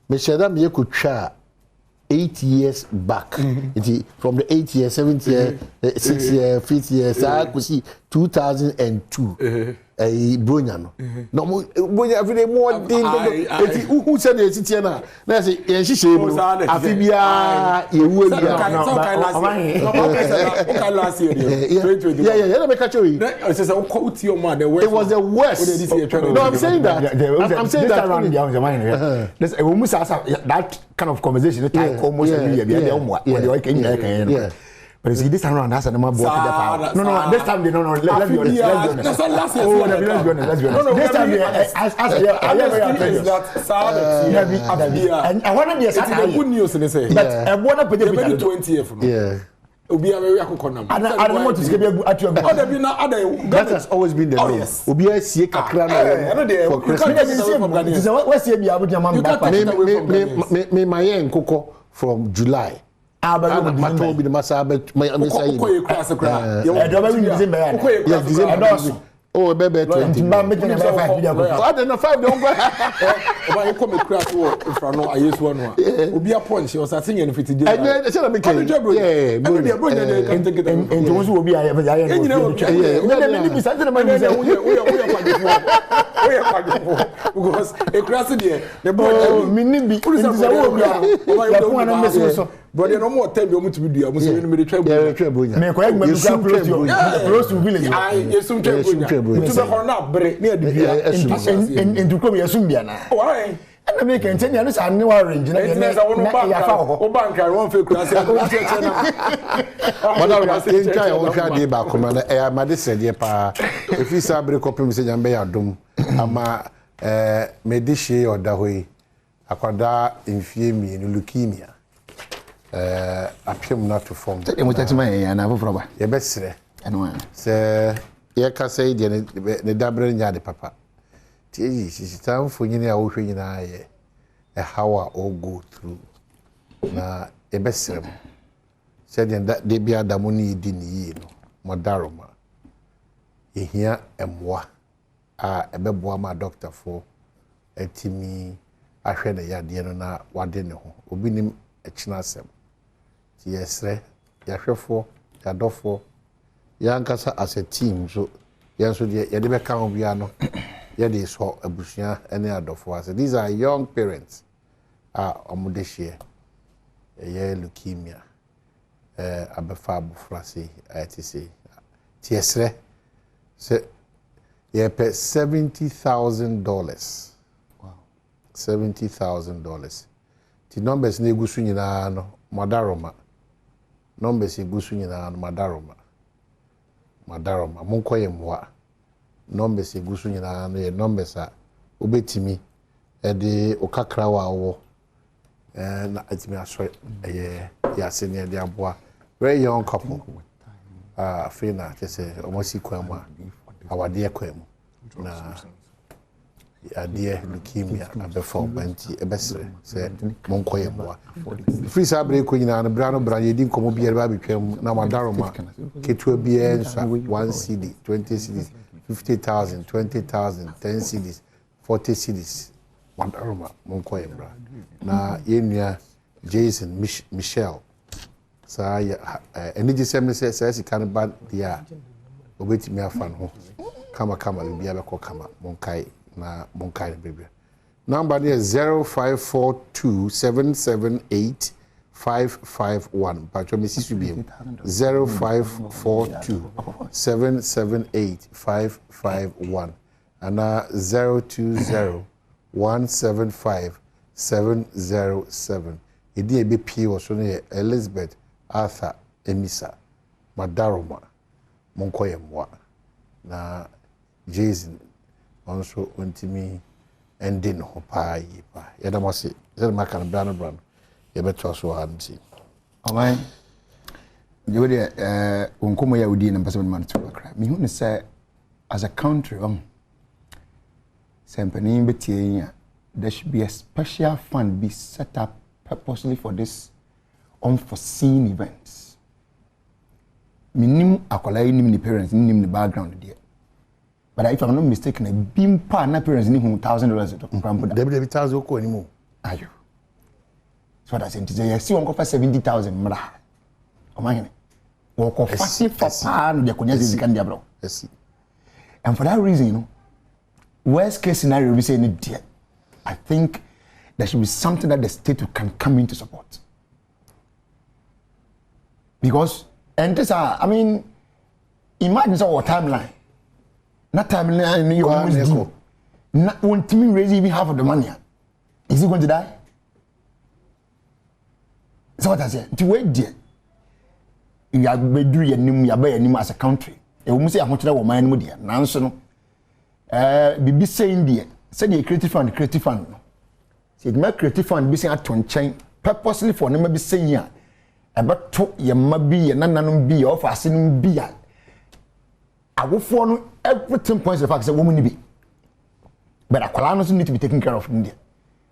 Me sheda me ko twa 8 years back. From the 8 years, 7th year, 6th year, 5th year, so I could see 2002. Bronya no. No bronya every day more thing. Who said the city na? Na say yen hihye mu. Afi bia ewu bia. Okay, last year. 2021. Yeah, let me catch you. It was the worst. No, I'm saying that. I'm saying that around the mind. That kind of conversation that almost every year. But you see, this time around, that's a number of No, this time they no. Let's be honest. That's not last year. Let's be honest. This time I want to be a good news in say. But I want to put the 20 years from now. Yeah. Obi a very akokona. I don't want to skip at your that has always been the norm. Obi a sie kakra na for Christmas. What's here be able to man me my nkoko from July. Mato bi the masa me say. December. Oh, baby, 20. I'm making a 5 million. I don't know 5 don't go. About you come a crack if I know I use one. Will be a point. She was a thing and 50 days. I said, I'm making yeah, and those will be I have because a crass here, the boy, Minimbi, but no more time you to be almost in the trouble. Make close to village. I assume to the not break near the and to come here soon. Why? And I make and 10 years I know arrange. I bank I won't feel class. But I was in try on Friday back commander. I made said, yeah, if you sabre copy message and be a doom, ama medishi or that way. Akwada infirmity in leukemia. Appear not to form. You must tell me, and I will probably. Your best, sir. And one. Sir, you can say the double yard, papa. She's time for you now, a how I all go through. Na a best, sir. Said that they be a damoni dini, Madaroma. Here and moi. A bebwa doctor for a timmy. I heard a yard na wadeno. Obinim a chinasem. Yes, sir. Yashofo, Yadofo, Yankasa as a team. So, Yanso, Yadiba Cambiano, Yadi saw a bushia, any Adofo. So these are young parents. Omudeshie, a year leukemia, a befab frasi, ITC. Tiesre, so, you pay $70,000. Wow. $70,000. The numbers ne gusu nyina no madaroma. Numbers gusu nyina no madaroma. Madaroma monkoye mwa. Numbers gusu nyina no ye numbers a obetimi e de okakra wa wo. Na atimi aso ya senior de aboa. Very young couple. Fina just almost kwama. Awade kwam. Na adie leukemia abefo banti ebesre se monkoye mwa free sabre ko nyina no bra no bra yedi nkomo biere ba betwam na madaroma ketwa biere nsa 1 cd 20 cds 50,000 20,000 10 cds 40 cds madaroma monkoye bra na yenua Jason Michelle sa energy semne se kan ba dia obetimi afa no kama bibia be ko kama monkai na monkai baby. Number is 0542778551. Pacho Mrs. Ubim 0542778551 and 0201757707. Idi ebe P was on Elizabeth Arthur Emisa Madaroma monkoye mwa na Jason also untimi ending hopa yipa yada mose zed maka na brand yebeto so anti amai jodi unkomo ya udi na mpasa man to kra me hu ne say as a country sempani betie ya there should be a special fund be set up purposely for this unforeseen events. Minim akola nim ni parents nim ni background there. But if I'm not mistaken, a beam pa na parents ni $1,000 to come. Debi thousand ko ni mo. Ayo. So that's it. They see one for 70,000 mra. O man. Wo ko fasi for pa no de konya zika dia bro. Yes. And for that reason, you know, worst case scenario we say need there. I think there should be something that the state can come in to support. Because and this I mean imagine our timeline. Not timeline you almost do. Not won't me raise even half of the money. Is he going to die? So what I say, to wait there. You are do your name, you are name as a country. You must say I want to know my name there. Now so no. Be saying there. Say the creative fund. Say the creative fund be saying at one chain purposely for them be saying ya. About to your mabi and none be off as in be. I will follow everything points the fact that woman be. But a colonel need to be taken care of in there.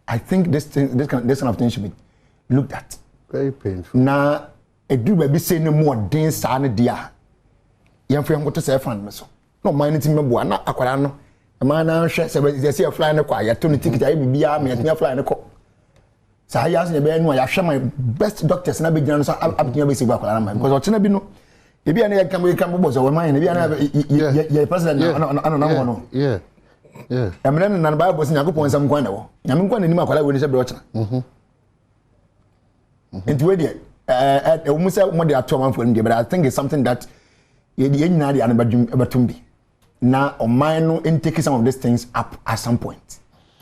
I think this kind of thing should be looked at. Very painful. Now, a do baby say no more dance on the dia. Young friend, what to say, fan, so. no mind team mebo na akwara no ma na hwe se se fly no kwa ya to no ticket ayi bibia me ya fly no ko sa ya se be no ya hwe my best doctors na be gina no so abia be se gba akwara na because o chena bi no e bia na ya kam bo so we man e bia na ya president no yeah emre na na Bible se yakopon sam kwan na wo nyame nkwan na nim akwara we ni se be o chena into we dey we say mo dey ato man for but I think it's something that ye nyina dey an betum bi na o man no take some of these things up at some point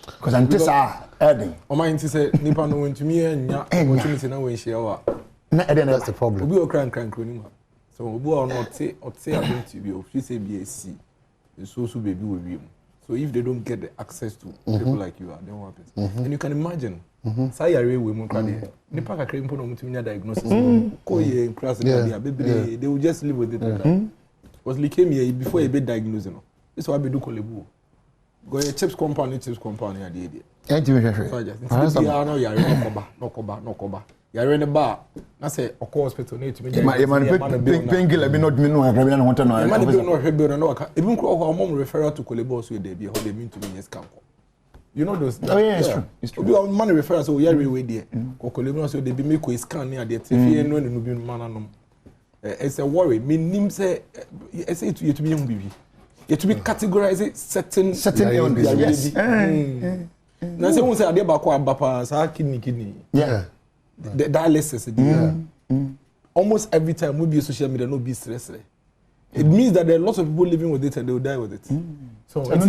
because until sa Eden o man say nipa no wentumi enya opportunity na we share wa na Eden that's the problem obi o kran kronim so obi o no ote Adom TV o fi say BSC so baby we wiem so if they don't get the access to people like you then what happens and you can imagine say yare we mu krade nipa kakra mpo no mutumi nya diagnosis ko ye class dia baby they will just live with it was leukemia before you be diagnosed no this why be do kolebu go your chips company at the idea enti me hwehwe so ya no yare no koba yare ne ba na say okọ hospital na etumi painkiller be not me no agree na hotel no man be no hwebe no aka even ko ho referral to kolebu so dey be how they mean to me yes can you know those oh yeah it's true obi on man referral so yare we dey kolebu so dey be make we scan near the tv no no bi man no it's a worry me nim say say it to be young baby it to be categorized certain illness yes na say won say ade ba ko abapa sa kidney yeah the dialysis almost every time we be social media no be stress it means that there are lots of people living with it and they will die with it so it's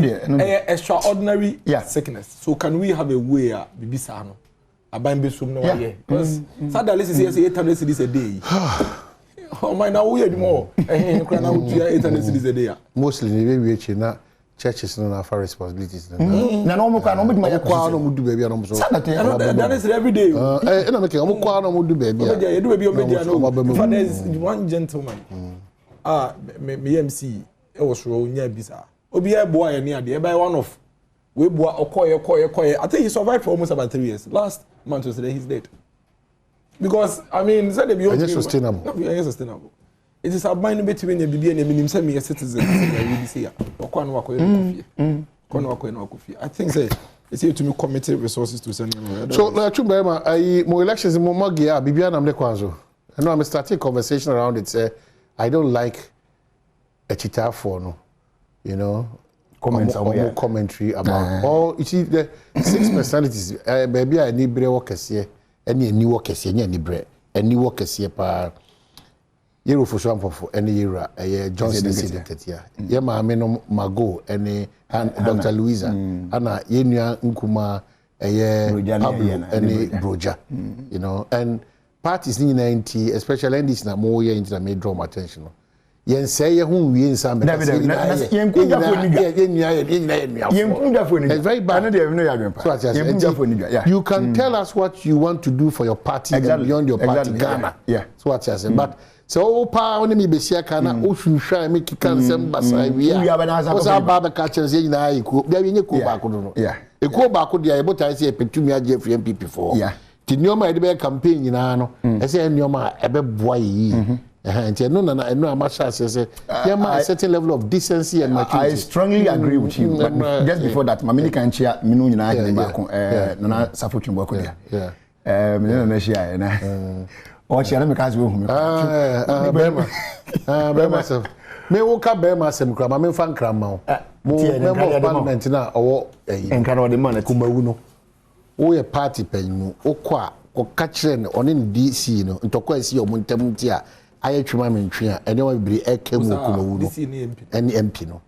extraordinary sickness so can we have a way bibisa no aban be sum no why because sa dialysis is 800 cedis a day oh my now we more na we 800 cedis a day mostly we na churches no have responsibilities na no mo kwa no mo duma kwa no mo du baby no so that is every day na make o mo kwa no mo du baby you do baby o media no for there is one gentleman me MC e was ro nya bisa obi e boy ni ade e by one of we boy okoye I think he survived for almost about 3 years last month was he's dead because I mean said they be sustainable it is a mind between the BB and the minimum semi citizen really say okwa no akofie I think say it's here to me committed resources to send so na chumba I mo elections mo magia bibia na mle kwanzo and I'm starting conversation around it say I don't like a cheater for no you know commentary about all you see the 6 personalities baby I need bre workese any workese any bre any workese pa yero for so amfofo any yera Johnson senator here ye ma me no mago any Dr. Louisa ana yenua nkuma Pablo any broja you know and parties ni na nti especially this na mo ye into me draw my attention yen say ye hu wie nsa me yen kudafo ni it's very bad you can tell us what you want to do for your party and beyond your party Ghana so what you say but so pa oni mi besia kana o hwehwa me kika nsem basa wiya o sa baba ka chense nyina iko bia nye ko ba ko no eko ba ko dia e botai se petumi age free MPP for ti nioma e de be campaign nyina no e se nioma e be boa yi nti no na no amasha se yama a certain level of decency and maturity I strongly agree with you but just before that mamini kan chia minu nyina age ba ko na safotwumbo ko dia me na shia na o chia na me kazi wo hu me bema self me wo ka bema sem kra ma me fa nkra ma mo parliament na owo enkara o de man kumawu no wo ye party panyimu o kwa o ka kire ne one DC no ntokwa asi o montam ti a aye twema mentwe a ene wa bibiri ekemu kumawu no ene MP no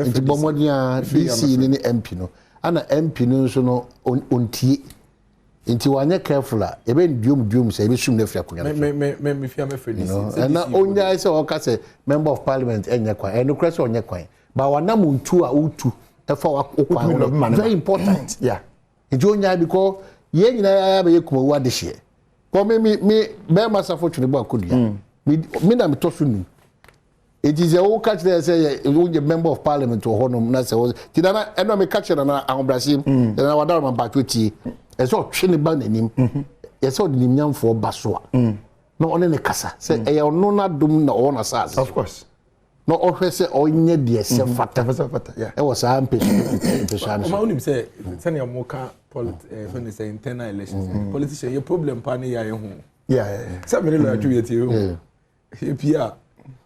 nti bomodia DC ni MP no ana MP no so no ontie nti wanye careful a ebe duom say ebe sum na fia konya me fia me fredi and na onya say o ka say member of parliament enya kwan eno kra say onya kwan ba wana muntu a utu e fa wakwan very important nti onya because ye nyina ya be yekumawu adehye ko me be masafo twene ba kodua me na me tosu nu it is a catch there say you member of parliament or honum na say ti na eno me catch na ahobrasim na wadar man patweti eso twene ba nanim eso de nimnyamfo baso a no one ne kasa say e ono na dum na ona sas of course no ohwese onye de se fata yeah e was am peshan o ma unim say senior moka when say internal elections politician your problem pa ne ya ye ho yeah say me lawyer twi yeti ho pia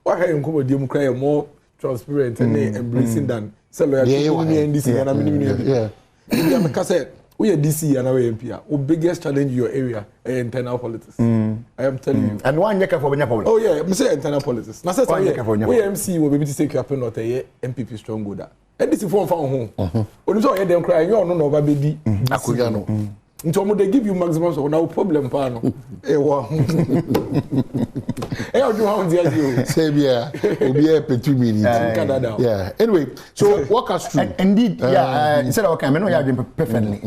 why him come dem cry more transparent and embracing than say lawyer twi this na me yeah me ka say we are DC and we MP. Our biggest challenge in your area is internal politics. I am telling you. And one year for problem. Oh yeah, I say internal politics. Now say we MC will be able to take up not a MPP strong go that. And this is from home. When you say them cry, you no know about BD. Akuya no. Ntomo they give you maximum so now problem pa no. Eh wa. Eh oju how dey you. Say bia obi e petu mi ni. Yeah. Anyway, so walk us through. Indeed, instead of okay, me know you are perfectly.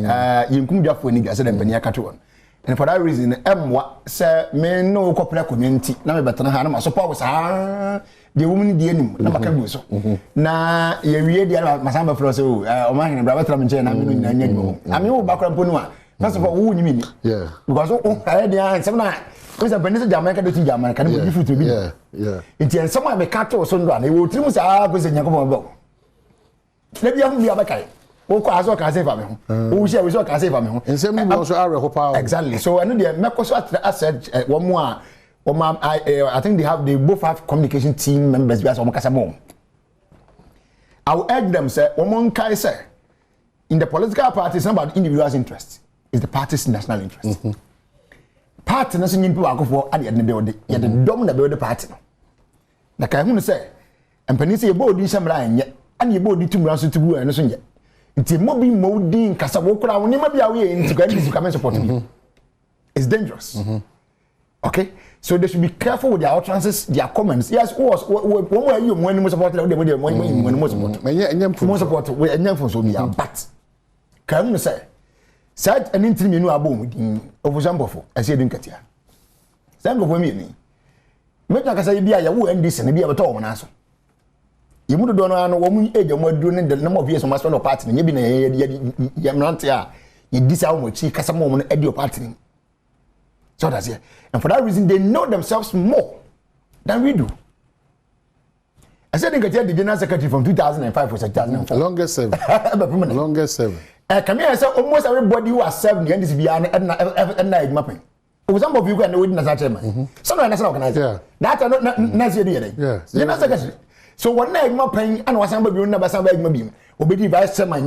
Yinkum dwafo ni gase dem pania kato on. And for that reason, emwa say me no corporate community na me betena ha na ma support was the woman di anim na baka gu so. Na ye wie dia masamba fro say o ma hene bra betra me nche na me no nyina nya dwom. Ame wo bakra mpo no a first of all, who you mean? Yeah. Because I had some. Because a Benessa Jamaica do Jamaica can be different to be. Yeah. It's in some way cat or Sunday. They will trim us out with a Yakobo. Maybe I will be a back. Oh, I saw Casay family. Oh, shall we saw Casay family? And some also are power. Exactly. So I know the Mercosur I said one more. I think they both have communication team members as Omacasamo. I will urge them, say, Omon Kai say, in the political party, it's not about individuals' interests. Is the party's national interest. Party national people go for at the end of the day. You the dominant the party. Like I want to say, and Penny say about this and you bought the 2 rounds to go and so yet. It's a mobile mode in Casabokra, when you may be away into to come and support me. It's dangerous. Okay? So they should be careful with their utterances, their comments. Yes, what were you when you supported when most support but can you say? Said an interview no abom of example I said in Katia. Sango for me. Make like I say be a woo and this and be able to own answer. You would don't know woman age or more doing the number of years of master party, and you been a Yamrantia. You disarm with she cast a moment at your party. So that's it. And for that reason, they know themselves more than we do. I said in Katia, the General Secretary from 2005 was 2004. Longest 7. Longest 7. Come here, so almost everybody who has served the NDCB and night mapping. For some of you can do it as a chairman. Some are national organizers. That's not necessary. Yeah. So one night mapping and was somebody never somebody maybe obey vice chairman.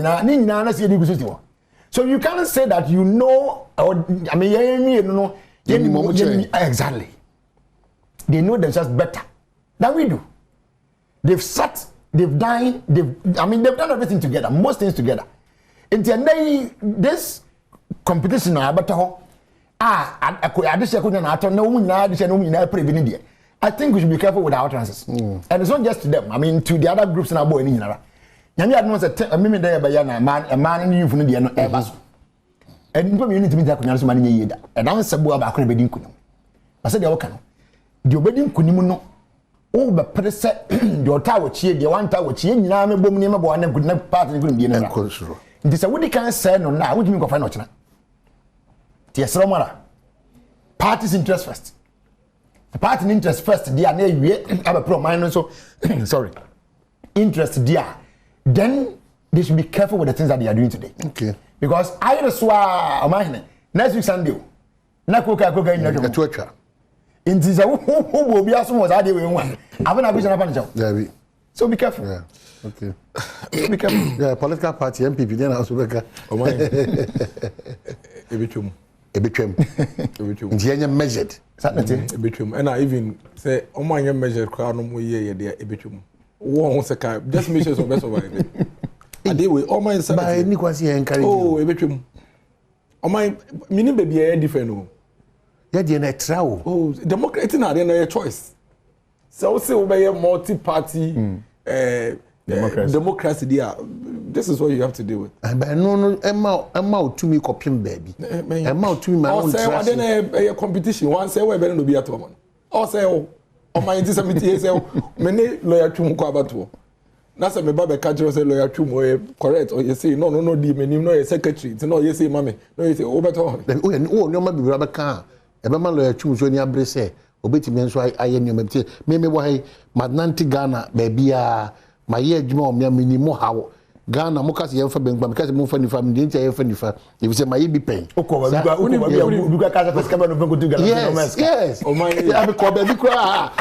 So you can't say that you know, or I mean, you know, exactly. They know themselves better than we do. They've sat, they've dined, they've done everything together, most things together. This competition I think we should be careful with our utterances. And it's not just to them. I mean, to the other groups in our boy in Yara. Yami had once a minute there by a man in you from the Airbus. And you need to meet that Kuna's money. And I was Sabu about Bedding Kunum. I said, okay, the Bedding Kunimuno. Oh, but preset your tower cheer, the one tower cheer, Yama Bomima, one could not part and couldn't be an cultural. This is what they can say no now. What do you mean of financial? Yes, Romara. Party's interest first. The party interest first, they are near have a pro minus so sorry. Interest dear. Then they should be careful with the things that they are doing today. Okay. Because I just saw mine next week Sunday. Na coca in the Twitter. In this who will be as soon as I do one. I've been a vision of yeah, so be careful. Yeah. Okay. Be careful. Yeah, political party MPP then also be careful. Ebitwem measured. Ebitwem. And I even say Omanya measured crowd no more year there ebitwem. One second just make sure so best of it. And they will all my son. By Nikwasi encourage. Oh, ebitwem. Omanya meaning baby are different. Yeah, they na travel. Oh, democracy na dey na choice. So say we multi-party democracy there. This is what you have to deal with. But no, Emma to me copying baby. Emma to me my own. Say what then a competition. One say we better no be at one. Or say oh my 1970 say many lawyer to mo kwabato. Na say me baba catch say lawyer to mo correct or you say no di me no your secretary. No you say mama. No you say oh better. Oh no ma be brother can. Ebe ma lawyer to so ni abre say obetimi nso aye nyoma bi me wo hai madnanti Ghana baabia ma ye adwuma o me minimo hawo Ghana mo kase yemfa benkwa me kase mo fa nifa me ntia yemfa nifa e se ma ye bi pen uko kase pesa kama no benko tu Ghana yes o man ya be ko be bi kra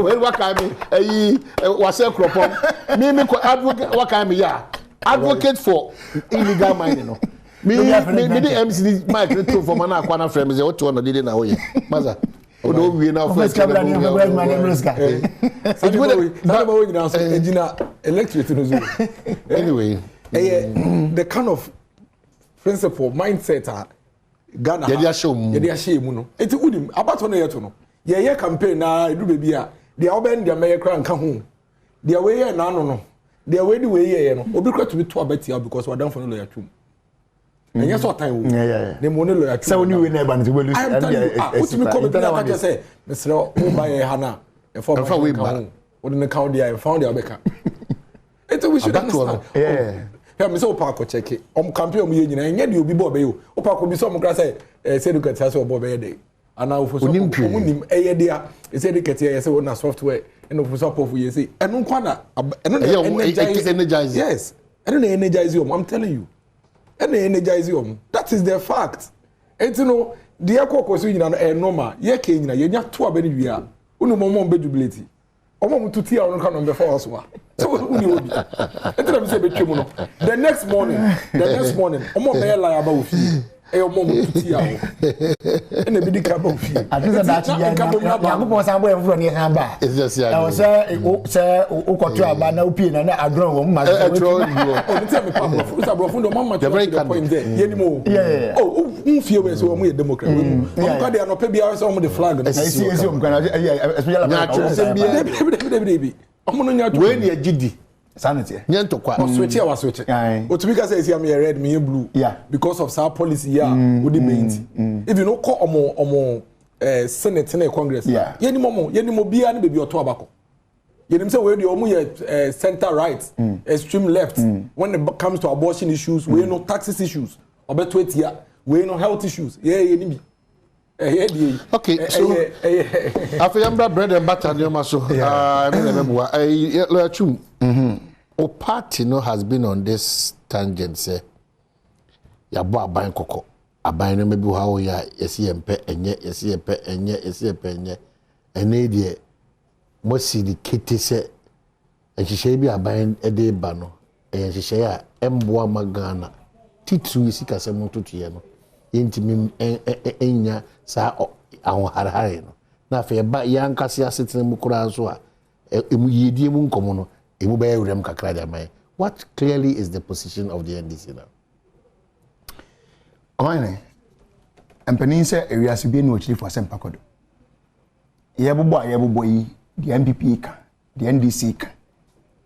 we waka me ayi wase kropom me ko advocate waka me ya advocate for illegal mining no me the MC Mike to for man akwa na frame say what one dey na wo ye maza o do wie na first camera ni go my name riska na ba wo nyina so engina electric no zo anyway the kind of principle mindset Ghana ye dia show mu no enti udim abato na yeto no ye campaign na edu bebi a dia oben dia meye kra nka ho dia we ye na no dia we di we ye no obi kra to be to abatia because we don for no lawyer twum enye so time wo ne mo ne lawyer twum say oni we na ba no we lose and put me come na ka say mesre o ba ye ha na e for we ba o de ka dia e found dia beka enti we should understand yeah me say o pa ko check campaign mo ye nyina enye de obi bo be yo o pa ko bi so mo kra say say educate say o bo be dey ana o foso mo nim eye dia say educate say na software eno foso pop ye say eno kwa na eno energize yes eno na energize you I'm telling you eno energize you that is the fact enti no de ekoko so nyina no e normal ye ke nyina ye nya to abani wi a unu mo be jubilate omo mututi a unu ka no be for us wa so uni obi enti na me say be twemu no the next morning omo me lie about ofi omo mututi a wo ena bi dika ba ofi atisa da chi ya na go san boy mfro ne han ba say ukotu aba na opie na adron wo ma say o ntia me pa bro fu ndo mama to the point there ye ni mo oh mfie we so mo ye democrat we mo ka de anope bia so mo the flag na si o mkana especially bi omo no nya we ni agidi sanity nyento kwa o switch ya wa switch o to be ka say am red me blue because of our policy we debate if you no call omo senate na congress ye ni mo bia na be bi oto abako ye nim say we dey omo ye center right extreme left when it comes to abortion issues we no taxes issues obeto etia we no health issues ye ni bi okay so after bread and butter no maso o party no has been on this tangent say ya bo aban kokko aban no mebi ha o ya yesi empe enye ene die mo si di kete se ehihye bi aban ede ba no ehihye ya emboa magana titru isi kase mo totuye no yentimi enya sa ahon harhare no na fe ba yankase asetene mu kura so a emu yedie mu nkomo no emu ba yurem kakra da mai. What clearly is the position of the NDC now? Oine empanin se ewiase bi na ochiri for sempa kodo yebobo yi the MPP ka the NDC ka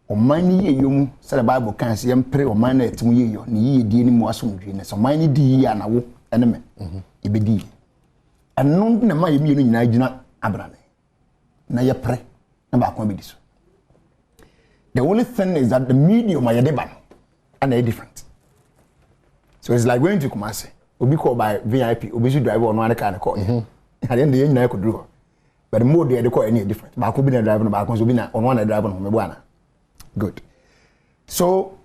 oman ye yom se the Bible kan se yempre oman na etimu ye yo ni yedie ni mu asomdwe na so oman ni di ya na wo eneme ibedi eno na ma ye mienu nyina gina abrane na ye pre na ba kwa bedi so. The only thing is that the medium are different and they're different. So it's like going to Kumasi. Obi call by VIP, Obi should drive on one kind of call. At the end of the day, I could do. But the more they call any different. But I could be driving back on one driver on Mebuana. Good. So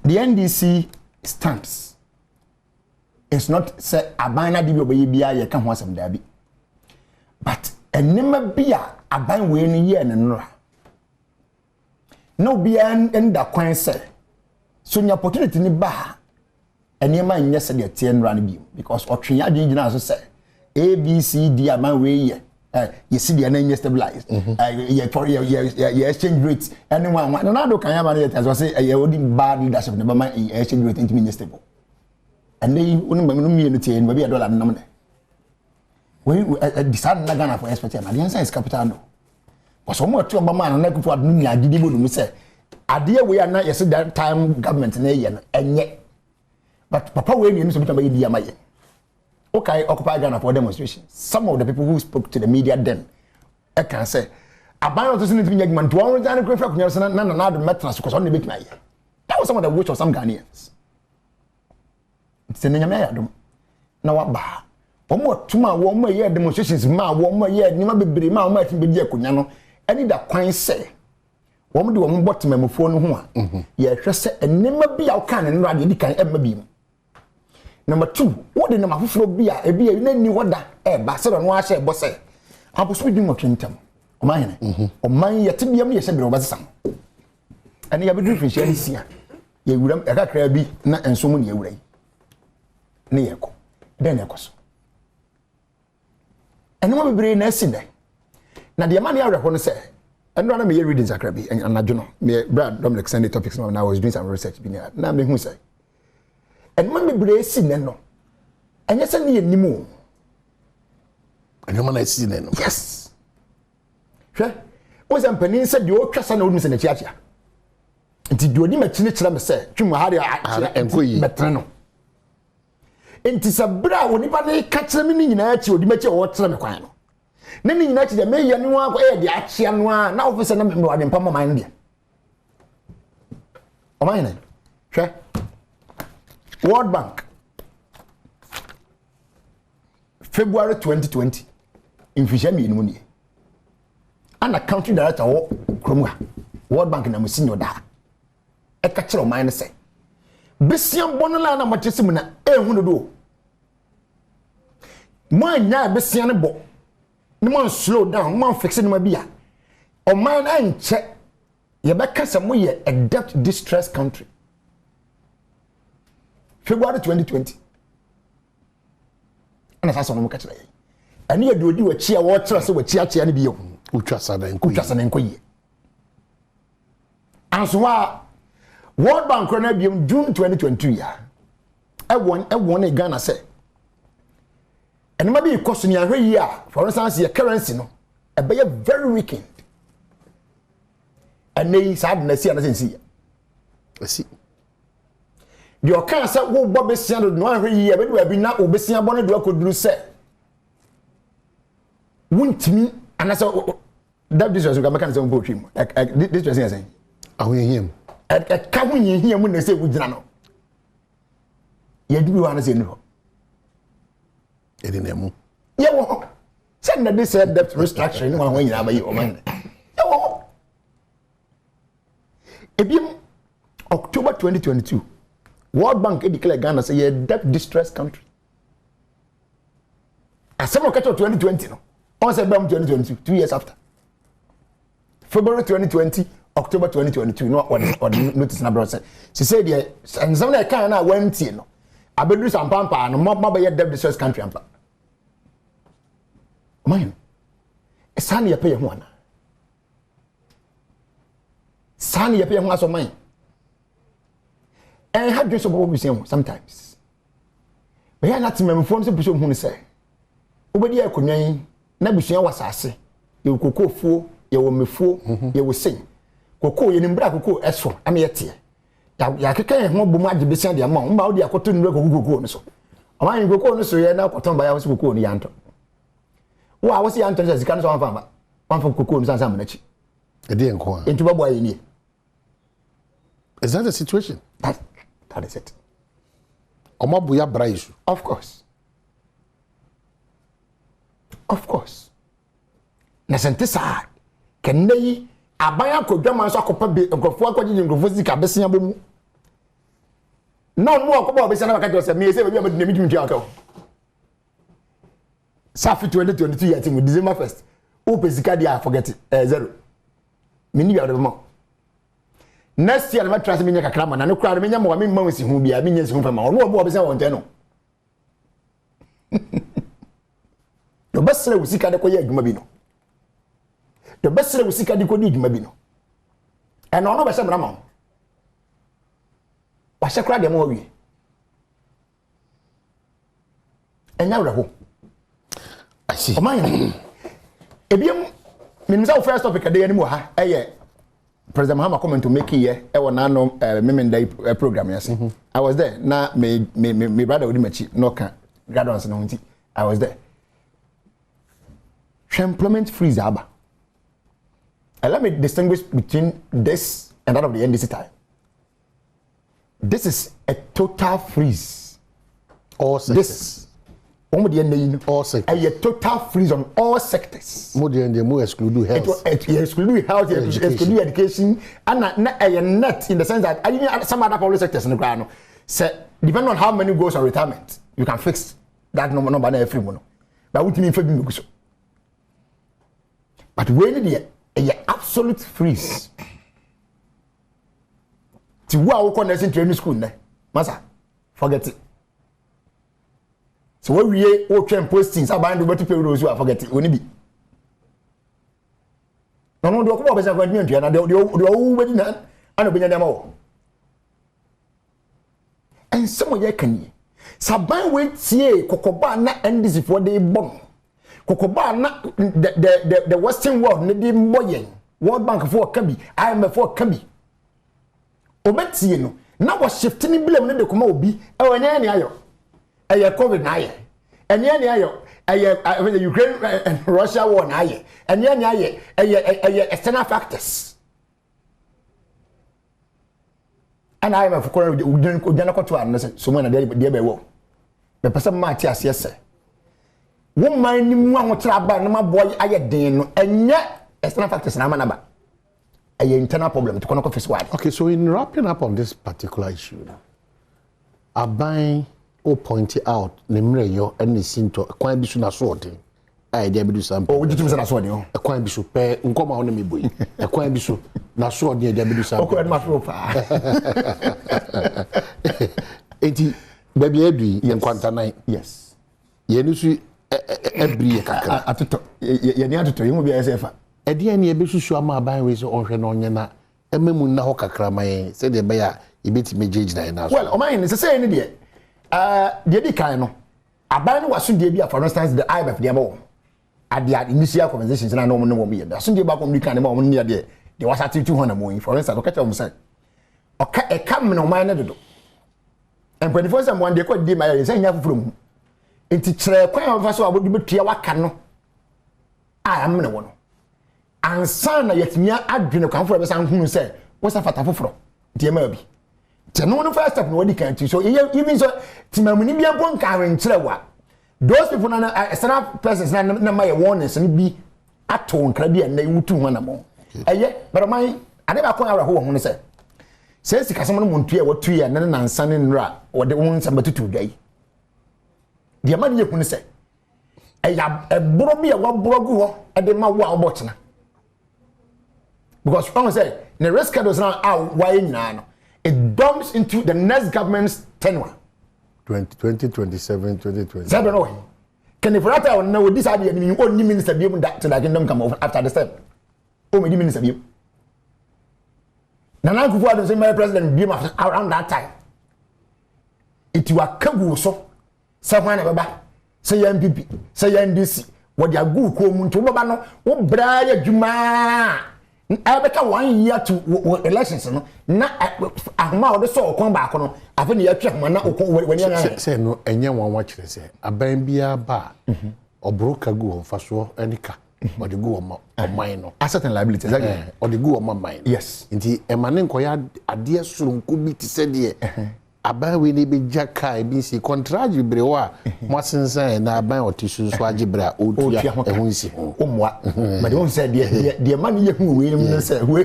the NDC stance is not say abana di obi bia ye kan ho asem dabi. But enema bia aban we ni ye ne nora. No be an da kwan say so nya opportunity ni ba enema nya se de tie nra ni bi because otwe adwen gina so say ABCD aman we ye you see the anya stabilized ye exchange rate anyone na do kan ya ba na so say ye odi bad leadership na ba man exchange rate intimi stable and then unu ma no mi tie no be dollar na mo we decide na Ghana for expect na the answer is capital no. So much to man na kufu adunu ni agidi bodu mu say ade we na yes that time government na ye no enye but papa we ni so bitama ye amaye okay occupy Ghana for demonstration. Some of the people who spoke to the media then I can say aban to sin timi nyagman to one Ghana kwa kunya so na do metras because on the bit na ye that was some of the wish of some Ghanaians it's in nyame yadom na wa ba omo tuma wo mo ye demonstrations ma wo mo ye nima bebre ma wo ma tin be di akonya no ani da kwan se wo mo de wo mo botmamfo no ho a ye hwe se enema bi a wo kan ne no ade di kan emma bi mu. Number 2, what the number for bia e bia na ni woda e ba se no a hye bo se aboso di mo twentam o man ne o man ye te bia mu ye hye bi o ba sesam ani ya be du fihye ni sia ye wuram e kakra bi na enso mu ne ye wurai ne ye ko den ne ko so eno mo bebre na asinde na de man ya rehɔ no se eno na me ye reading sakra bi anadwo no me Brad Dominic Sunday topics no na I was doing some research bi na me hu say and man me brace no anya se ne yenimu anya man na si ne no yes hwe o se mpanin se de o twasa na o se na chiachia nti de oni machi ne kira me se twemu ha de enkoyi metre no nti sabra woni ba ne ka kira me ni nyina achi odi machi o tere me kwan no ne ni nyina achi de me ye no akwa e de achia no a na office na me wade mpa mama ne o man ne hwe World Bank February 2020 in Fishami in Muni. And a country director Kromwa World Bank na musinyo da. E ka kire o man say. Besian bonala na machesim na ehunu do. Man nya besian ne bo. Ne man slow down, man fix ne ma bia. O man anche ye be kasa mo ye a debt distressed country. February 2020. Ana sasa no mukachira yi. Ani ye dodi wa chia wo tira se wa chia ne biyo. Utwasa na nko yi. Ansoa World Bank na biyo June 2022 ya. Ewon e Ghana se. Enema bi koso ni ahwe yi a for instance your currency no e be very weakened. And nei sad na si ana sensi. Asi the okan say wo bo besia do no ahwe yi e be do abi na obesia bo no do akoduru se wuntimi anasa that this was go make say wo twim this was saying ahoyehiem ka hoyehiem na say wo gina no ye du wa na say no e di nemu ye wo say na this debt restructuring no wa nyina ba yi o man ye wo ebiem October 2022 World Bank declared Ghana say a debt distressed country. As of 2020 no. On say 2022 2 years after. February 2020 October 2022 no what notice na bro say. She said there and some na kan na went no. Abedu sampampa no mo be debt distressed country ampa. Man. Sani ya pay ho ana. Sani ya pay ho aso man. And how do you suppose sometimes? But I not remember from the person who say, Obadi akonyan na busua wasase. Ye kokofuo, ye wo mefuo, ye wo sen. Koko ye nimbra koko eso, ame yete. Ya keka ho bomu age besia de ama, mba wo de akoto nimbra koko no so. Aman koko no so ye na akoton ba ya wo koko no yanto. Wo a wo se yanto se sika no so anfa ba. Anfa koko no sansa manachi. E de enko a. Entu babo ayi ni. Is that the situation? That is it. Omabuya braisu. Of course. Of course. Na sentisa kenei abaya kodwama so akopa be nkofo akogye nkofo sika besia bomu. Na no akopa besia na baka se me se be amadu nemi tumtu aka. Safi 2022 yati mu December 1st. O pesika dia forget it. Zero. Mini bia de mo. Next year na trust me nyaka krama na no kra me nya mo me mansi hu bia me nya si hu fa ma ono obo obese won teno do basra usika de ko ye adwuma bi no do basra usika de ko di adwuma bi no e no no be se bra ma wa se kra de mo wi enya wra ho asi o man ebiem minza first topic de ani mo ha President Mahama comment to make here e wona no memendai program yes. I was there. Na me brother Odimachi no can graduates no nti. I was there. Employment freeze aba. And let me distinguish between this and that of the NDC time. This is a total freeze. All sectors. This Omo de na all sectors. A total freeze on all sectors. Mo de mo exclude health. It exclude health, exclude education, and a net in the sense that even some other public sectors in the ground. Say depending on how many goes on retirement, you can fix that number na every month. But what mean for me go so. But when the a absolute freeze. Ti wa wo connection training school ne. Masa forget it. So we o train postings aband do pay those who forget it. Oni bi. No do ko be say kwani ntua na de o be di na ana be nya dem o. And some ye kan yi. Saban we tie kokoba na NDC for dey bomb. Kokoba na the western world ne dey mboyen. World Bank for Kabi, IMF for Kabi. Obetie no na wo shift ni blame ne de koma obi e wanya ne ayo eye covid na aye enya ne ayo eye Ukraine and Russia war na aye enya ne aye eye external factors and IMF ko ujana ko to an so mo na de be wo be pesa ma ti ase ese wo man ni mu ahotra ba na ma boy aye den no enya external factors na ma na ba an internal problem to connect office wide. Okay, so in wrapping up on this particular issue, Aban o point out nemre yo any sinto kwan bi so na so odin. Ai dey be do sample. Oh, you na so odin. E kwan bi so pe nkoma ho na me boyi. E kwan bi so na so odin dey be do sample. Okay, ma so fa. Enti baby edui ye kwanta nan. Yes. Ye ni su ebri kakra. Atoto. Ye ni atoto, ye mo bi SF. Edi ani ebe susu ama aban we so ohwe na onye na ememu na ho kakra mayen se de be ya ebeti mejeji na ina so. Well, o man se say ni de de di kan no aban no waso de bi for instance the IMF de mo at the initial conversations na no mo no mo ye aso de ba communicate na mo ni de was at 200 mo for instance o ka tell mo say o ka e kam no man na dodo and 24 some one de ko di ma ye say nya fufuro mu enti kire kwan o fa so abodi betua waka no a am na wo no ansa na yetnya adwene kwanfo be san hunu se wo sa fata foforo die ma bi te no no first step no wadi kan ti so even so timamuni bia bon kan renkire wa those people na external persons na my warnings ni bi ato nkra bi na wutu ho na mo eye but man ade ba kon awra ho ho ne se sika som no muntu e watu ya na nansa ne nra wode won sambatutu dai die ma de hunu se eya eboro bi e wa borogu ho e de ma wo a obochena because from say the risk is now out why no it dumps into the next government's tenure 2027 2020 I don't know can if right now know this idea you only minister be that to the kingdom come over after the step o me minister be na Kufuor Addo say my president be around that time it wa kagu so say when baba say MPP say NDC what dia gu ko mu nto baba no wo bra ya dwuma abeka 1 year to elections no na ahoma wo so okon ba ko no afa ne ya twa ahoma na okon wani na say no enye wanwa kire say aban bia ba obroka gu ho faso enika odi gu o man no asset and liability exactly odi gu o man yes nti emane nkoya ade soronko bi ti se de aban we ne be jaka bi si contract brewa mo sensan na aban otisu so agibre o tua ehun si o moa but won say de man ye hu we no say we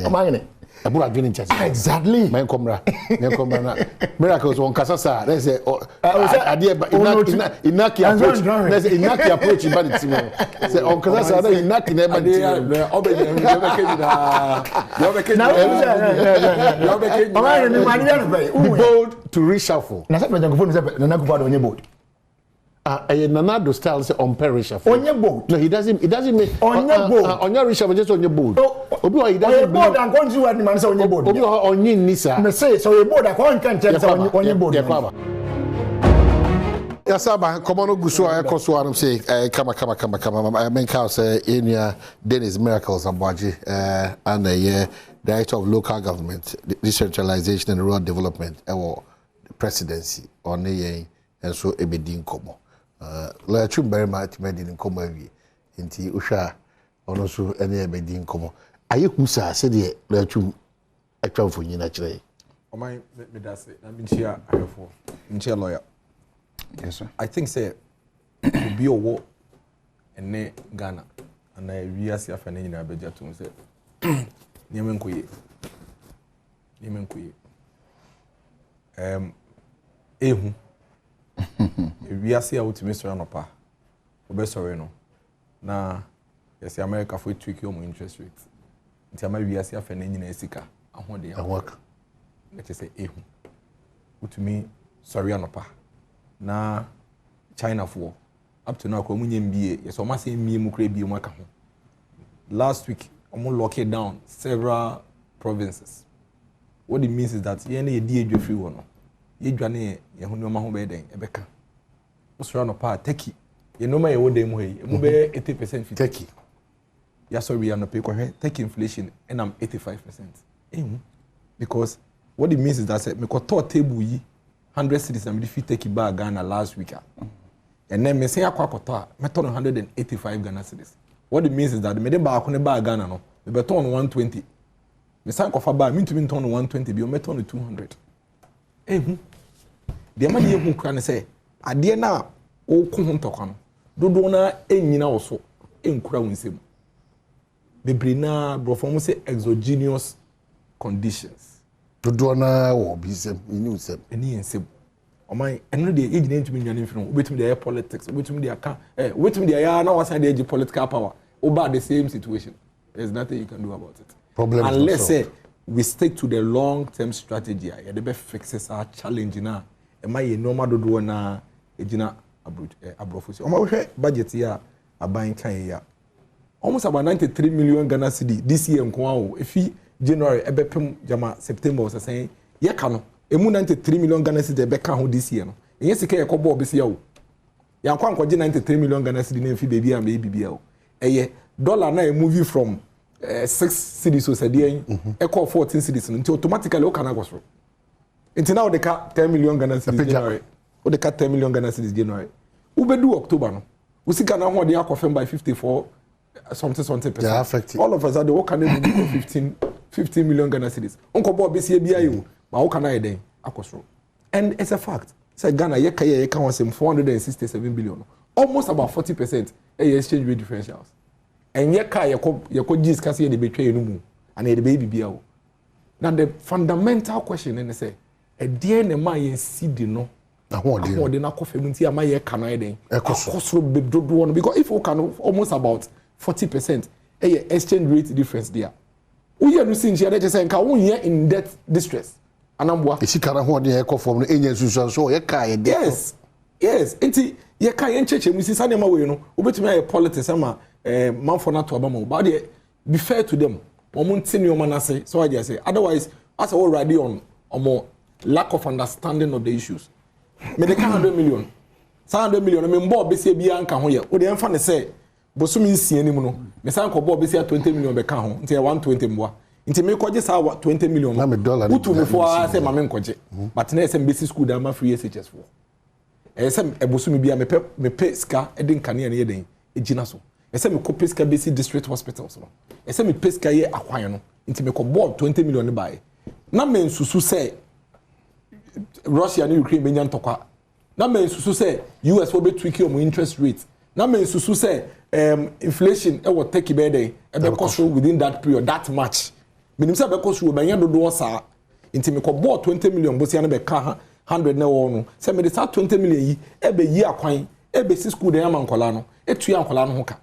amane abura adwene nchase exactly men komra na miracles on kasasa they say ade inaki approach they say inaki approach ba the team say on kasasa na inaki na ba the team obekeni amane ni mani ya no bold to reshuffle na say president Kufuor say na Kufuor Addo onye bold Nanado style say on perishuffle. Onye bold. No, he doesn't mean onye bold. Onye reshuffle just onye bold. Obi he doesn't bold and go to the man say onye bold. Obi onye nisa. Me say so onye bold akon kan tell say onye bold. Yasaba komono guso ekoso anum say kama men ka say enia Dennis Miracles Abwaji and the director of local government decentralization and rural development ewo presidency on the and so ebedi nkomo la chumber ma timedi nkomo awie nti uhwa ono so ene ebedi nkomo aye husa se de la chum atwamfo nyina kire o man me dase na me chia ayefo nche lawyer Yes, sir. I think say be a war and Ghana and I realize if any in Abeja to say Yemenkuye. Ehu. We are see how to miss around pa. Obe sorry no. Na yes America for tweak your interest rates. Nti ama we are see if any in Esika. Ahode ya work. Let us say ehu. Utumi sorry anopa. Na China for up to now komunye MBA yes o ma say mi mu kra bi mu aka ho. Last week omo lock it down several provinces. What it means is that ye na ye di edwa free one no. Ye dwane ye ho no ma ho be den e beka. Wo sorry anopa Turkey. Ye no ma ye wo dem ho yi. Mu be 80% fit Turkey. Ya sorry anopa ko he Turkey inflation and I'm 85%. Because what it means is that me ko to table yi 100 cities and me fit take back Ghana last week. And then me say akwa koto me turn 185 Ghana cities. What it means is that me dey back on back Ghana no me be turn 120. Me say kofa back me to me turn 120 bi o me turn 200. The man dey hu kra ne say ade na o ko hu ntokwa no dodo na enyina wo so enkura wonsem. Bebre na brofo mo say exogenous conditions. Dodo na wo bi sem ini usem eni ensem oman eno de ejina ntumi nwane mfiri obetumi de politics obetumi de aka obetumi de ya na wasa de political power over the same situation. There's nothing you can do about it. Problem unless say we stick to the long term strategy ya the best fixes our challenge na e ma ye normal dodo na ejina abrofosi oman hwe budget ya aban kan ya almost about 93 million Ghana cedi this year nko awo efi January ebepem jama September was saying ye ka no emu 93 million Ghana cedi ebeka ho this year no enye sika ye kobo obese ya wo ya kwa nkoje 93 million Ghana cedi na mfi baby am bibia wo eye dollar na e movie from 6 cedis so sede e call 14 cedis no nti automatically o kana go so nti now they ka 10 million Ghana cedi January o they ka 10 million Ghana cedi January ubedu October no usika na ho de akofem by 54 something percent. Yeah, all of us are the what can do 15 million Ghana cedis. Unko bo be see bia you, but how can I den akosro. And it's a fact. Say Ghana ye can was 467 billion. Almost about 40% exchange rate differentials. And ye ka ye ko gis kasi de betray no mu and ye de baby bia. Now the fundamental question and say e dey na ma ye seed no. Ahode na kofem nti ama ye can I den akosro be dodo no because if we can almost about 40% exchange rate difference there. Uye no sin share say nka won here in debt distress. Anambwa. Esikara ho de ekofom no enye nsusu so ye ka ye there. Yes. Enti ye ka ye ncheche mu sisa nema we no. Obetumi aye politics ama manfo na to abama. But they be fair to them. Omo ntini o manase so I just say otherwise as already on omo lack of understanding of the issues. Me de 100 million. 100 million me mbo be se bia nka ho ye. O de emfa ne say bosumi nsia ni mu no me san ko bo be sia 20 million be ka ho nti 120 mboa nti me koje sa 20 million na me dollar utu me fo a say ma me nkoje but na SM basic school da ma free SHS fo SM ebosumi bia me pe ska edin kane na ye den ejina so SM ko pe ska basic district hospital so SM pe ska ye akwan no nti me ko bo 20 million ne bae na me nsusu say Russia and Ukraine be nyan tokwa na me nsusu say US will be tweaking on interest rate na me nsusu say inflation e wo take be dey e be cost within that period that much minim say be cost we be yan dodo sa nti me ko board 20 million bosia na be ka 100 na wo no say me dey start 20 million yi e be yi akwan e be school dey amankola no e tu ankola no ho ka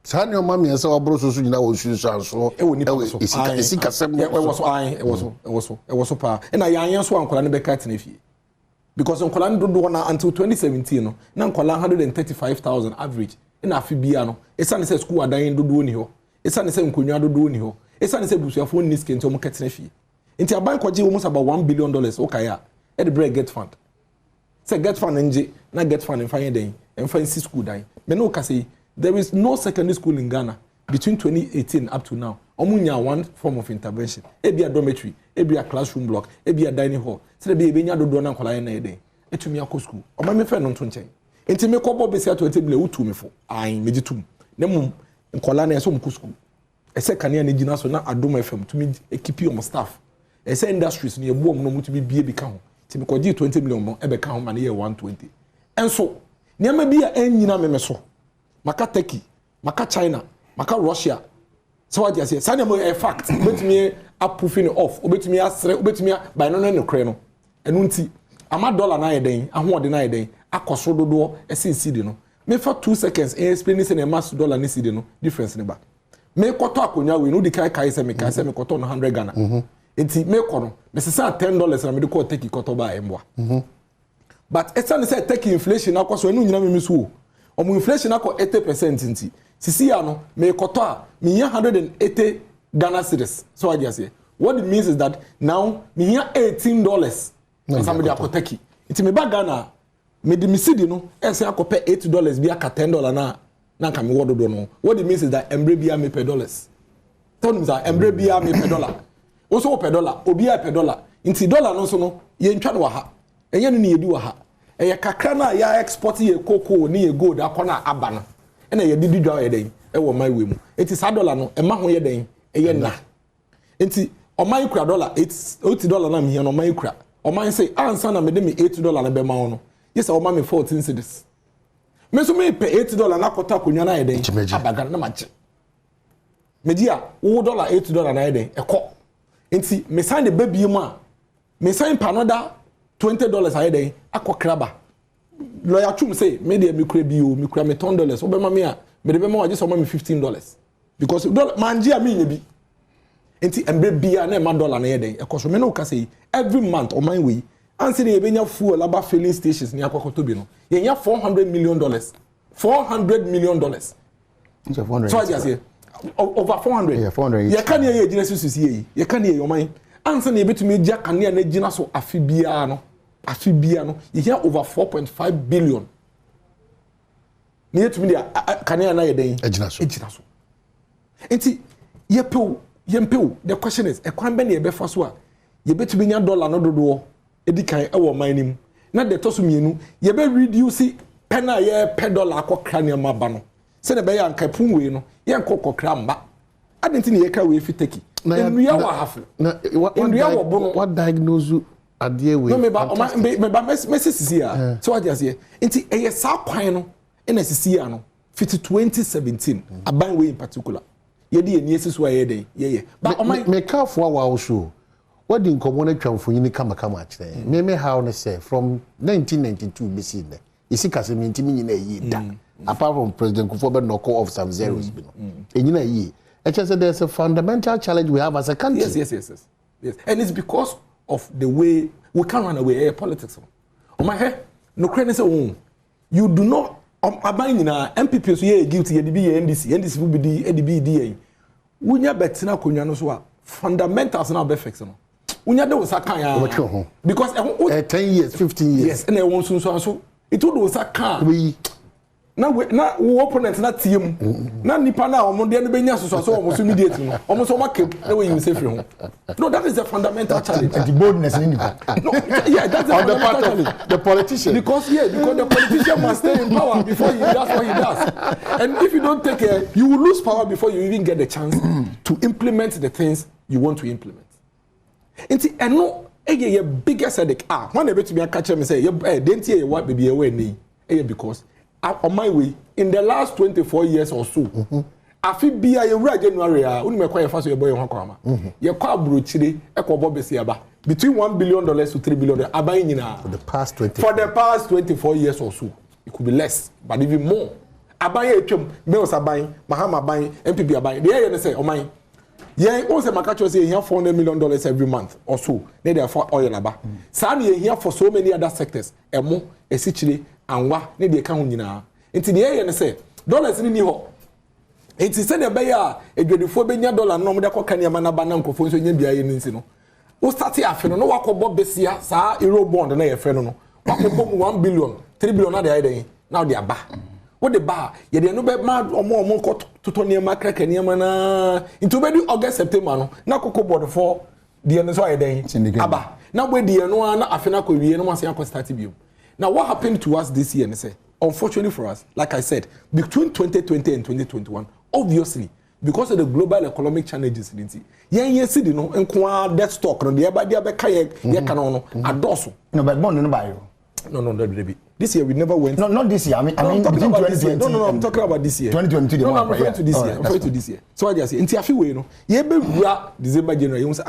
sa ne o ma me say obro so nyina wo nsusu so e wo ni so esika sem e wo so pa e na yan so ankola no be ka tena fie because ankola no dodo na until 2017 no na ankola 135,000 average na afibia no esa ne se school adan dodo ni ho esa ne se nkonwa dodo ni ho esa ne se busuafo ni skenti o mo ketena fie nti aban kwaje almost about $1 billion okay ya e the break get fund say get fund nje na get fund in fine den en fine school dan me no ka say there is no secondary school in Ghana between 2018 up to now omunya one form of intervention e bia dormitory e bia classroom block e bia dining hall say be nya dodo na nkola na eden etumi akọ school o ma me fe no nto nchen enti me kobo be sia 20 bile utu me fo ai me gitum ne mum nkola na eso mku school ese kane na gina so na Adom FM to me equip your staff ese industries ne ebu om no mutumi bie bi ka ho ti me koji 20 million no e be ka ho ma na ye 120 enso niam bi a enyina me so maka Turkey maka China maka Russia so what you say say niam a fact obetumi approving off obetumi asre obetumi by no kre no enu nti ama dollar na yeden ahode na yeden akoso dodo esinsi no me for 2 seconds explain say na mass dollar ni sidi no difference ne ba me koto akonya we no di kai say me koto no 100 Ghana enti me kono me say $10 na me de ko take koto ba emboa but it's not say take inflation akoso enu nyina me so omo inflation akọ 80% nti sisi ya no me koto a me 180 Ghana cedis so what you say what it means is that now me here $18 somebody akoteki iti me ba Ghana me di misidi no ese akopɛ $8 bi aka $10 na nka me wododo no what it means is that embre bia me $10 tell me that embre bia me $1 also $1 obi a $1 nti dollar no so no ye ntwa no wa ha enye no ne yedi wa ha eye kakra na ya export ye cocoa ni ye gold akona aba no ena ye didi dwa ye den e wo my we mu enti sa dollar no ema ho ye den eye na enti oman kura dollar $8 na me here no oman kura oman say ansa na me de me $8 na be ma ho no yes oman me 14 cedis me so me pay $8 na kota konwa na ye den abaga na mache me dia wo dollar $8 na ye den e ko enti me sign the baby mu a me sign pa another $20 aye den akokraba lawyer chum say me dey me kura bi o me kura me $10 wo be ma me a me dey be ma just ma me $15 because dollar manji a me nya bi enti embe bia na ma dollar na ye den e ko so me no ka say every month o man we anse dey be nya fuel aba filling stations ni akwakoto bi no ye nya $400 million $400 million so I just say over 400 yeah 400 ye kan ye gina susu ye ye kan ye o man ansa na ebetumi gya kanea na gina so afibia no ye here over 4.5 billion ni etumi dia kanea na ye den egina so enti ye pew the question is e kwan be na ye be fa so a ye betumi nya dollar no dodo edikan e wo man nim na de to so mienu ye be reduce pena ye per dollar akokra ne ma ba no se ne be ya nka pun we no ye nkokokra mba adenti ne ye ka we fiteki enua wa hafu na what diagnose adie we no me ba mesisi ya so what you say enti eye sa kwan no na sisi ya no fit 2017 aban we in particular ye de eni esiso aye den ye ba me ka fo wa wo so what the nkomo na twamfo yin kama akire me how ne say from 1992 bisi ne isi kase me ntimi nyina yi da apart from president Kufuor be knock off some zeros bi no enyina yi there's a fundamental challenge we have as a country. Yes. And it's because of the way we can't run away politics. On my head, no credit say you do not abide in MPP so ye guilty ye be NDC will be the ADB. Unya betina kunya no so fundamentals na be fix no. Unya de was kan because 10 years 15 years. Yes, and won so it would was we na wo opponent na team na nipa na omo de no benya so omo so immediate no omo so make na we you say free ho no that is the fundamental challenge the boldness in nipa no yeah that's on the part of the politician because the politician must stay in power before he does what he does and if you don't take care you will lose power before you even get the chance to implement the things you want to implement enti eno eye biggest headache when e betumi aka me say denti e what baby e we ni because on my way in the last 24 years or so afi bia ye wura January a unu me kwa ye fa so ye boy ho kwama ye kwa abrochire e kwa bobesi aba between $1 billion to $3 billion aban nyina for the past 24 years or so it could be less but even more aban ye twem Mills aban Mahama aban MPP aban the ye say oman ye o se makacho say here $400 million every month or so na dey for oil aba sa na ye here for so many other sectors emo esichire anwa ne de ka ho nyina enti ne ye ne say dollars ni ho enti se ne be ya edwadifo benya dollar no mo de koka ne ma na ba na nkofo so nya bia ye nsi no o start afi no wakobo besia sa euro bond na ye fe no wakobo $1 billion $3 billion na de den na de aba wo de ba ye de no be ma omo ko toto ne ma kraka ne ma na enti be di August September no na kokko board for de no so ye den aba na we de no na afi na ko wie no ma se akọ start bio. Now, what happened to us this year? Unfortunately for us, like I said, between 2020 and 2021, obviously, because of the global economic challenges, see the no and debt stock no the abadi abeka ye canono adoso. No, but bond no buy. No, baby. This year we never went. No, not this year. I mean talking between about this year. 2020. No, I'm talking about this year. 2022. No, I'm referring to this year. I'm referring to this year. So what do you say? Inti afi we no. Ye be wura December January. You say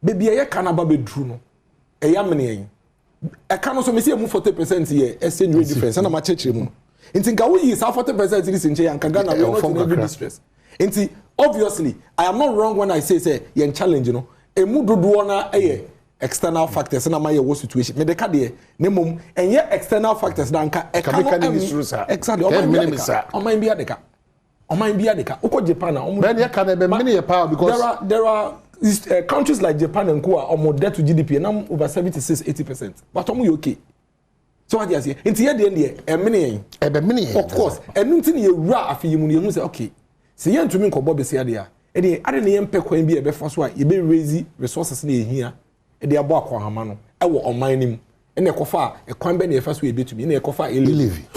baby ye kanaba be true no. E ya mene yen. E kan no so me say move 40% here. Exchange rate difference. Na ma chechire mu. Inti nka wo yi sa 40% this nche yan kan Ghana we not in every distress. Inti obviously I am not wrong when I say yen challenge you know. Emu dodo na external factors na my wo situation me de ka de ne mom enye external factors na nka e ka no exactly o man bi adeka uko Japan na then you can be many power because there are countries like Japan and Korea omo debt to GDP na over 76-80%, but omo okay. So what you say nti ye de many of course enu nti ne yewura afi yimu ne hu say okay se ye ntumi nkobo be se ade a ade ne ye mpɛ kwan bi e be fa so a ye be raise resources na ehia e de abo akwahama no e wo oman nim e na ekofa e kwan be na e fa so e betumi na ekofa e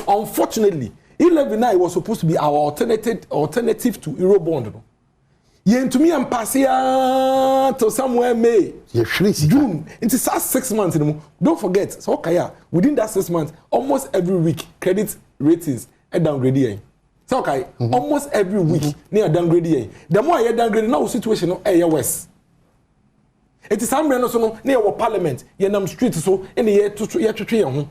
unfortunately 11 was supposed to be our alternative to Eurobond no ye ntumi am pass ya to somewhere May June into 6 months don't forget so okay within that 6 months almost every week credit ratings are downgrading so okay almost every week near downgrading the more you downgrade now situation no worse. It is somewhere so no near our parliament ye nam street so in the year to twetwe ye ho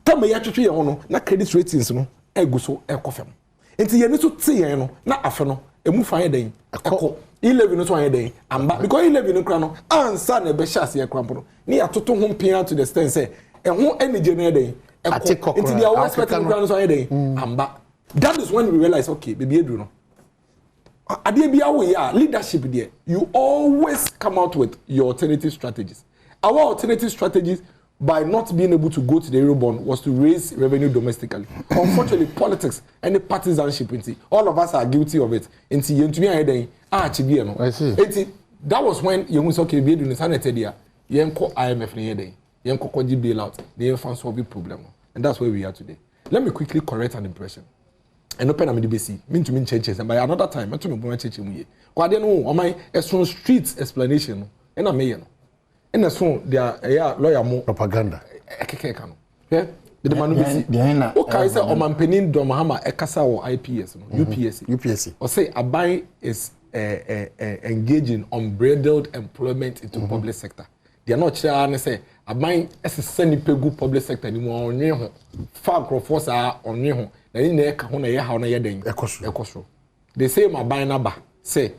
come ye twetwe ye ho no na credit ratings no egu so ekofem enti ye ni so tie ye no na afa no emu fan den ekọ 11 no so an den amba because 11 no kra no ansa na be shase ye krampo no ne atoto ho pia to the extent say ehun energy no den ekọ enti they are expecting kra no so an den amba. That is when we realize okay baby edu no ade bia wo ya leadership there you always come out with your alternative strategies. Our alternative strategies by not being able to go to the Eurobond was to raise revenue domestically. Unfortunately, politics and the partisanship, all of us are guilty of it. I see. That was when you said, okay, in the Senate, you call IMF, you call bailout, you solve the problem. And that's where we are today. Let me quickly correct an impression. And open a DBC, mean to mean changes, and by another time, I'm going to change me. What I know, on my street explanation, and I'm here. And as soon there lawyer more propaganda. Yeah, the man be okay say Omanpenin Domahama Ekasa or IPS UPSC. Or say Abai is engaging unbridled employment into public sector. They are not sure say Abai is sending pegu public sector anymore on you far crofos are on you na ni na ka ho na ye ha na ye den ekosro. They say Abai na ba say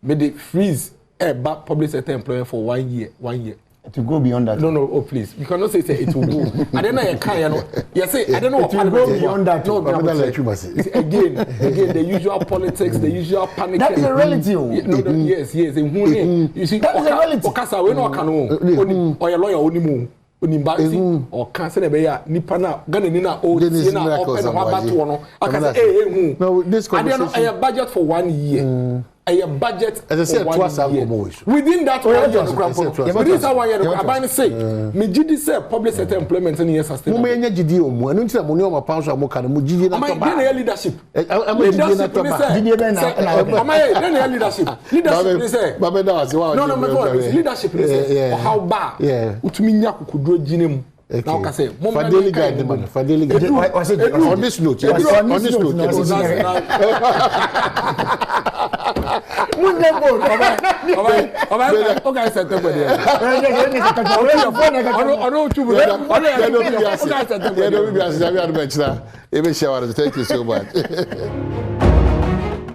may they freeze back public sector employment for 1 year. To go beyond that. No, oh please. You cannot say it will go. I don't know you can, you say I don't know what will go beyond that. No, again, the usual politics, the usual panic. That is a reality. Yes. You see, that is a reality. Okasa we no can or your lawyer only Onimba or cancel a nipa na Ghana ni na o na open wa back to no. Aka say no, this conversation. I have budget for 1 year. I have budget as I said twice within that 1 year but this is 1 year I say me gidi say public sector employment in year sustain mo menye gidi o mo enu ntira mo ni o ma pounds mo kan mo gidi na to ba na leadership gidi na to ba gidi be na na leadership ni say baba da was one no leadership ni say how ba utumi nya kokudro gine mu now can say Fadeli guide man Fadeli guide on this note okay say te body thank you so much